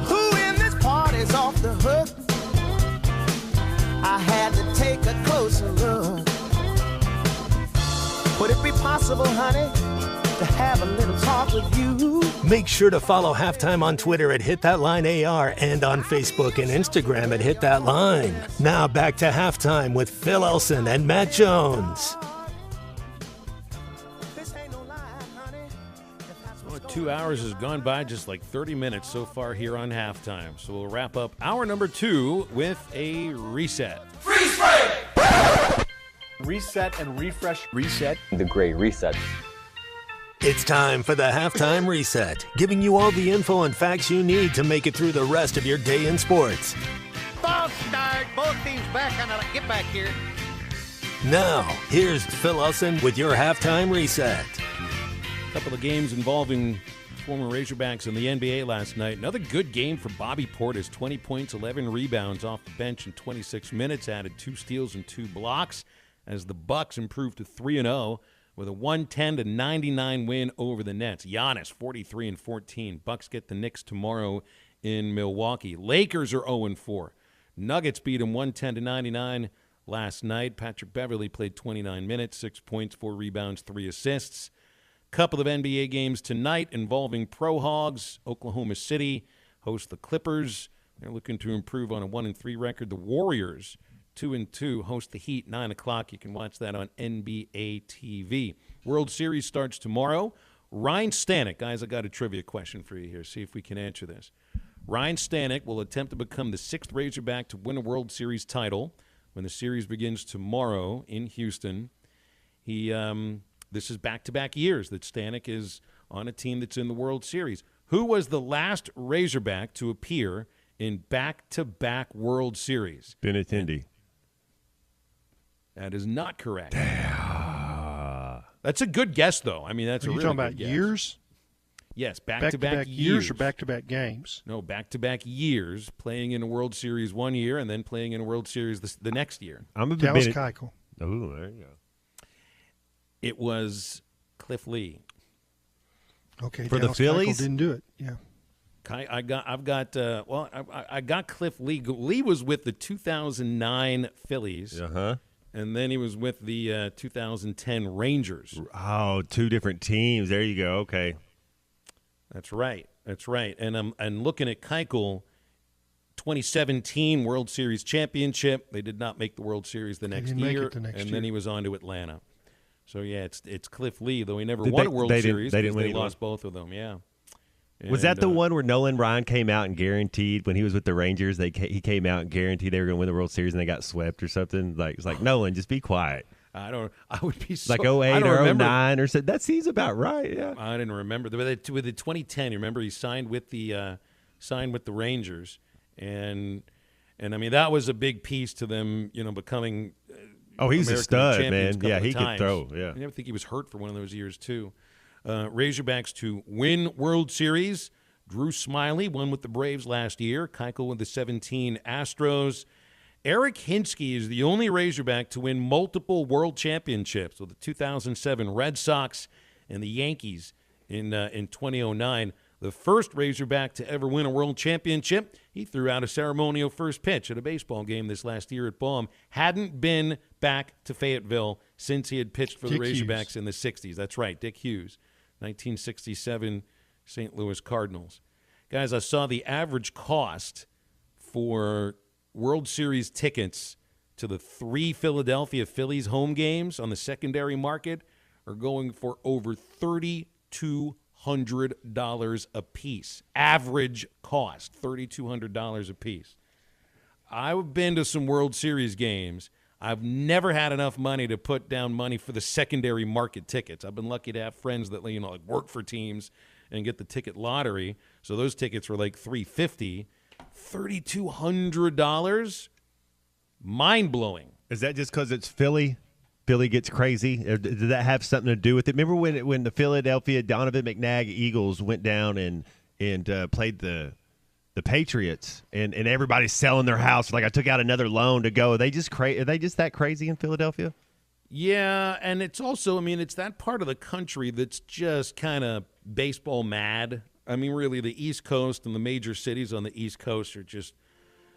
Who in this party's off the hook? I had to take a closer look. Would it be possible, honey, to have a little talk with you? Make sure to follow Halftime on Twitter at HitThatLineAR and on Facebook and Instagram at HitThatLine. Now back to Halftime with Phil Olson and Matt Jones. Well, 2 hours has gone by, just like 30 minutes so far here on Halftime. So we'll wrap up hour number 2 with a reset. Freeze frame! Reset and refresh. Reset. The great reset. It's time for the Halftime Reset, giving you all the info and facts you need to make it through the rest of your day in sports. False start. Both teams back on a get back here. Now, here's Phil Olson with your Halftime Reset. A couple of games involving former Razorbacks in the NBA last night. Another good game for Bobby Portis. 20 points, 11 rebounds off the bench in 26 minutes. Added 2 steals and 2 blocks as the Bucks improved to 3-0 with a 110-99 win over the Nets. Giannis, 43 and 14. Bucks get the Knicks tomorrow in Milwaukee. Lakers are 0-4. Nuggets beat them 110-99 last night. Patrick Beverley played 29 minutes, 6 points, 4 rebounds, 3 assists. Couple of NBA games tonight involving Pro Hogs. Oklahoma City host the Clippers. They're looking to improve on a 1-3 record. The Warriors, 2-2, host the Heat, 9 o'clock. You can watch that on NBA TV. World Series starts tomorrow. Ryan Stanek, guys, I got a trivia question for you here. See if we can answer this. Ryan Stanek will attempt to become the 6th Razorback to win a World Series title when the series begins tomorrow in Houston. This is back-to-back years that Stanek is on a team that's in the World Series. Who was the last Razorback to appear in back-to-back World Series? Benintendi. That is not correct. That's a good guess, though. I mean, that's a really good guess. Are you talking about years? Yes, back-to-back years. Or back-to-back games? No, back-to-back years, playing in a World Series one year and then playing in a World Series the next year. Dallas Keuchel. Oh, there you go. It was Cliff Lee. Okay, for the Phillies. Didn't do it. Yeah. I got Cliff Lee. Lee was with the 2009 Phillies. And then he was with the 2010 Rangers. Oh, two different teams. There you go. Okay. That's right. And looking at Keuchel, 2017 World Series championship. They did not make the World Series the next year. Then he was on to Atlanta. So, yeah, it's Cliff Lee, though he never won a World Series. They lost both of them, yeah. Was that the one where Nolan Ryan came out and guaranteed when he was with the Rangers? He came out and guaranteed they were going to win the World Series and they got swept or something. It's like Nolan, just be quiet. I would be so, like 08 or 09 or so. That seems about right. Yeah, I didn't remember with the 2010. You remember he signed with the Rangers, and I mean that was a big piece to them, becoming. He's American a stud, champions man. Yeah, he times. could throw. Yeah, I never think he was hurt for one of those years too. Razorbacks to win World Series. Drew Smyly won with the Braves last year. Keuchel with the 17 Astros. Eric Hinsky is the only Razorback to win multiple world championships with the 2007 Red Sox and the Yankees in 2009. The first Razorback to ever win a world championship. He threw out a ceremonial first pitch at a baseball game this last year at Baum. Hadn't been back to Fayetteville since he had pitched for the Razorbacks in the 60s. That's right, Dick Hughes, 1967 St. Louis Cardinals. Guys, I saw the average cost for World Series tickets to the 3 Philadelphia Phillies home games on the secondary market are going for over $3,200 a piece. Average cost, $3,200 a piece. I've been to some World Series games. I've never had enough money to put down money for the secondary market tickets. I've been lucky to have friends that work for teams and get the ticket lottery. So those tickets were like $350. $3,200, mind-blowing. Is that just because it's Philly? Philly gets crazy. Did that have something to do with it? Remember when the Philadelphia Donovan McNabb Eagles went down and played the Patriots, and everybody's selling their house? Like, I took out another loan to go. Are they just that crazy in Philadelphia? Yeah, and it's also, it's that part of the country that's just kind of baseball mad. Really, the East Coast and the major cities on the East Coast are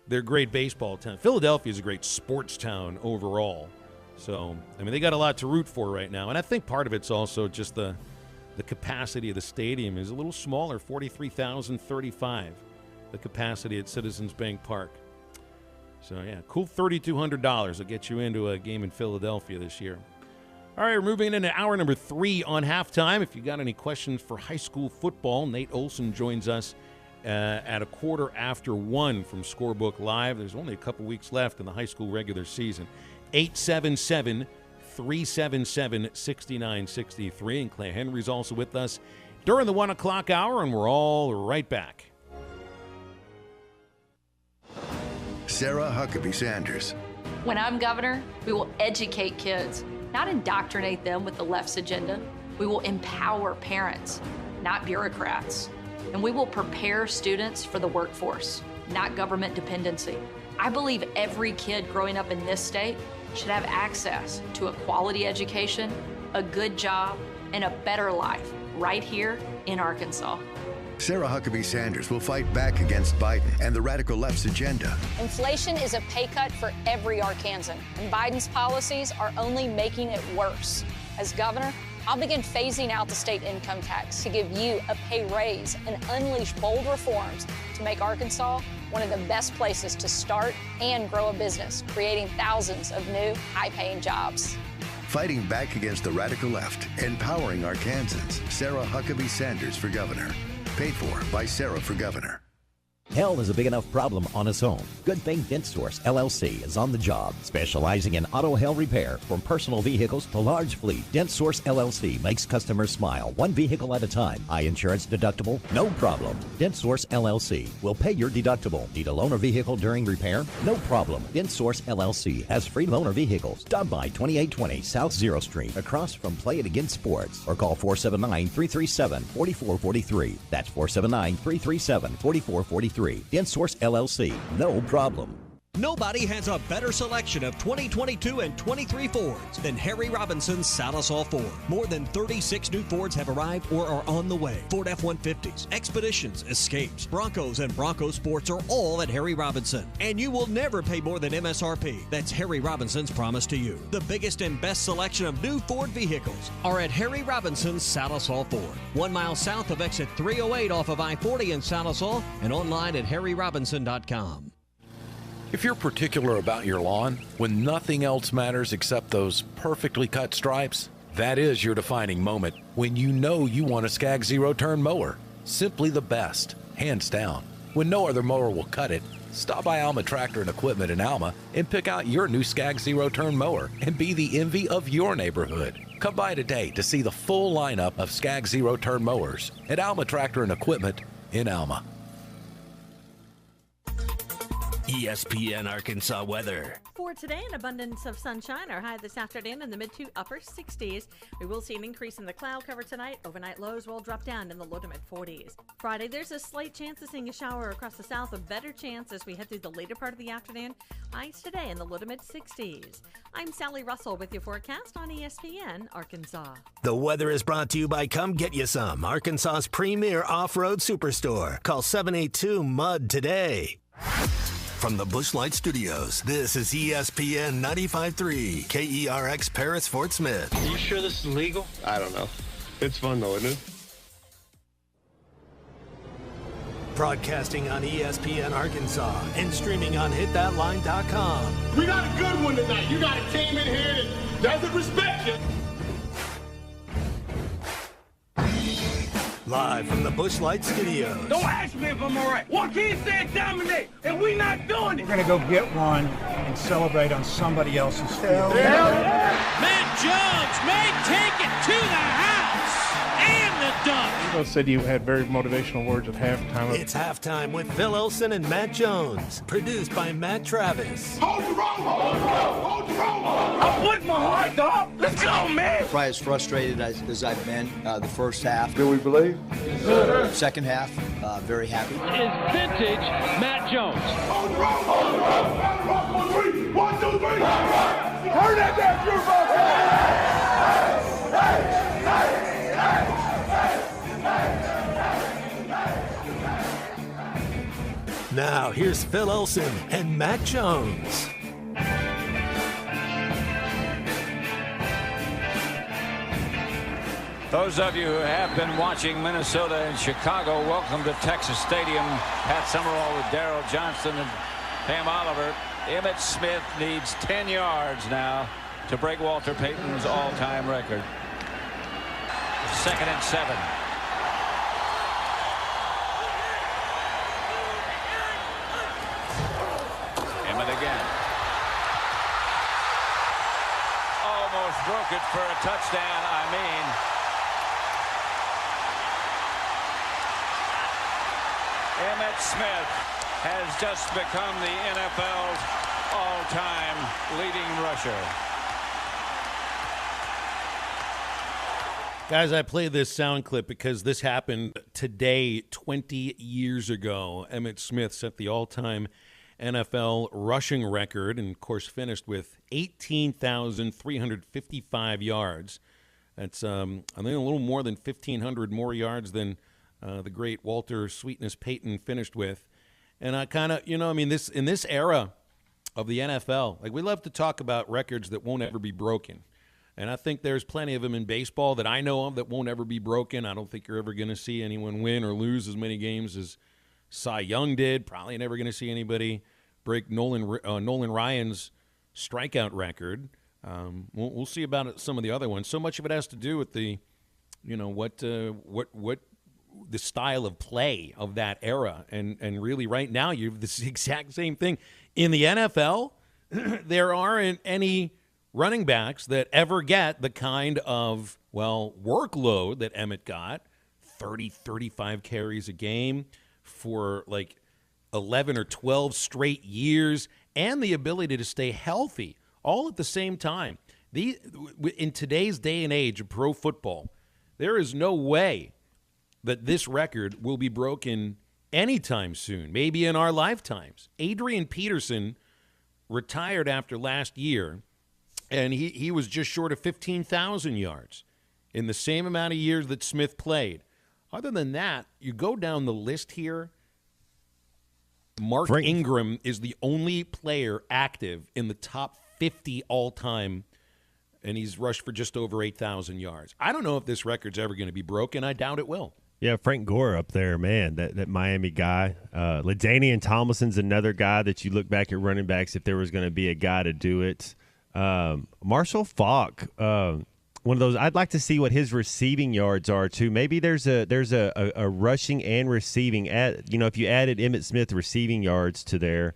they're great baseball towns. Philadelphia is a great sports town overall. So, they got a lot to root for right now. And I think part of it's also just the capacity of the stadium is a little smaller, 43,035, the capacity at Citizens Bank Park. So, yeah, cool $3,200 will get you into a game in Philadelphia this year. All right, we're moving into hour number 3 on halftime. If you got any questions for high school football, Nate Olson joins us at 1:15 from Scorebook Live. There's only a couple weeks left in the high school regular season. 877-377-6963. And Clay Henry's also with us during the 1 o'clock hour, and we're all right back. Sarah Huckabee Sanders. When I'm governor, we will educate kids, not indoctrinate them with the left's agenda. We will empower parents, not bureaucrats. And we will prepare students for the workforce, not government dependency. I believe every kid growing up in this state should have access to a quality education, a good job, and a better life right here in Arkansas. Sarah Huckabee Sanders will fight back against Biden and the radical left's agenda. Inflation is a pay cut for every Arkansan, and Biden's policies are only making it worse. As governor, I'll begin phasing out the state income tax to give you a pay raise and unleash bold reforms to make Arkansas one of the best places to start and grow a business, creating thousands of new, high-paying jobs. Fighting back against the radical left, empowering Arkansans. Sarah Huckabee Sanders for governor. Paid for by Sarah for governor. Hell is a big enough problem on its own. Good Thing Dent Source, LLC is on the job, specializing in auto hail repair from personal vehicles to large fleet. Dent Source, LLC makes customers smile, one vehicle at a time. High insurance deductible? No problem. Dent Source, LLC will pay your deductible. Need a loaner vehicle during repair? No problem. Dent Source, LLC has free loaner vehicles. Stop by 2820 South Zero Street, across from Play It Again Sports, or call 479-337-4443. That's 479-337-4443. Dent Source LLC. No problem. Nobody has a better selection of 2022 and 23 Fords than Harry Robinson's Salisol Ford. More than 36 new Fords have arrived or are on the way. Ford F-150s, Expeditions, Escapes, Broncos, and Bronco Sports are all at Harry Robinson. And you will never pay more than MSRP. That's Harry Robinson's promise to you. The biggest and best selection of new Ford vehicles are at Harry Robinson's Salisol Ford. 1 mile south of exit 308 off of I-40 in Salisol and online at harryrobinson.com. If you're particular about your lawn, when nothing else matters except those perfectly cut stripes, that is your defining moment when you know you want a Skag zero-turn mower. Simply the best, hands down. When no other mower will cut it, stop by Alma Tractor and Equipment in Alma and pick out your new Skag zero-turn mower and be the envy of your neighborhood. Come by today to see the full lineup of Skag zero-turn mowers at Alma Tractor and Equipment in Alma. ESPN Arkansas weather. For today, an abundance of sunshine. Our high this afternoon in the mid to upper 60s. We will see an increase in the cloud cover tonight. Overnight lows will drop down in the low to mid 40s. Friday, there's a slight chance of seeing a shower across the south. A better chance as we head through the later part of the afternoon. Highs today in the low to mid 60s. I'm Sally Russell with your forecast on ESPN Arkansas. The weather is brought to you by Come Get You Some, Arkansas's premier off-road superstore. Call 782-MUD today. From the Bushlight Studios, this is ESPN 95.3, KERX Paris, Fort Smith. Are you sure this is legal? I don't know. It's fun though, isn't it? Broadcasting on ESPN Arkansas and streaming on hitthatline.com. We got a good one tonight. You got a team in here that doesn't respect you. Live from the Bushlight Studios. Don't ask me if I'm all right. Joaquin said dominate, and we not doing it. We're going to go get one and celebrate on somebody else's field. Matt Jones may take it to the house and the dunk. Phil said you had very motivational words at halftime. It's halftime with Phil Olson and Matt Jones. Produced by Matt Travis. Hold the rope! Hold the rope! Hold the rope! I'm putting my heart up. Let's go, man! Probably as frustrated as I've been the first half. Do we believe? Second half, very happy. Is vintage Matt Jones. Hold the rope! Hold the rope! Hold the rope! 1, 2, 3! 1, 2, 3! Turn that down, beautiful! Now, here's Phil Olson and Matt Jones. Those of you who have been watching Minnesota and Chicago, welcome to Texas Stadium. Pat Summerall with Darrell Johnson and Pam Oliver. Emmitt Smith needs 10 yards now to break Walter Payton's all-time record. 2nd and 7. Emmitt again. Almost broke it for a touchdown, I mean. Emmitt Smith has just become the NFL's all-time leading rusher. Guys, I play this sound clip because this happened today 20 years ago. Emmitt Smith set the all-time NFL rushing record and, of course, finished with 18,355 yards. That's, I think, a little more than 1,500 more yards than the great Walter Sweetness Payton finished with. And I kind of, I mean, in this era of the NFL, like, we love to talk about records that won't ever be broken. And I think there's plenty of them in baseball that I know of that won't ever be broken. I don't think you're ever going to see anyone win or lose as many games as Cy Young did. Probably never going to see anybody break Nolan Ryan's strikeout record. We'll see about some of the other ones. So much of it has to do with the, what the style of play of that era. And really right now you have this exact same thing. In the NFL, there aren't any running backs that ever get the kind of, workload that Emmitt got, 30, 35 carries a game for like 11 or 12 straight years, and the ability to stay healthy all at the same time. In today's day and age of pro football, there is no way that this record will be broken anytime soon, maybe in our lifetimes. Adrian Peterson retired after last year, and he was just short of 15,000 yards in the same amount of years that Smith played. Other than that, you go down the list here, Mark Ingram is the only player active in the top 50 all-time, and he's rushed for just over 8,000 yards. I don't know if this record's ever going to be broken. I doubt it will. Yeah, Frank Gore up there, man, that Miami guy. LaDainian Tomlinson's another guy that you look back at running backs if there was going to be a guy to do it. Marshall Faulk, one of those. I'd like to see what his receiving yards are too. Maybe there's a rushing and receiving if you added Emmitt Smith receiving yards to there.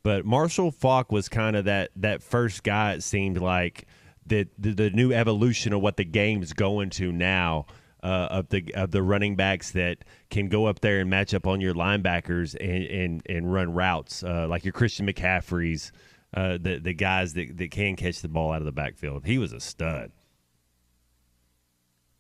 But Marshall Faulk was kind of that first guy, it seemed like, that the new evolution of what the game's going to now, of the running backs that can go up there and match up on your linebackers and run routes, like your Christian McCaffreys, the guys that can catch the ball out of the backfield. He was a stud.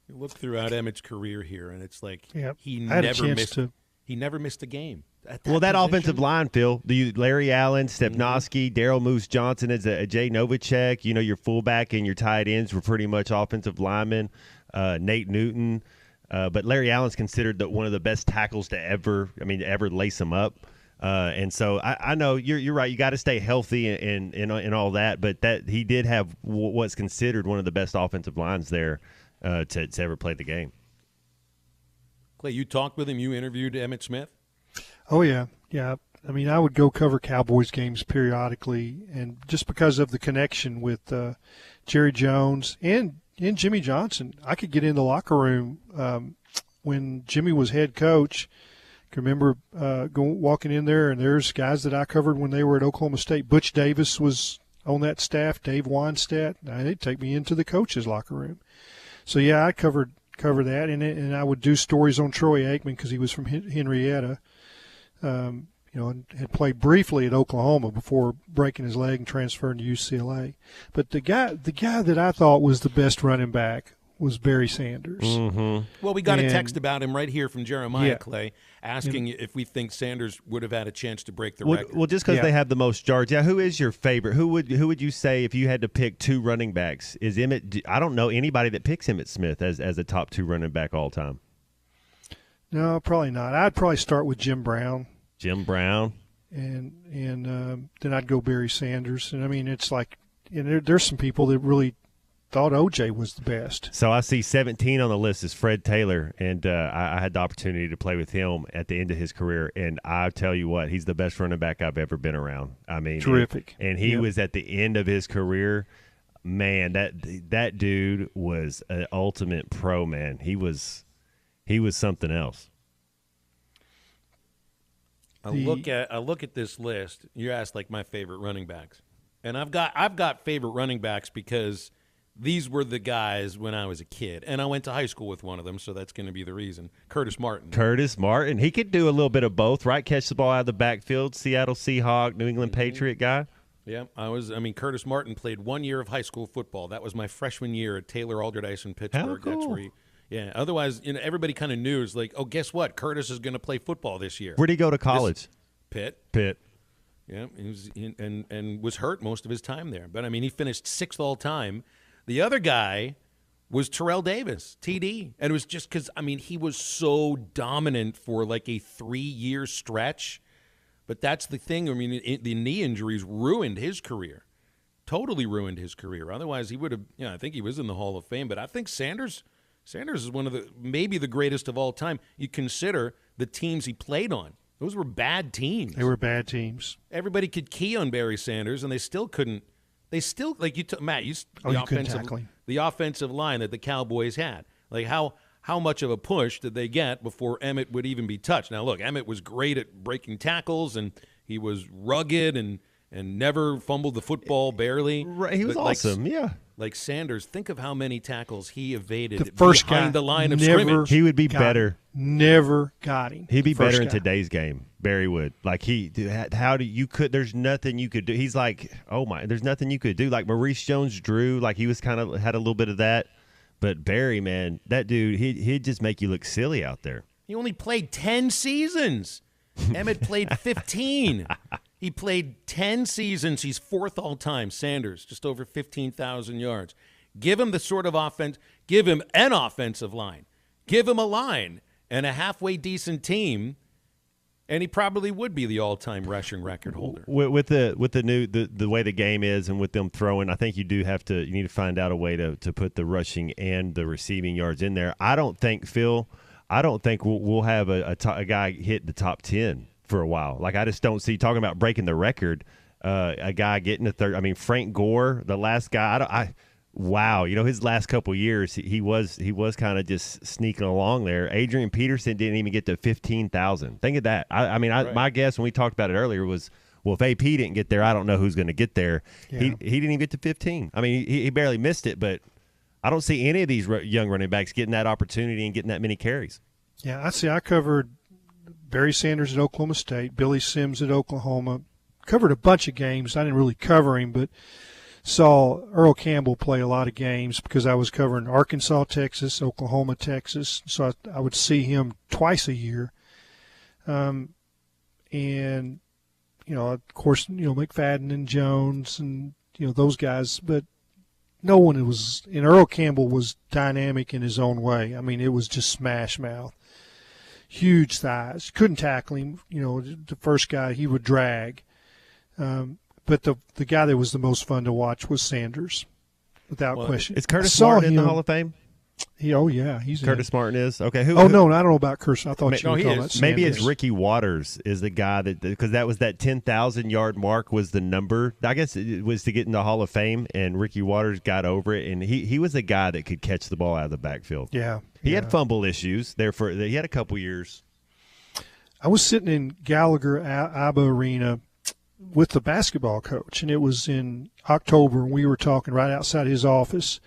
You look throughout Emmitt's career here, and it's like he never missed a game. That offensive line, Phil, Larry Allen, Stepnoski, Daryl Moose Johnson as a Jay Novacek, your fullback and your tight ends were pretty much offensive linemen. Nate Newton, but Larry Allen's considered one of the best tackles to ever lace them up. And so I know you're right. You got to stay healthy and all that, but that he did have what's considered one of the best offensive lines there to ever play the game. Clay, you talked with him. You interviewed Emmitt Smith. Oh yeah. I mean, I would go cover Cowboys games periodically, and just because of the connection with Jerry Jones and Jimmy Johnson, I could get in the locker room when Jimmy was head coach. I can remember walking in there, and there's guys that I covered when they were at Oklahoma State. Butch Davis was on that staff, Dave Weinstadt. They'd take me into the coach's locker room. So, yeah, I cover that, and I would do stories on Troy Aikman because he was from Henrietta, and had played briefly at Oklahoma before breaking his leg and transferring to UCLA. But the guy that I thought was the best running back was Barry Sanders. Mm-hmm. Well, we got a text about him right here from Jeremiah Clay, asking if we think Sanders would have had a chance to break the record. Well, just because they have the most yards. Yeah, who is your favorite? Who would you say if you had to pick two running backs? Is Emmitt? I don't know anybody that picks Emmitt Smith as a top two running back all time. No, probably not. I'd probably start with Jim Brown. And then I'd go Barry Sanders. And I mean, it's like, there's some people that really thought OJ was the best. So I see 17 on the list is Fred Taylor, and I had the opportunity to play with him at the end of his career, and I tell you what, he's the best running back I've ever been around. I mean, terrific. And he was at the end of his career. Man, that dude was an ultimate pro, man. He was something else. I look at this list. You asked like my favorite running backs, and I've got favorite running backs because these were the guys when I was a kid, and I went to high school with one of them, so that's going to be the reason. Curtis Martin. He could do a little bit of both, right? Catch the ball out of the backfield. Seattle Seahawk, New England Patriot guy. Yeah, Curtis Martin played 1 year of high school football. That was my freshman year at Taylor Alderdice in Pittsburgh. How cool. That's where yeah. Otherwise, everybody kind of knew. It's like, oh, guess what? Curtis is going to play football this year. Where'd he go to college? Pitt. Yeah, he was and was hurt most of his time there. But, he finished 6th all time. The other guy was Terrell Davis, TD. And it was just because, he was so dominant for like a 3-year stretch. But that's the thing. The knee injuries ruined his career. Totally ruined his career. Otherwise, he would have, I think he was in the Hall of Fame. But I think Sanders is one of maybe the greatest of all time. You consider the teams he played on. Those were bad teams. They were bad teams. Everybody could key on Barry Sanders, and they still couldn't. They still, like you, Matt, the offensive line that the Cowboys had. Like how much of a push did they get before Emmitt would even be touched? Now, look, Emmitt was great at breaking tackles, and he was rugged and never fumbled the football barely. Right, he was awesome, yeah. Like Sanders, think of how many tackles he evaded the first behind guy the line of scrimmage. He would be better. Never got him. He'd be better in today's game. Barry would. Like there's nothing you could do. He's like, oh my, there's nothing you could do. Like Maurice Jones-Drew, like he was had a little bit of that. But Barry, man, that dude, he'd just make you look silly out there. He only played 10 seasons. Emmitt played 15. He played 10 seasons. He's fourth all-time. Sanders, just over 15,000 yards. Give him the sort of offense. Give him an offensive line. Give him a line and a halfway decent team, and he probably would be the all-time rushing record holder. With the new the way the game is, and with them throwing, I think you need to find out a way to put the rushing and the receiving yards in there. I don't think we'll have a guy hit the top 10 for a while. Like, I just don't see, talking about breaking the record, a guy getting the third. I mean, Frank Gore, the last guy. Wow, his last couple of years, he was kind of just sneaking along there. Adrian Peterson didn't even get to 15,000. Think of that. Right. My guess when we talked about it earlier was, well, if AP didn't get there, I don't know who's going to get there. Yeah. He didn't even get to 15. I mean, he barely missed it, but I don't see any of these young running backs getting that opportunity and getting that many carries. Yeah, I covered Barry Sanders at Oklahoma State, Billy Sims at Oklahoma. Covered a bunch of games. I didn't really cover him, but saw Earl Campbell play a lot of games because I was covering Arkansas, Texas, Oklahoma, Texas. So I would see him twice a year. And, of course, McFadden and Jones and, those guys. But no one and Earl Campbell was dynamic in his own way. I mean, it was just smash mouth. Huge thighs. Couldn't tackle him. The first guy he would drag. But the guy that was the most fun to watch was Sanders, without question. Is Curtis Martin in the Hall of Fame? He's Curtis Martin is? Okay. No, I don't know about Curtis. I thought you were talking about Sanders. Maybe it's Ricky Waters is the guy because that was that 10,000-yard mark was the number. I guess it was to get in the Hall of Fame, and Ricky Waters got over it, and he was a guy that could catch the ball out of the backfield. Yeah. He had fumble issues there he had a couple years. I was sitting in Gallagher ABBA Arena with the basketball coach, and it was in October, and we were talking right outside his office.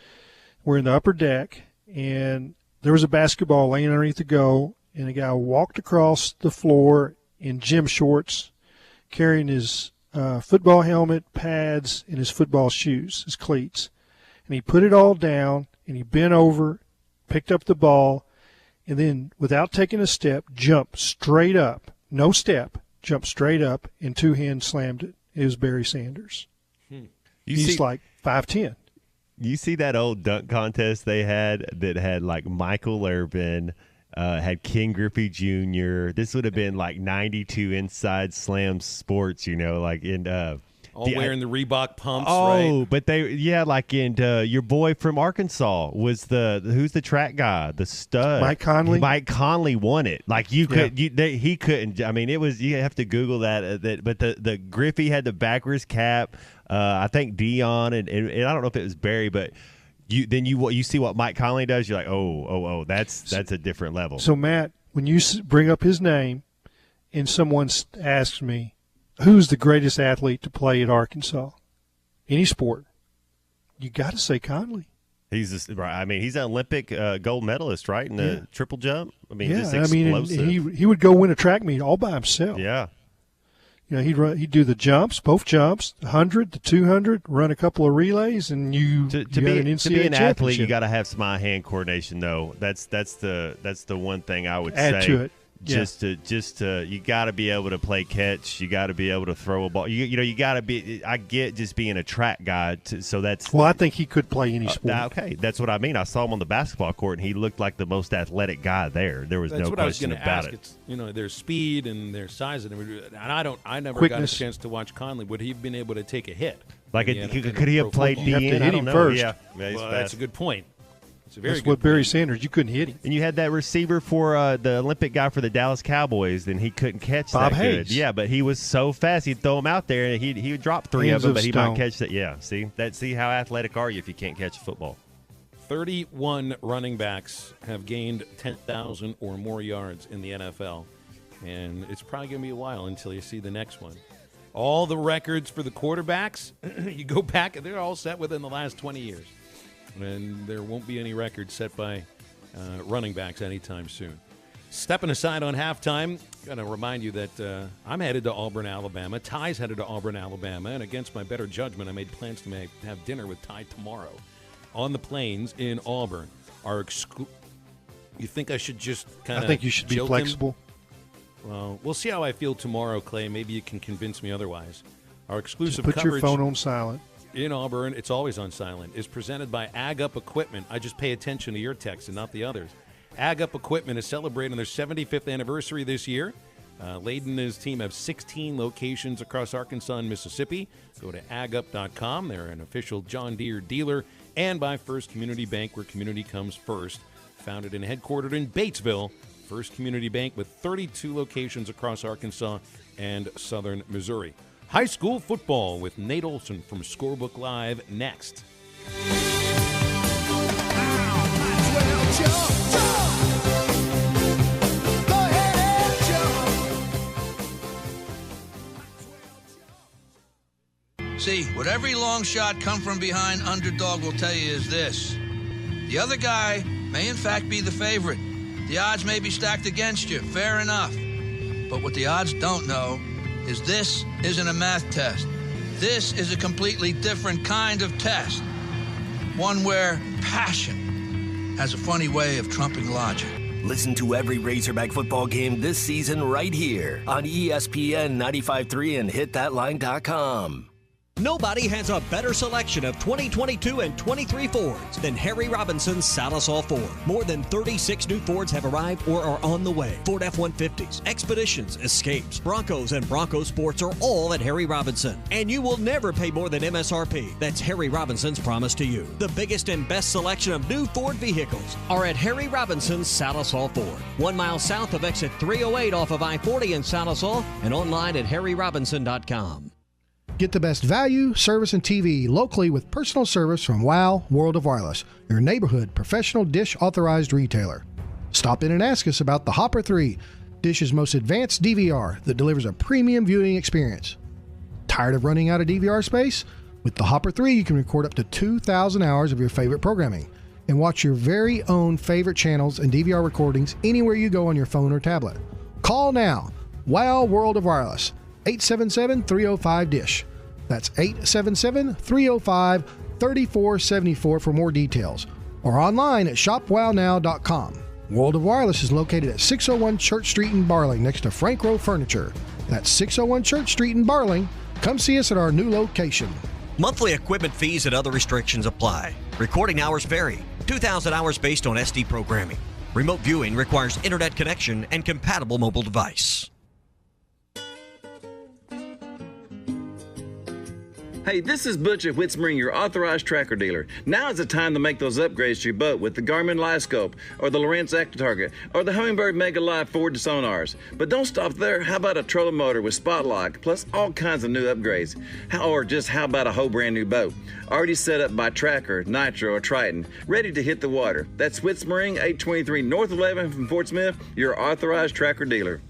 We're in the upper deck, and there was a basketball laying underneath the goal, and a guy walked across the floor in gym shorts, carrying his football helmet, pads, and his football shoes, his cleats. And he put it all down, and he bent over, picked up the ball, and then, without taking a step, jumped straight up, no step, jumped straight up, and two-hand slammed it. It was Barry Sanders. He's like 5'10". You see that old dunk contest they had that had like Michael Irvin, had Ken Griffey Jr. This would have been like 92 Inside Slam Sports, like in wearing the Reebok pumps, right? right? But your boy from Arkansas was who's the track guy, the stud, Mike Conley. Mike Conley won it. Like he couldn't. I mean, it was, you have to Google that. But the Griffey had the backwards cap. I think Dion and I don't know if it was Barry, but you see what Mike Conley does. You're like, oh, that's a different level. So Matt, when you bring up his name, and someone asks me, who's the greatest athlete to play at Arkansas? Any sport. You got to say Conley. He's an Olympic gold medalist, right? In the triple jump. I mean, just and explosive. he would go win a track meet all by himself. Yeah. He'd do the jumps, both jumps, the 100, the 200, run a couple of relays, and to be an athlete, you got to have some eye-hand coordination, though. That's the one thing I would add say. to it. Just to you got to be able to play catch. You got to be able to throw a ball. You got to be. I get just being a track guy. So that's. Well, I think he could play any sport. Okay, that's what I mean. I saw him on the basketball court, and he looked like the most athletic guy there. There was no question about it. It's, there's speed and there's size and I never Quickness. got a chance to watch Conley. Would he have been able to take a hit? Could he have played DN? I don't know. First. Yeah, that's a good point. That's what Barry Sanders. You couldn't hit him. And you had that receiver for the Olympic guy for the Dallas Cowboys, and he couldn't catch Bob that Hayes. good. Yeah, but he was so fast. He'd throw him out there, and he would drop three Hands of them, of but he stone. might catch that. Yeah, see how athletic are you if you can't catch a football? 31 running backs have gained 10,000 or more yards in the NFL, and it's probably going to be a while until you see the next one. All the records for the quarterbacks, you go back, and they're all set within the last 20 years. And there won't be any records set by running backs anytime soon. Stepping aside on halftime, got to remind you that I'm headed to Auburn, Alabama. Ty's headed to Auburn, Alabama. And against my better judgment, I made plans to have dinner with Ty tomorrow on the plains in Auburn. You think I should just kind of I think you should be flexible. Well, we'll see how I feel tomorrow, Clay. Maybe you can convince me otherwise. Our exclusive Just put coverage your phone on silent. in Auburn, it's always on silent, is presented by Ag Up Equipment. I just pay attention to your texts and not the others. Ag Up Equipment is celebrating their 75th anniversary this year. Layden and his team have 16 locations across Arkansas and Mississippi. Go to agup.com. They're an official John Deere dealer. And by First Community Bank, where community comes first. Founded and headquartered in Batesville, First Community Bank with 32 locations across Arkansas and southern Missouri. High school football with Nate Olson from Scorebook Live next. See, what every long shot come from behind underdog will tell you is this. The other guy may in fact be the favorite. The odds may be stacked against you, fair enough. But what the odds don't know is this isn't a math test. This is a completely different kind of test. One where passion has a funny way of trumping logic. Listen to every Razorback football game this season right here on ESPN 95.3 and hitthatline.com. Nobody has a better selection of 2022 and 23 Fords than Harry Robinson's Salisol Ford. More than 36 new Fords have arrived or are on the way. Ford F-150s, Expeditions, Escapes, Broncos, and Bronco Sports are all at Harry Robinson. And you will never pay more than MSRP. That's Harry Robinson's promise to you. The biggest and best selection of new Ford vehicles are at Harry Robinson's Salisol Ford. 1 mile south of exit 308 off of I-40 in Salisol and online at harryrobinson.com. Get the best value, service, and TV locally with personal service from WOW World of Wireless, your neighborhood professional Dish authorized retailer. Stop in and ask us about the Hopper 3, Dish's most advanced DVR that delivers a premium viewing experience. Tired of running out of DVR space? With the Hopper 3, you can record up to 2,000 hours of your favorite programming and watch your very own favorite channels and DVR recordings anywhere you go on your phone or tablet. Call now. WOW World of Wireless. 877-305-DISH. That's 877-305-3474 for more details. Or online at shopwownow.com. World of Wireless is located at 601 Church Street in Barling next to Frank Rowe Furniture. That's 601 Church Street in Barling. Come see us at our new location. Monthly equipment fees and other restrictions apply. Recording hours vary. 2,000 hours based on SD programming. Remote viewing requires internet connection and compatible mobile device. Hey, this is Butch at Whitspring, your authorized tracker dealer. Now is the time to make those upgrades to your boat with the Garmin LiveScope, or the Lowrance ActiTarget, or the Humminbird Mega Live forward sonars. But don't stop there. How about a trolling motor with spot lock, plus all kinds of new upgrades? Or just how about a whole brand new boat? Already set up by Tracker, Nitro, or Triton, ready to hit the water. That's Whitspring, 823 North 11 from Fort Smith, your authorized tracker dealer.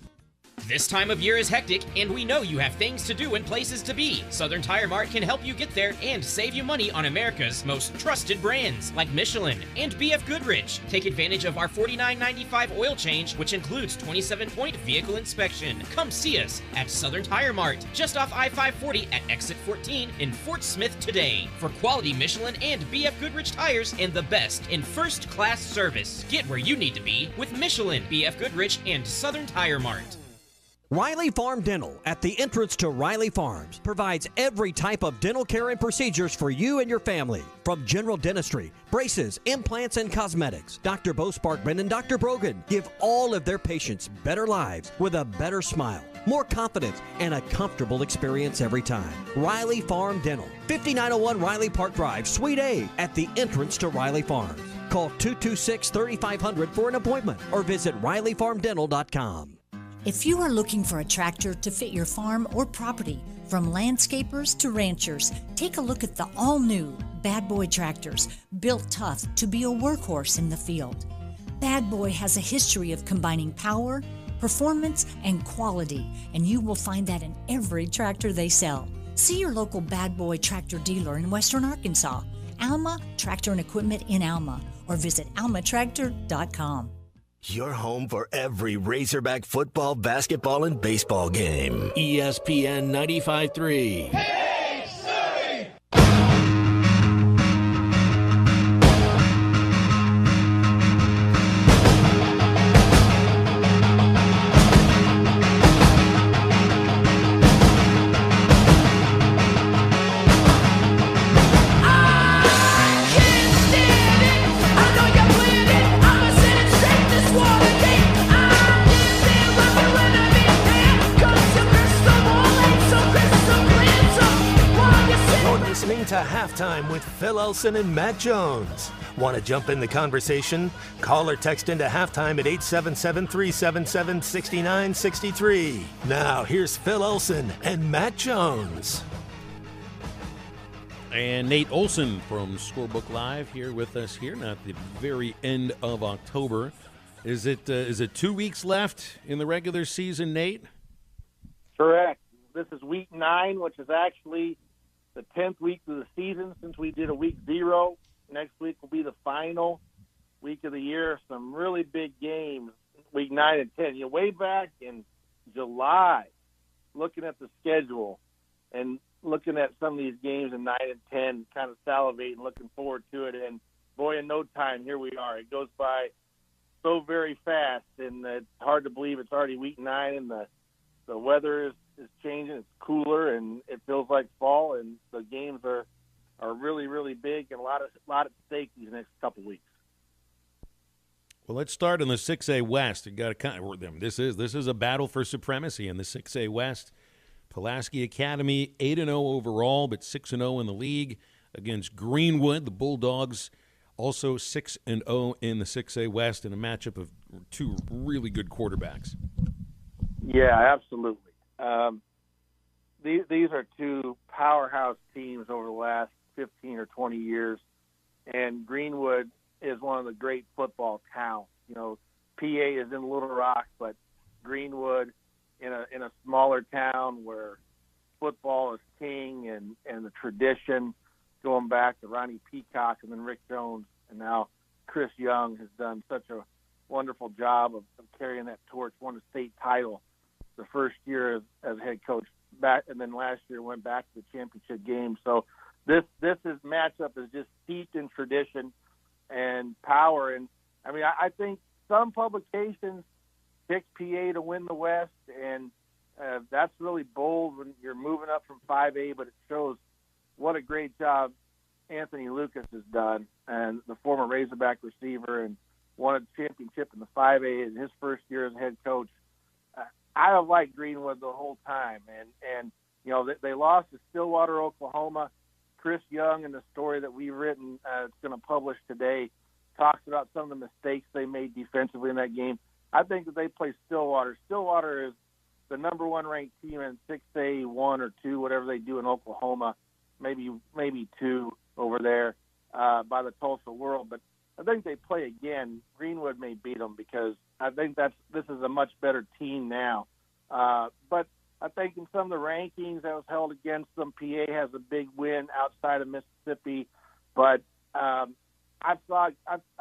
This time of year is hectic, and we know you have things to do and places to be. Southern Tire Mart can help you get there and save you money on America's most trusted brands, like Michelin and BF Goodrich. Take advantage of our $49.95 oil change, which includes 27-point vehicle inspection. Come see us at Southern Tire Mart, just off I-540 at exit 14 in Fort Smith today. For quality Michelin and BF Goodrich tires and the best in first-class service. Get where you need to be with Michelin, BF Goodrich, and Southern Tire Mart. Riley Farm Dental, at the entrance to Riley Farms, provides every type of dental care and procedures for you and your family. From general dentistry, braces, implants, and cosmetics, Dr. Bo Sparkman and Dr. Brogan give all of their patients better lives with a better smile, more confidence, and a comfortable experience every time. Riley Farm Dental, 5901 Riley Park Drive, Suite A, at the entrance to Riley Farms. Call 226-3500 for an appointment or visit RileyFarmDental.com. If you are looking for a tractor to fit your farm or property, from landscapers to ranchers, take a look at the all-new Bad Boy tractors, built tough to be a workhorse in the field. Bad Boy has a history of combining power, performance, and quality, and you will find that in every tractor they sell. See your local Bad Boy tractor dealer in Western Arkansas, Alma Tractor and Equipment in Alma, or visit almatractor.com. Your home for every Razorback football, basketball, and baseball game. ESPN 95.3. Hey, Surrey! Halftime with Phil Olson and Matt Jones. Want to jump in the conversation? Call or text into Halftime at 877-377-6963. Now, here's Phil Olson and Matt Jones. And Nate Olson from Scorebook Live here with us here, not the very end of October. Is it 2 weeks left in the regular season, Nate? Correct. This is week 9, which is actually the 10th week of the season since we did a week 0. Next week will be the final week of the year. Some really big games, week 9 and 10. Way back in July, looking at the schedule and looking at some of these games in 9 and 10, kind of salivating, looking forward to it. And, boy, in no time, here we are. It goes by so very fast, and it's hard to believe it's already week 9, and the weather is changing. It's cooler, and it feels like fall, and the games are really, really big, and a lot at stake these next couple weeks. Well, let's start in the 6A West. You got to kind of them. This is a battle for supremacy in the 6A West. Pulaski Academy 8-0 overall, but 6-0 in the league against Greenwood. The Bulldogs also 6-0 in the 6A West in a matchup of two really good quarterbacks. Yeah, absolutely. These are two powerhouse teams over the last 15 or 20 years, and Greenwood is one of the great football towns. PA is in Little Rock, but Greenwood in a smaller town where football is king and the tradition going back to Ronnie Peacock and then Rick Jones, and now Chris Young has done such a wonderful job of carrying that torch, won a state title the first year as head coach back, and then last year went back to the championship game. So this matchup is just steeped in tradition and power. And I think some publications pick PA to win the West, and that's really bold when you're moving up from 5A, but it shows what a great job Anthony Lucas has done, and the former Razorback receiver, and won a championship in the 5A in his first year as head coach. I have liked Greenwood the whole time, and they lost to Stillwater, Oklahoma. Chris Young, in the story that we've written, it's going to publish today, talks about some of the mistakes they made defensively in that game. I think that they play Stillwater. Stillwater is the number 1 ranked team in 6A 1 or 2, whatever they do in Oklahoma, maybe 2 over there by the Tulsa World. But I think they play again. Greenwood may beat them because I think this is a much better team now. But I think in some of the rankings that was held against them, PA has a big win outside of Mississippi. But I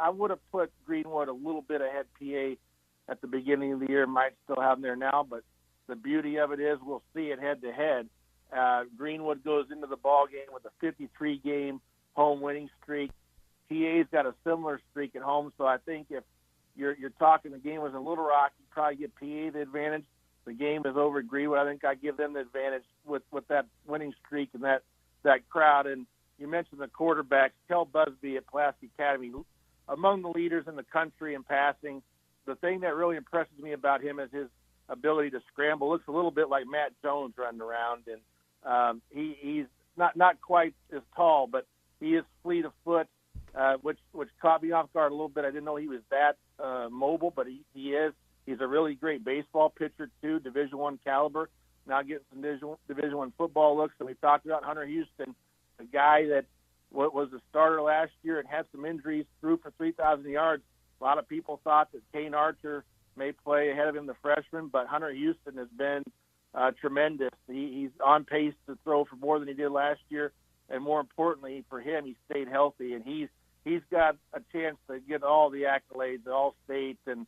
would have put Greenwood a little bit ahead PA at the beginning of the year. Might still have them there now, but the beauty of it is we'll see it head-to-head. Greenwood goes into the ball game with a 53-game home winning streak. PA's got a similar streak at home, so I think if you're talking the game was in Little Rock, you probably give PA the advantage. The game is over at Greenwood. I think I give them the advantage with that winning streak and that crowd. And you mentioned the quarterbacks. Kel Busby at Pulaski Academy, among the leaders in the country in passing. The thing that really impresses me about him is his ability to scramble. Looks a little bit like Matt Jones running around, and he's not quite as tall, but he is fleet of foot, which caught me off guard a little bit. I didn't know he was that mobile, but he is. He's a really great baseball pitcher too, Division I caliber. Now getting some Division I football looks. And we talked about Hunter Houston, a guy that was a starter last year and had some injuries, threw for 3,000 yards. A lot of people thought that Kane Archer may play ahead of him, the freshman, but Hunter Houston has been tremendous. He's on pace to throw for more than he did last year, and more importantly for him, he stayed healthy, and he's got a chance to get all the accolades, all state and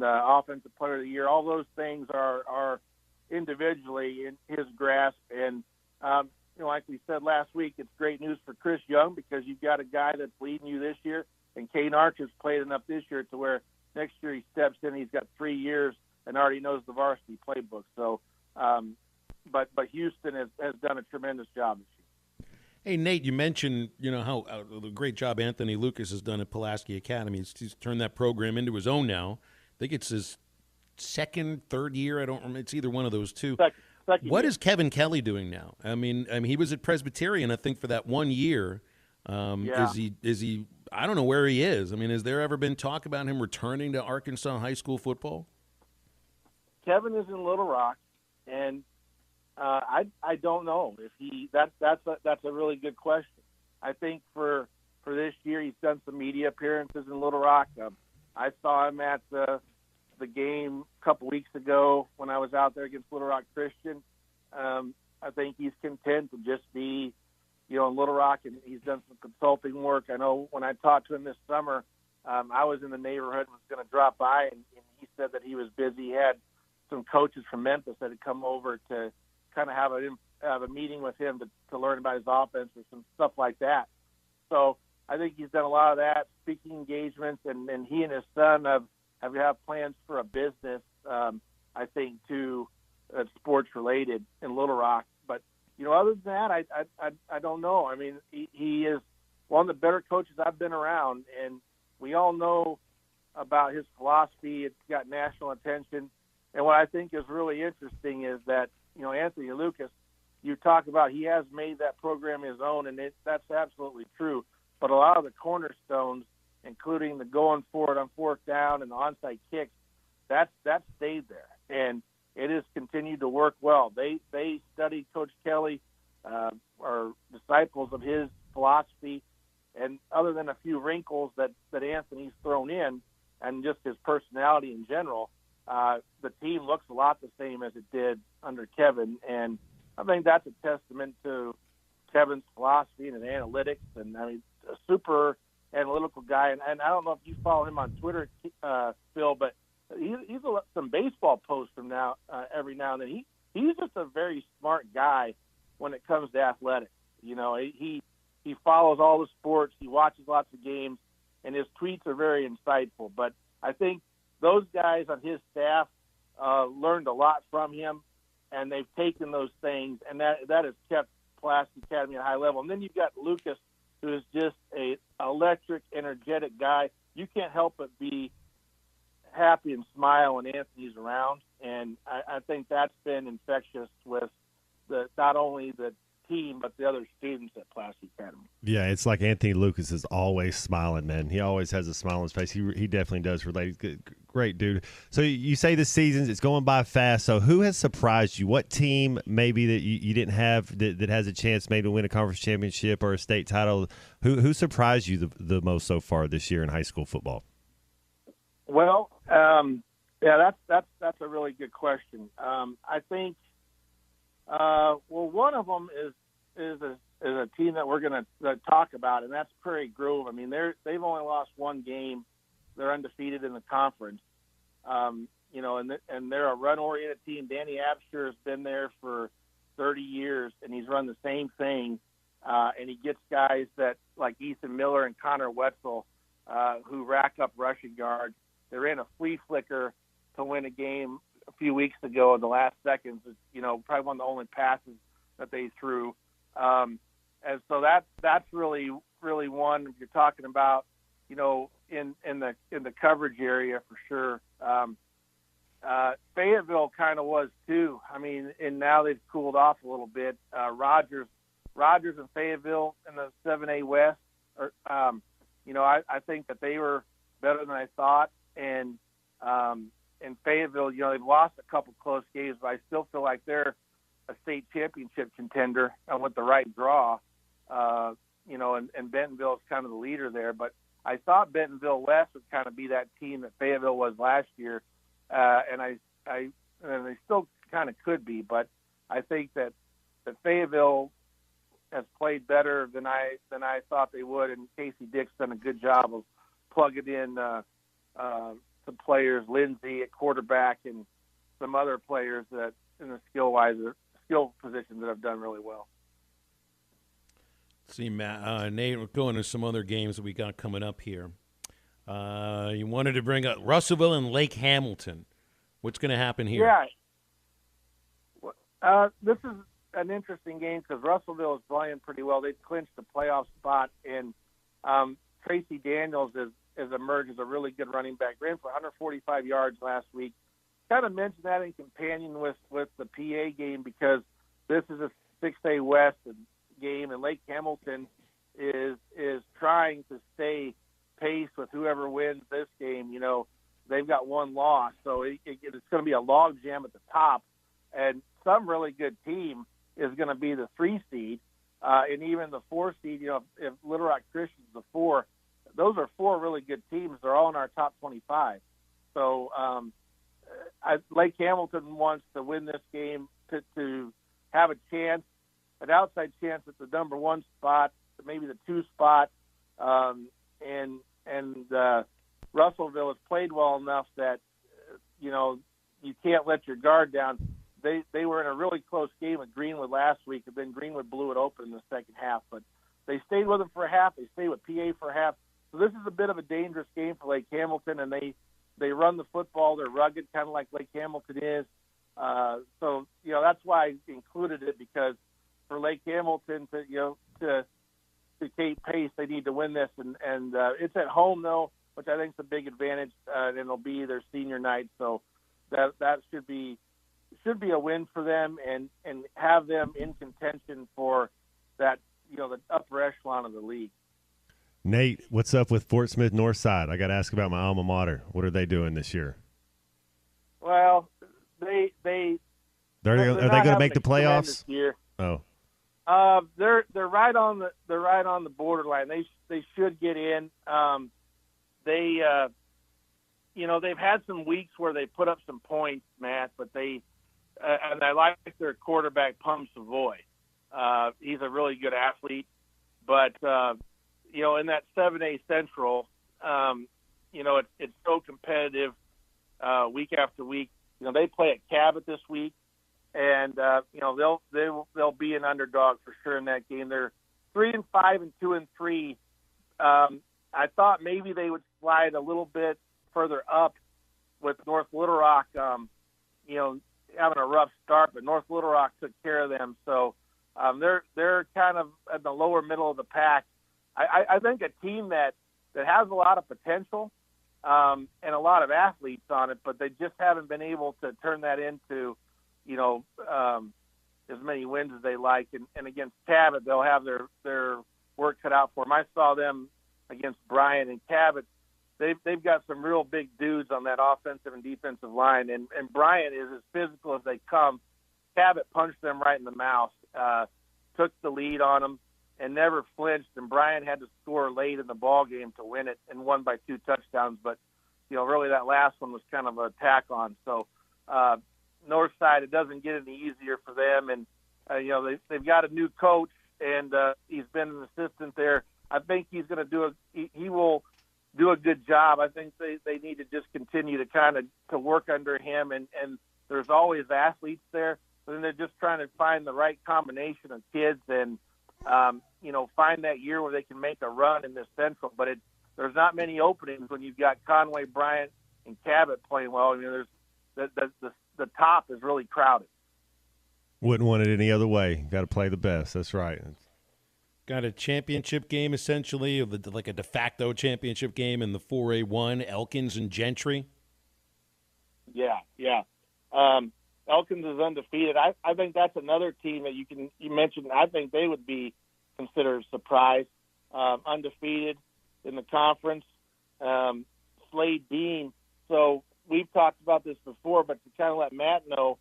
offensive player of the year. All those things are individually in his grasp, and like we said last week, it's great news for Chris Young because you've got a guy that's leading you this year, and Kane Archer's played enough this year to where next year he steps in. He's got 3 years and already knows the varsity playbook. So, but Houston has done a tremendous job this year. Hey, Nate, you mentioned, how the great job Anthony Lucas has done at Pulaski Academy. He's turned that program into his own now. I think it's his second, third year. I don't remember. It's either one of those two. second What year. is Kevin Kelly doing now? I mean, he was at Presbyterian, I think, for that 1 year. Yeah. Is he? I don't know where he is. I mean, has there ever been talk about him returning to Arkansas high school football? Kevin is in Little Rock, and I don't know if he. That's a really good question. I think for this year, he's done some media appearances in Little Rock. I saw him at the game a couple weeks ago when I was out there against Little Rock Christian. I think he's content to just be, in Little Rock, and he's done some consulting work. I know when I talked to him this summer, I was in the neighborhood and was going to drop by, and he said that he was busy. He had some coaches from Memphis that had come over to kind of have a meeting with him to learn about his offense or some stuff like that. So I think he's done a lot of that, speaking engagements, and he and his son have plans for a business, I think, too, sports related in Little Rock. But, other than that, I don't know. I mean, he is one of the better coaches I've been around, and we all know about his philosophy. It's got national attention. And what I think is really interesting is that, Anthony Lucas, you talk about he has made that program his own, and that's absolutely true. But a lot of the cornerstones, including the going for it on fourth down and the onside kicks, that stayed there, and it has continued to work well. They studied Coach Kelly, are disciples of his philosophy, and other than a few wrinkles that Anthony's thrown in, and just his personality in general, the team looks a lot the same as it did under Kevin, and I think that's a testament to Kevin's philosophy and his analytics, and a super analytical guy. And I don't know if you follow him on Twitter, Phil, but he's some baseball posts from now every now and then. He's just a very smart guy when it comes to athletics. He follows all the sports, he watches lots of games, and his tweets are very insightful. But I think those guys on his staff learned a lot from him, and they've taken those things, and that has kept Pulaski Academy at a high level. And then you've got Lucas, who is just a electric, energetic guy. You can't help but be happy and smile when Anthony's around, and I think that's been infectious with not only the team but the other students at Pulaski Academy. Yeah, it's like Anthony Lucas is always smiling, man. He always has a smile on his face. He definitely does relate. Great dude. So you say this season it's going by fast. So who has surprised you? What team maybe that you didn't have that has a chance maybe to win a conference championship or a state title? Who surprised you the most so far this year in high school football? Well, that's a really good question. I think one of them is a team that we're going to talk about, and that's Prairie Grove. I mean, they've only lost one game. They're undefeated in the conference. And they're a run-oriented team. Danny Absher has been there for 30 years, and he's run the same thing. And he gets guys that like Ethan Miller and Connor Wetzel who rack up rushing yards. They ran a flea flicker to win a game a few weeks ago in the last seconds. Probably one of the only passes that they threw. And so that's really, really one if you're talking about, in the coverage area for sure. Fayetteville kind of was too. I mean, and now they've cooled off a little bit. Rogers and Fayetteville in the 7A West, I think that they were better than I thought. And in Fayetteville, they've lost a couple close games, but I still feel like they're a state championship contender with the right draw. And Bentonville is kind of the leader there. But I thought Bentonville West would kind of be that team that Fayetteville was last year, and they still kind of could be. But I think that Fayetteville has played better than I thought they would, and Casey Dick's done a good job of plugging in some players, Lindsay at quarterback, and some other players that in the skill positions that have done really well. See, Matt, Nate, we're going to some other games that we got coming up here. You wanted to bring up Russellville and Lake Hamilton. What's going to happen here? Yeah. This is an interesting game because Russellville is playing pretty well. They've clinched the playoff spot, and Tracy Daniels has emerged as a really good running back. Ran for 145 yards last week. kind of mention that in companion with the PA game because this is a 6A West game, and Lake Hamilton is trying to stay pace with whoever wins this game. You know, they've got one loss, so it's going to be a log jam at the top, and some really good team is going to be the 3 seed, and even the 4 seed. You know, if Little Rock Christian's the 4, those are 4 really good teams. They're all in our top 25. So Lake Hamilton wants to win this game to have a chance, an outside chance at the number 1 spot, maybe the 2 spot, and Russellville has played well enough that you know you can't let your guard down. They were in a really close game with Greenwood last week, and then Greenwood blew it open in the second half. But they stayed with them for a half. They stayed with PA for a half. So this is a bit of a dangerous game for Lake Hamilton, and they run the football. They're rugged, kind of like Lake Hamilton is. So you know that's why I included it, because for Lake Hamilton to keep pace, they need to win this, and it's at home though, which I think is a big advantage, and it'll be their senior night. So that should be a win for them, and have them in contention for that, you know, the upper echelon of the league. Nate, what's up with Fort Smith Northside? I got to ask about my alma mater. What are they doing this year? Well, are they going to make the playoffs this year? Oh, they're right on the borderline. They should get in. They've had some weeks where they put up some points, Matt, but and I like their quarterback, Pum Savoy. He's a really good athlete, but in that 7A Central, it's so competitive week after week. You know, they play at Cabot this week, and they'll be an underdog for sure in that game. They're 3-5 and 2-3. I thought maybe they would slide a little bit further up with North Little Rock, having a rough start, but North Little Rock took care of them. So they're kind of at the lower middle of the pack. I think a team that has a lot of potential and a lot of athletes on it, but they just haven't been able to turn that into, as many wins as they like. And against Cabot, they'll have their work cut out for them. I saw them against Bryan and Cabot. They've got some real big dudes on that offensive and defensive line, and Bryan is as physical as they come. Cabot punched them right in the mouth, took the lead on them, and never flinched. And Bryan had to score late in the ball game to win it, and won by 2 touchdowns. But really that last one was kind of an attack on. So Northside, it doesn't get any easier for them, and they've got a new coach, and he's been an assistant there. I think he's going to he will do a good job. I think they need to just continue to kind of to work under him, and there's always athletes there, but then they're just trying to find the right combination of kids and find that year where they can make a run in this Central. But there's not many openings when you've got Conway, Bryant, and Cabot playing well. I mean, there's the top is really crowded. Wouldn't want it any other way. Got to play the best. That's right. Got a championship game, essentially, like a de facto championship game in the 4A1, Elkins and Gentry. Yeah. Elkins is undefeated. I think that's another team that you mentioned. I think they would be considered a surprise, undefeated in the conference. Slade Dean. So we've talked about this before, but to kind of let Matt know,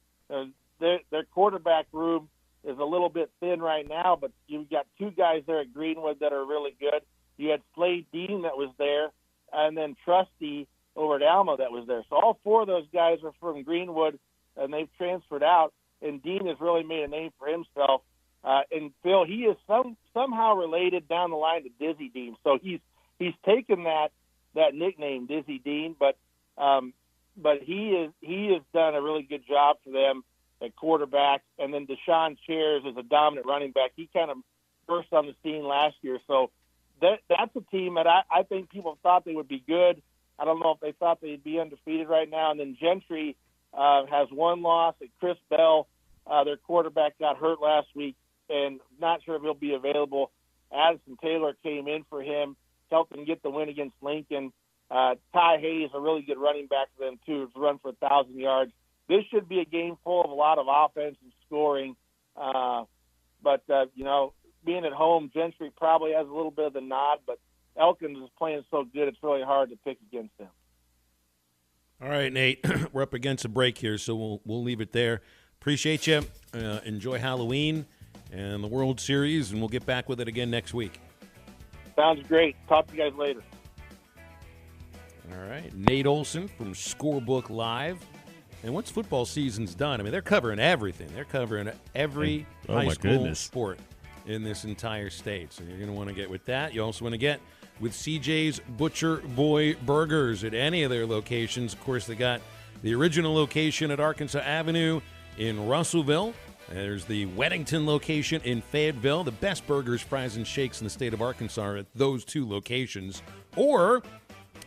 their quarterback room is a little bit thin right now, but you've got 2 guys there at Greenwood that are really good. You had Slade Dean that was there, and then Trusty over at Alma that was there. So all 4 of those guys are from Greenwood, and they've transferred out, and Dean has really made a name for himself. And Phil, he is somehow related down the line to Dizzy Dean. So he's taken that nickname, Dizzy Dean, but he has done a really good job for them at quarterback. And then Deshaun Chairs is a dominant running back. He kind of burst on the scene last year. So that's a team that I think people thought they would be good. I don't know if they thought they'd be undefeated right now. And then Gentry has 1 loss. At Chris Bell, their quarterback, got hurt last week, and not sure if he'll be available. Addison Taylor came in for him, helped him get the win against Lincoln. Ty Hayes, a really good running back for them, too, to run for 1,000 yards. this should be a game full of a lot of offense and scoring. But being at home, Gentry probably has a little bit of the nod, but Elkins is playing so good it's really hard to pick against them. All right, Nate, we're up against a break here, so we'll leave it there. Appreciate you. Enjoy Halloween and the World Series, and we'll get back with it again next week. Sounds great. Talk to you guys later. All right, Nate Olson from Scorebook Live. And once football season's done, I mean, they're covering everything. They're covering every high school sport in this entire state. So you're going to want to get with that. You also want to get with CJ's Butcher Boy Burgers at any of their locations. Of course, they got the original location at Arkansas Avenue in Russellville. There's the Weddington location in Fayetteville. The best burgers, fries, and shakes in the state of Arkansas are at those two locations. Or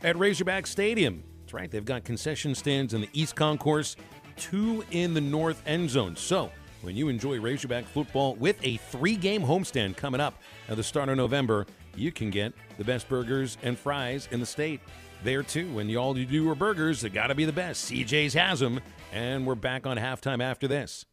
at Razorback Stadium. That's right. They've got concession stands in the East Concourse, 2 in the North End Zone. So when you enjoy Razorback football with a 3-game homestand coming up at the start of November, you can get the best burgers and fries in the state there, too. When all you do are burgers, they got to be the best. CJ's has them, and we're back on halftime after this.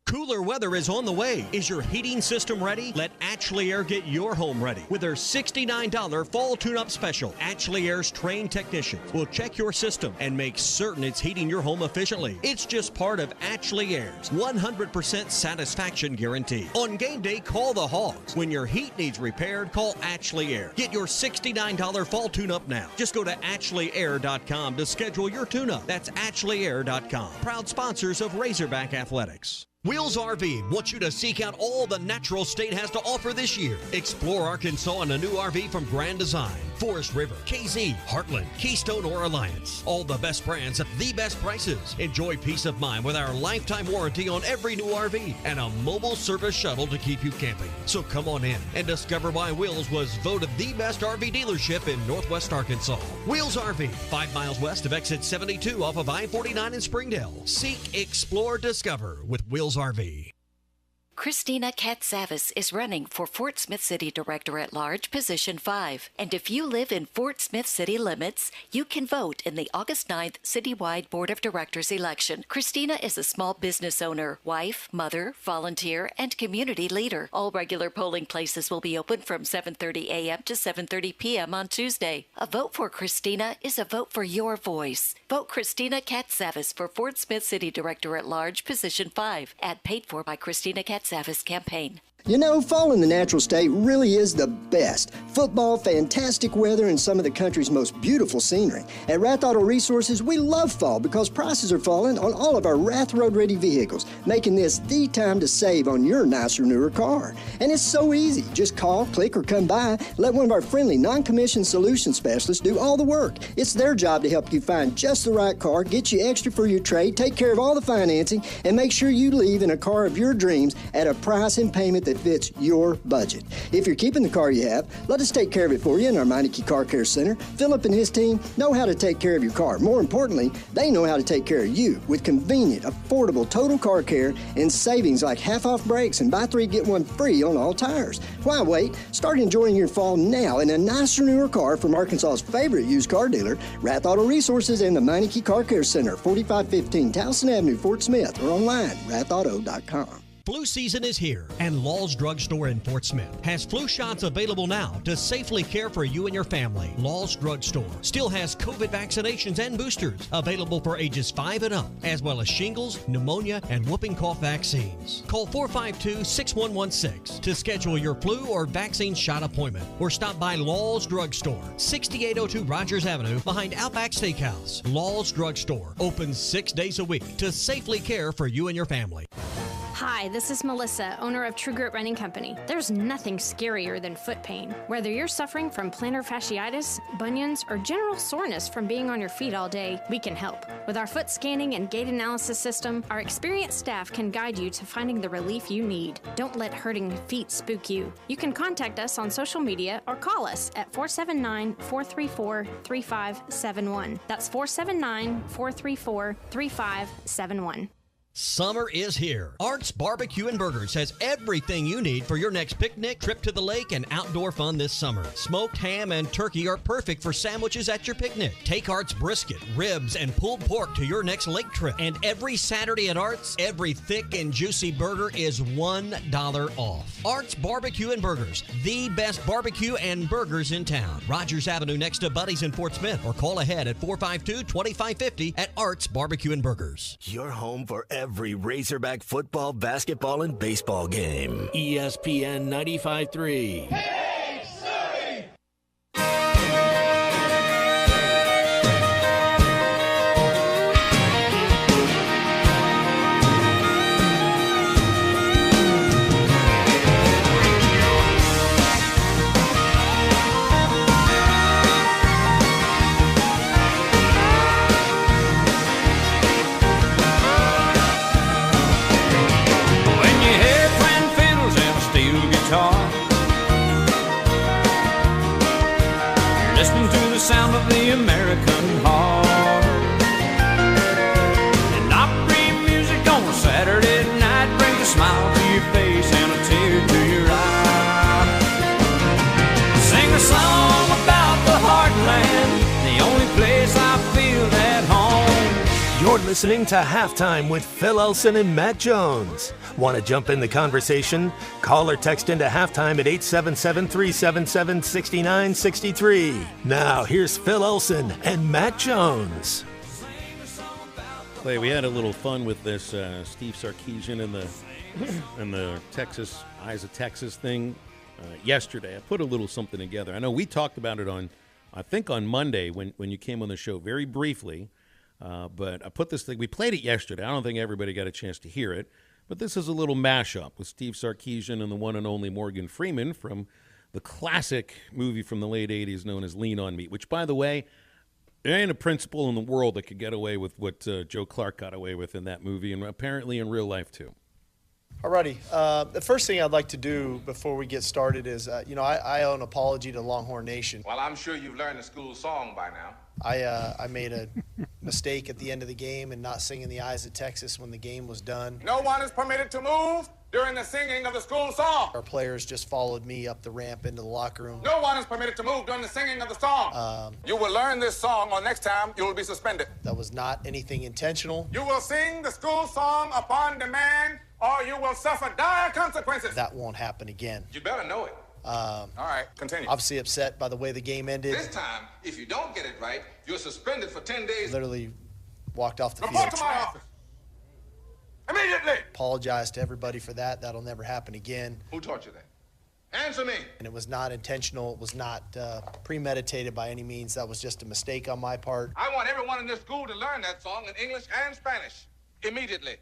Cooler weather is on the way. Is your heating system ready? Let Ashley Air get your home ready with their $69 fall tune-up special. Ashley Air's trained technicians will check your system and make certain it's heating your home efficiently. It's just part of Ashley Air's 100% satisfaction guarantee. On game day, call the Hogs. When your heat needs repaired, call Ashley Air. Get your $69 fall tune-up now. Just go to AshleyAir.com to schedule your tune-up. That's AshleyAir.com. Proud sponsors of Razorback Athletics. Wheels RV wants you to seek out all the natural state has to offer this year. Explore Arkansas in a new RV from Grand Design, Forest River, KZ, Heartland, Keystone, or Alliance. All the best brands at the best prices. Enjoy peace of mind with our lifetime warranty on every new RV and a mobile service shuttle to keep you camping. So come on in and discover why Wheels was voted the best RV dealership in Northwest Arkansas. Wheels RV, 5 miles west of exit 72 off of I-49 in Springdale. Seek, explore, discover with Wheels RV. Christina Katsavis is running for Fort Smith City Director at Large, position 5. And if you live in Fort Smith city limits, you can vote in the August 9th citywide Board of Directors election. Christina is a small business owner, wife, mother, volunteer, and community leader. All regular polling places will be open from 7:30 a.m. to 7:30 p.m. on Tuesday. A vote for Christina is a vote for your voice. Vote Christina Katsavis for Fort Smith City Director at Large, position 5. Ad paid for by Christina Katsavis campaign. You know, fall in the natural state really is the best. Football, fantastic weather, and some of the country's most beautiful scenery. At Rath Auto Resources, we love fall because prices are falling on all of our Rath road-ready vehicles, making this the time to save on your nicer, newer car. And it's so easy. Just call, click, or come by. Let one of our friendly, non-commissioned solution specialists do all the work. It's their job to help you find just the right car, get you extra for your trade, take care of all the financing, and make sure you leave in a car of your dreams at a price and payment that fits your budget. If you're keeping the car you have, let us take care of it for you in our Meineke Car Care Center. Philip and his team know how to take care of your car. More importantly, they know how to take care of you with convenient, affordable total car care and savings like half off brakes and buy 3 get 1 free on all tires. Why wait? Start enjoying your fall now in a nicer, newer car from Arkansas's favorite used car dealer, Rath Auto Resources and the Meineke Car Care Center, 4515 Towson Avenue, Fort Smith, or online, rathauto.com. Flu season is here, and Law's Drug Store in Fort Smith has flu shots available now to safely care for you and your family. Law's Drug Store still has COVID vaccinations and boosters available for ages 5 and up, as well as shingles, pneumonia, and whooping cough vaccines. Call 452-6116 to schedule your flu or vaccine shot appointment, or stop by Law's Drug Store, 6802 Rogers Avenue, behind Outback Steakhouse. Law's Drug Store opens 6 days a week to safely care for you and your family. Hi, this is Melissa, owner of True Grit Running Company. There's nothing scarier than foot pain. Whether you're suffering from plantar fasciitis, bunions, or general soreness from being on your feet all day, we can help. With our foot scanning and gait analysis system, our experienced staff can guide you to finding the relief you need. Don't let hurting feet spook you. You can contact us on social media or call us at 479-434-3571. That's 479-434-3571. Summer is here. Art's Barbecue and Burgers has everything you need for your next picnic, trip to the lake, and outdoor fun this summer. Smoked ham and turkey are perfect for sandwiches at your picnic. Take Art's brisket, ribs, and pulled pork to your next lake trip. And every Saturday at Art's, every thick and juicy burger is $1 off. Art's Barbecue and Burgers, the best barbecue and burgers in town. Rogers Avenue next to Buddy's in Fort Smith, or call ahead at 452-2550 at Art's Barbecue and Burgers. Your home for every Razorback football, basketball, and baseball game. ESPN 95.3. Sound of the American heart, and Opry music on a Saturday night brings a smile to your face and a tear to your eye. Sing a song about the heartland, the only place I feel at home. You're listening to Halftime with Phil Olson and Matt Jones. Want to jump in the conversation? Call or text into Halftime at 877-377-6963. Now, here's Phil Olson and Matt Jones. Clay, we had a little fun with this Steve Sarkisian and the Texas Eyes of Texas thing yesterday. I put a little something together. I know we talked about it on Monday when you came on the show very briefly, but I put this thing. We played it yesterday. I don't think everybody got a chance to hear it. But this is a little mashup with Steve Sarkisian and the one and only Morgan Freeman from the classic movie from the late 80s known as Lean On Me, which, by the way, there ain't a principal in the world that could get away with what Joe Clark got away with in that movie, and apparently in real life, too. Alrighty. The first thing I'd like to do before we get started is, I owe an apology to Longhorn Nation. Well, I'm sure you've learned the school song by now. I made a mistake at the end of the game and not singing the Eyes of Texas when the game was done. No one is permitted to move during the singing of the school song. Our players just followed me up the ramp into the locker room. No one is permitted to move during the singing of the song. You will learn this song, or next time you will be suspended. That was not anything intentional. You will sing the school song upon demand, or you will suffer dire consequences. That won't happen again. You better know it. All right, continue. Obviously upset by the way the game ended. This time, if you don't get it right, you're suspended for 10 days. Literally walked off the Report field. to my office. Immediately. Apologize to everybody for that. That'll never happen again. Who taught you that? Answer me. And it was not intentional. It was not premeditated by any means. That was just a mistake on my part. I want everyone in this school to learn that song in English and Spanish. Immediately.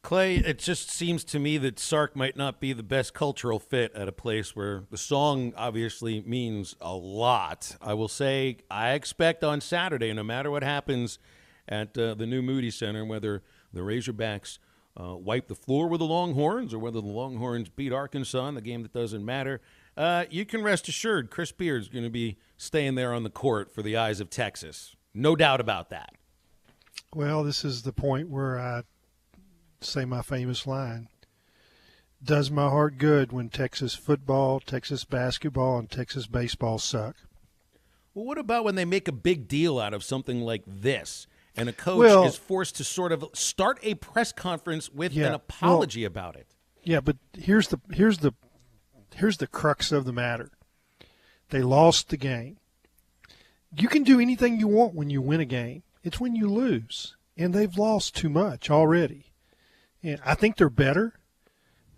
Clay, it just seems to me that Sark might not be the best cultural fit at a place where the song obviously means a lot. I will say I expect on Saturday, no matter what happens at the new Moody Center, whether the Razorbacks wipe the floor with the Longhorns or whether the Longhorns beat Arkansas in the game that doesn't matter, you can rest assured Chris Beard's going to be staying there on the court for the Eyes of Texas. No doubt about that. Well, this is the point where I say my famous line. Does my heart good when Texas football, Texas basketball, and Texas baseball suck? Well, what about when they make a big deal out of something like this and a coach is forced to sort of start a press conference with an apology about it? Yeah, but here's the crux of the matter. They lost the game. You can do anything you want when you win a game. It's when you lose, and they've lost too much already. And I think they're better,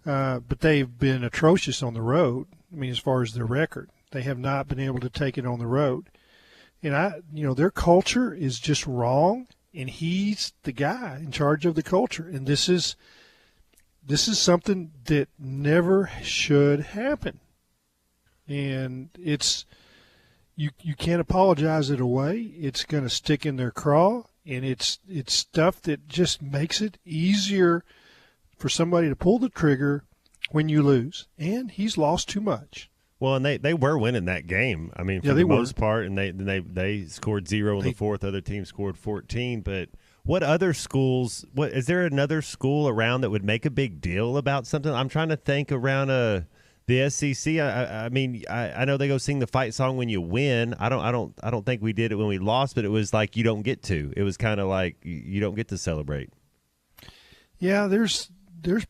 but they've been atrocious on the road. I mean, as far as their record, they have not been able to take it on the road. And their culture is just wrong, and he's the guy in charge of the culture. And this is something that never should happen. And it's you can't apologize it away. It's going to stick in their craw. And it's stuff that just makes it easier for somebody to pull the trigger when you lose. And he's lost too much. Well, and they were winning that game. I mean, for the most part, and they scored 0 in the fourth. Other teams scored 14. But What other schools? What is there another school around that would make a big deal about something? I'm trying to think around the SEC. I mean, I know they go sing the fight song when you win. I don't think we did it when we lost, but it was like you don't get to. It was kind of like you don't get to celebrate. Yeah, there's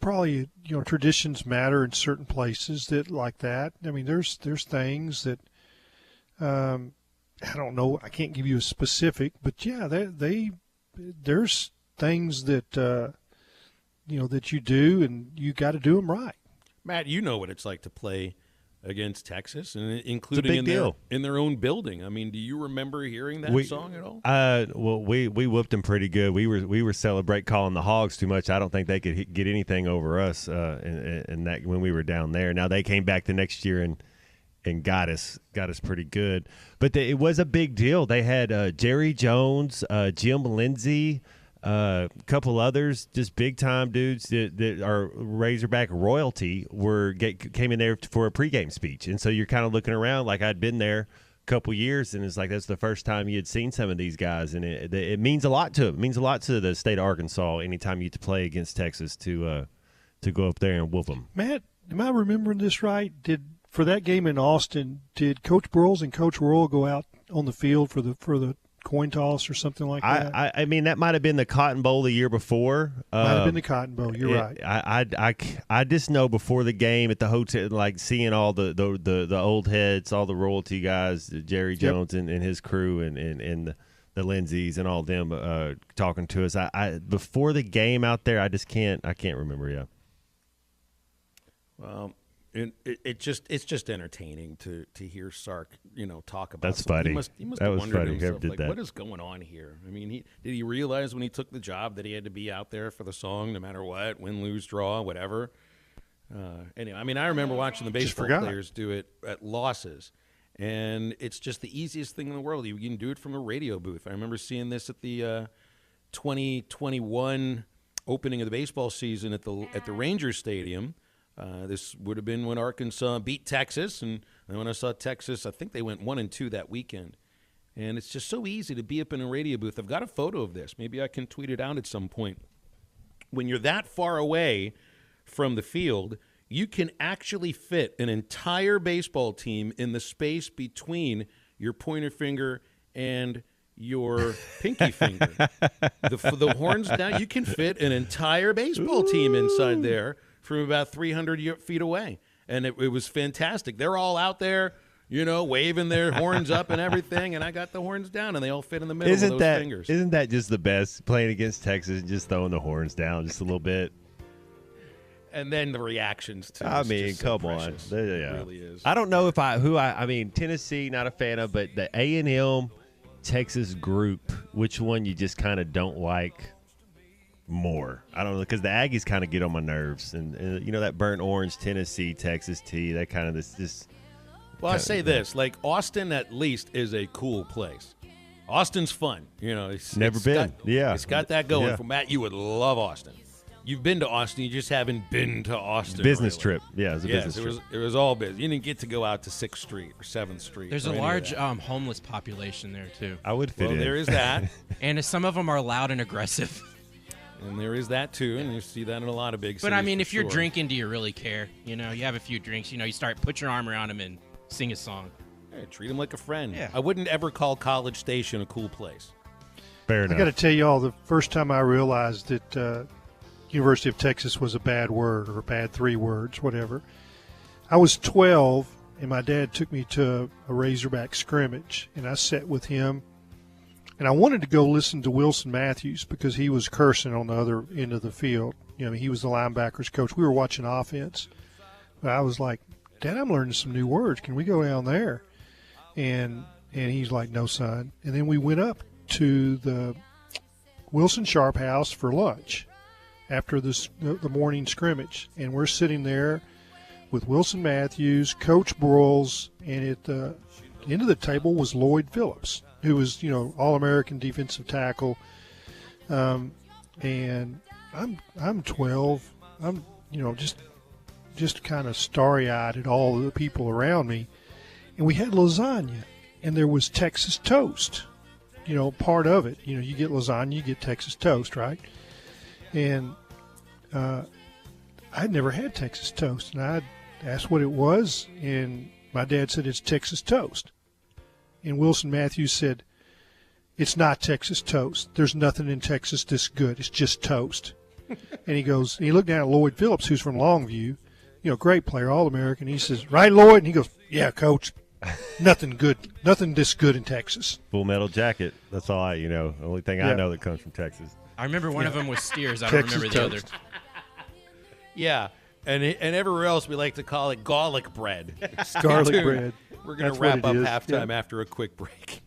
probably traditions matter in certain places that like that. I mean, there's things that I don't know. I can't give you a specific, but yeah, there's things that that you do, and you got to do them right. Matt, you know what it's like to play against Texas, and including in their own building. I mean, do you remember hearing that song at all? Well, we whooped them pretty good. We were celebrate calling the Hogs too much. I don't think they could get anything over us and that when we were down there. Now they came back the next year and got us pretty good. But it was a big deal. They had Jerry Jones, Jim Lindsey, a couple others, just big-time dudes that are Razorback royalty came in there for a pregame speech. And so you're kind of looking around like I'd been there a couple years, and it's like that's the first time you had seen some of these guys. And it means a lot to them. It means a lot to the state of Arkansas anytime you get to play against Texas to go up there and whoop them. Matt, am I remembering this right? For that game in Austin, did Coach Broyles and Coach Royal go out on the field for the coin toss or something like that? I mean, that might have been the Cotton Bowl the year before. Might have been the Cotton Bowl. You're right. I just know before the game at the hotel, like seeing all the old heads, all the royalty guys, Jerry Jones and his crew, and the Lindsays and all them talking to us. I before the game out there, I can't remember. Yeah. Well. It's just entertaining to hear Sark, talk about. That's funny. He must that was wondered funny. himself, Whoever did that. What is going on here? I mean, did he realize when he took the job that he had to be out there for the song, no matter what, win, lose, draw, whatever? Anyway, I mean, I remember watching the baseball players do it at losses, and it's just the easiest thing in the world. You can do it from a radio booth. I remember seeing this at the 2021 opening of the baseball season at the Rangers Stadium. This would have been when Arkansas beat Texas, and when I saw Texas, I think they went 1-2 that weekend. And it's just so easy to be up in a radio booth. I've got a photo of this. Maybe I can tweet it out at some point. When you're that far away from the field, you can actually fit an entire baseball team in the space between your pointer finger and your pinky finger. The horns down, you can fit an entire baseball team inside there from about 300 feet away. And it was fantastic. They're all out there, waving their horns up and everything, and I got the horns down, and they all fit in the middle of those fingers. Isn't that just the best, playing against Texas and just throwing the horns down just a little bit? And then the reactions, too. I mean, come on. Yeah. It really is. I don't know I mean, Tennessee, not a fan of, but the A&M Texas group, which one you just kind of don't like more? I don't know, because the Aggies kind of get on my nerves, and that burnt orange Tennessee Texas tea, that kind of this. Well, I say this, like Austin at least is a cool place. Austin's fun, It's never been. It's got that going. Yeah. For Matt, you would love Austin. You've been to Austin, you just haven't been to Austin. Business trip, yeah, it was a business trip. It was all business. You didn't get to go out to 6th Street or 7th Street. There's a large homeless population there too. I would fit in. There is that, and some of them are loud and aggressive. And there is that, too, and you see that in a lot of big cities. But, I mean, if you're drinking, do you really care? You have a few drinks. You put your arm around them and sing a song. Yeah, treat them like a friend. Yeah. I wouldn't ever call College Station a cool place. Fair enough. I got to tell y'all, the first time I realized that University of Texas was a bad word or a bad 3 words, whatever, I was 12, and my dad took me to a Razorback scrimmage, and I sat with him. And I wanted to go listen to Wilson Matthews because he was cursing on the other end of the field. He was the linebackers coach. We were watching offense. But I was like, Dad, I'm learning some new words. Can we go down there? And he's like, no, son. And then we went up to the Wilson Sharp house for lunch after the morning scrimmage. And we're sitting there with Wilson Matthews, Coach Broyles, and at the end of the table was Lloyd Phillips, who was, All-American defensive tackle. And I'm 12. I'm, just kind of starry-eyed at all the people around me. And we had lasagna, and there was Texas toast. part of it. You get lasagna, you get Texas toast, right? And I'd never had Texas toast, and I asked what it was, and my dad said it's Texas toast. And Wilson Matthews said, it's not Texas toast. There's nothing in Texas this good. It's just toast. And he looked down at Lloyd Phillips, who's from Longview, great player, All-American. He says, right, Lloyd? And he goes, yeah, Coach, nothing this good in Texas. Full Metal Jacket. That's all the only thing I know that comes from Texas. I remember one of them was Steers. I don't remember the other. Yeah. And everywhere else, we like to call it garlic bread. Garlic bread. We're going to wrap up halftime after a quick break.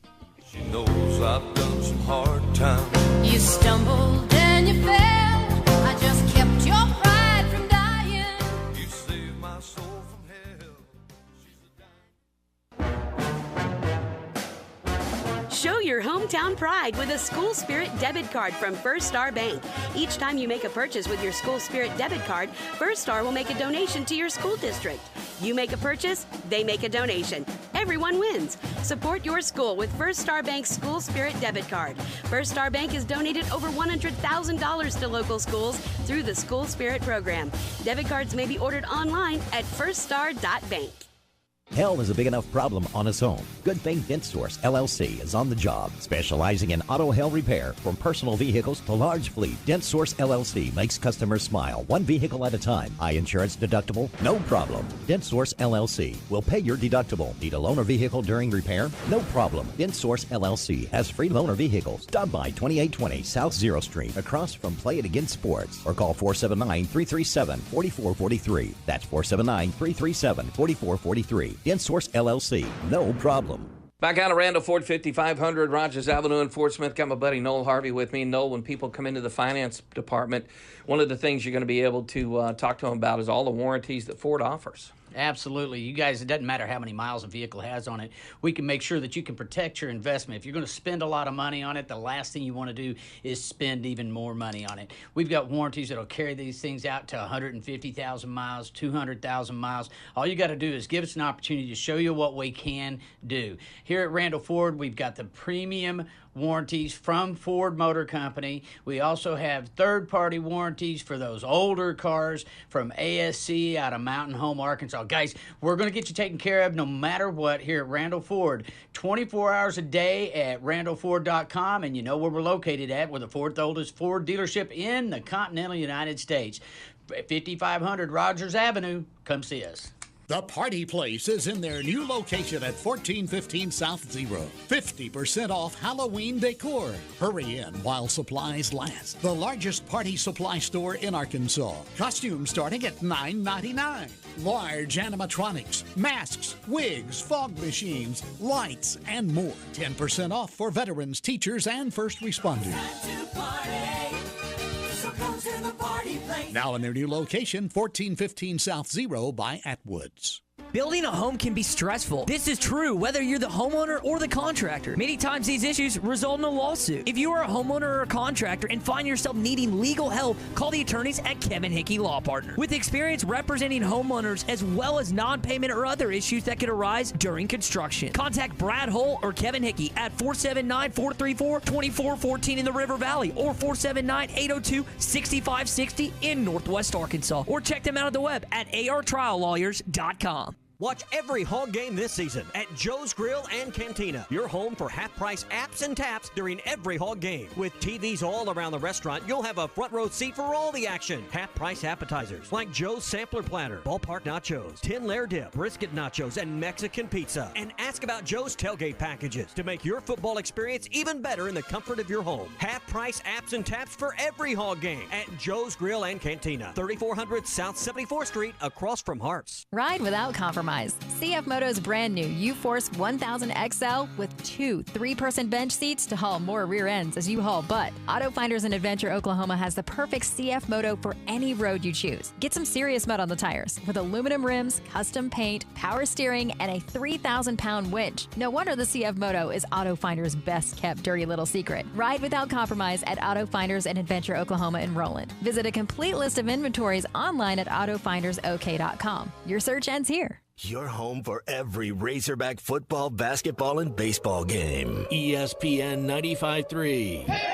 She knows I've done some hard times. You stumbled and you fell. I just kept your pride from dying. You saved my soul from hell. Show your hometown pride with a School Spirit debit card from First Star Bank. Each time you make a purchase with your School Spirit debit card, First Star will make a donation to your school district. You make a purchase, they make a donation. Everyone wins. Support your school with First Star Bank's School Spirit debit card. First Star Bank has donated over $100,000 to local schools through the School Spirit program. Debit cards may be ordered online at firststar.bank. Hell is a big enough problem on its own. Good Thing Dent Source, LLC is on the job, specializing in auto hail repair from personal vehicles to large fleet. Dent Source, LLC makes customers smile, one vehicle at a time. High insurance deductible? No problem. Dent Source, LLC will pay your deductible. Need a loaner vehicle during repair? No problem. Dent Source, LLC has free loaner vehicles. Stop by 2820 South Zero Street, across from Play It Again Sports, or call 479-337-4443. That's 479-337-4443. Dent Source LLC. No problem. Back out of Randall Ford, 5500 Rogers Avenue in Fort Smith. Got my buddy Noel Harvey with me. Noel, when people come into the finance department, one of the things you're going to be able to talk to them about is all the warranties that Ford offers. Absolutely. You guys, it doesn't matter how many miles a vehicle has on it. We can make sure that you can protect your investment. If you're going to spend a lot of money on it, the last thing you want to do is spend even more money on it. We've got warranties that'll carry these things out to 150,000 miles, 200,000 miles. All you got to do is give us an opportunity to show you what we can do. Here at Randall Ford, we've got the premium warranties from Ford Motor Company. We also have third-party warranties for those older cars from ASC out of Mountain Home, Arkansas. Guys, we're going to get you taken care of no matter what here at Randall Ford. 24 hours a day at randallford.com, and you know where we're located at. We're the fourth oldest Ford dealership in the continental United States. 5500 Rogers Avenue. Come see us. The Party Place is in their new location at 1415 South Zero. 50% off Halloween decor. Hurry in while supplies last. The largest party supply store in Arkansas. Costumes starting at $9.99. Large animatronics, masks, wigs, fog machines, lights, and more. 10% off for veterans, teachers, and first responders. Now in their new location, 1415 South Zero by Atwoods. Building a home can be stressful. This is true whether you're the homeowner or the contractor. Many times these issues result in a lawsuit. If you are a homeowner or a contractor and find yourself needing legal help, call the attorneys at Kevin Hickey Law Partner. With experience representing homeowners as well as non-payment or other issues that could arise during construction. Contact Brad Holt or Kevin Hickey at 479-434-2414 in the River Valley or 479-802-6560 in Northwest Arkansas. Or check them out on the web at artriallawyers.com. Watch every Hog game this season at Joe's Grill and Cantina, your home for half-price apps and taps during every Hog game. With TVs all around the restaurant, you'll have a front row seat for all the action. Half-price appetizers like Joe's Sampler Platter, Ballpark Nachos, 10-layer dip, brisket nachos, and Mexican pizza. And ask about Joe's tailgate packages to make your football experience even better in the comfort of your home. Half-price apps and taps for every Hog game at Joe's Grill and Cantina, 3400 South 74th Street, across from Harps. Ride without compromise. CF Moto's brand new U-Force 1000 XL with 2 3-person bench seats to haul more rear ends as you haul butt. Auto Finders in Adventure, Oklahoma has the perfect CF Moto for any road you choose. Get some serious mud on the tires with aluminum rims, custom paint, power steering, and a 3,000-pound winch. No wonder the CF Moto is Auto Finders' best-kept dirty little secret. Ride without compromise at Auto Finders in Adventure, Oklahoma in Roland. Visit a complete list of inventories online at autofindersok.com. Your search ends here. Your home for every Razorback football, basketball, and baseball game. ESPN 95.3.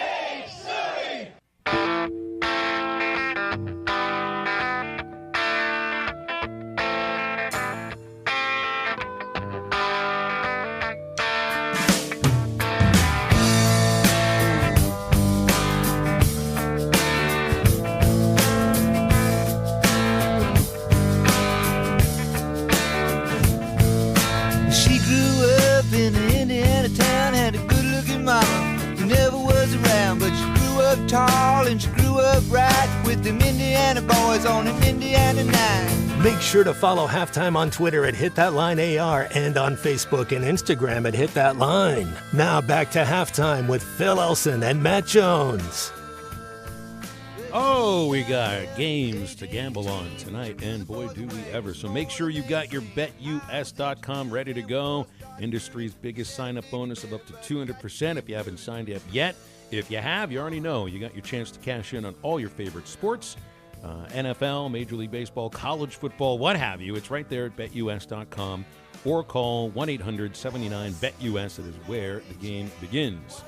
She grew up in an Indiana town, had a good-looking mama who never was around, but she grew up tall and she grew up right with them Indiana boys on an Indiana night. Make sure to follow Halftime on Twitter at HitThatLineAR and on Facebook and Instagram at HitThatLine. Now back to Halftime with Phil Elson and Matt Jones. Oh, we got games to gamble on tonight, and boy, do we ever. So make sure you got your BetUS.com ready to go. Industry's biggest sign-up bonus of up to 200% if you haven't signed up yet. If you have, you already know you got your chance to cash in on all your favorite sports, NFL, Major League Baseball, college football, what have you. It's right there at BetUS.com, or call 1-800-79-BET-US. It is where the game begins.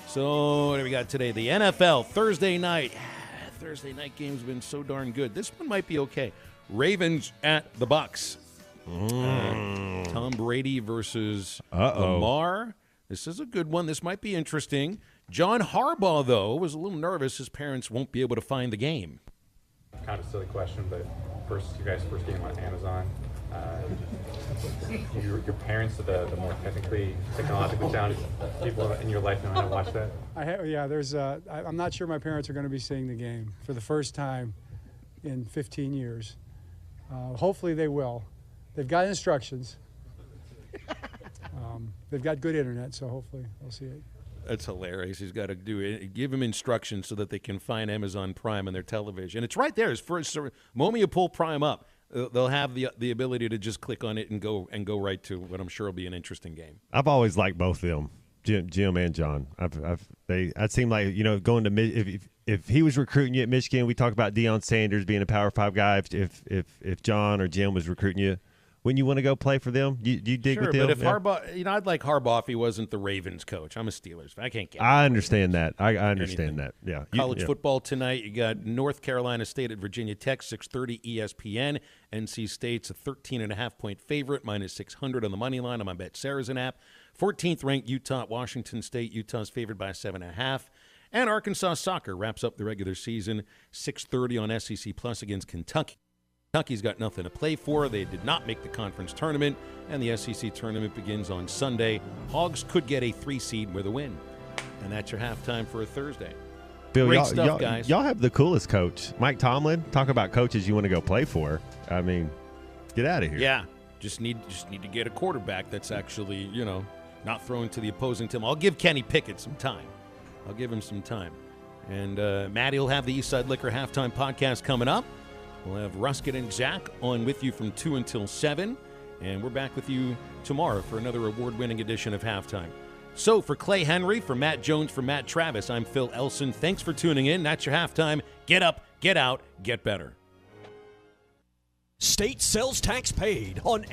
So what do we got today? The NFL Thursday night game's been so darn good. This one might be okay. Ravens at the Bucs. Tom Brady versus Lamar. This is a good one. This might be interesting. John Harbaugh, though, was a little nervous his parents won't be able to find the game. Kind of a silly question, but your guys' first game on Amazon. Your parents are the more technically challenged people in your life know how to watch that? I'm not sure my parents are going to be seeing the game for the first time in 15 years. Hopefully they will. They've got instructions. They've got good internet, so hopefully they'll see it. That's hilarious. He's got to give them instructions so that they can find Amazon Prime on their television. It's right there. The moment you pull Prime up, they'll have the ability to just click on it and go right to what I'm sure will be an interesting game. I've always liked both of them, Jim and John. I'd seem like going to if he was recruiting you at Michigan, we talked about Deion Sanders being a Power 5 guy. If John or Jim was recruiting you, wouldn't you want to go play for them? You dig with them? But if Harbaugh, I'd like Harbaugh if he wasn't the Ravens coach. I'm a Steelers fan. I can't get. I understand that. I understand that. Yeah. College football tonight. You got North Carolina State at Virginia Tech, 6:30 ESPN. NC State's a 13.5-point favorite, -600 on the money line on my Bet Saracen app. 14th ranked Utah at Washington State. Utah's favored by 7.5. And Arkansas soccer wraps up the regular season, 6:30 on SEC Plus against Kentucky. Kentucky's got nothing to play for. They did not make the conference tournament, and the SEC tournament begins on Sunday. Hogs could get a 3 seed with a win. And that's your halftime for a Thursday. Bill, Great stuff, guys. Y'all have the coolest coach. Mike Tomlin, talk about coaches you want to go play for. I mean, get out of here. Yeah, just need to get a quarterback that's actually, not throwing to the opposing team. I'll give Kenny Pickett some time. I'll give him some time. And Maddie will have the Eastside Liquor Halftime Podcast coming up. We'll have Ruskin and Zach on with you from 2 until 7. And we're back with you tomorrow for another award-winning edition of Halftime. So for Clay Henry, for Matt Jones, for Matt Travis, I'm Phil Elson. Thanks for tuning in. That's your halftime. Get up, get out, get better. State sales tax paid on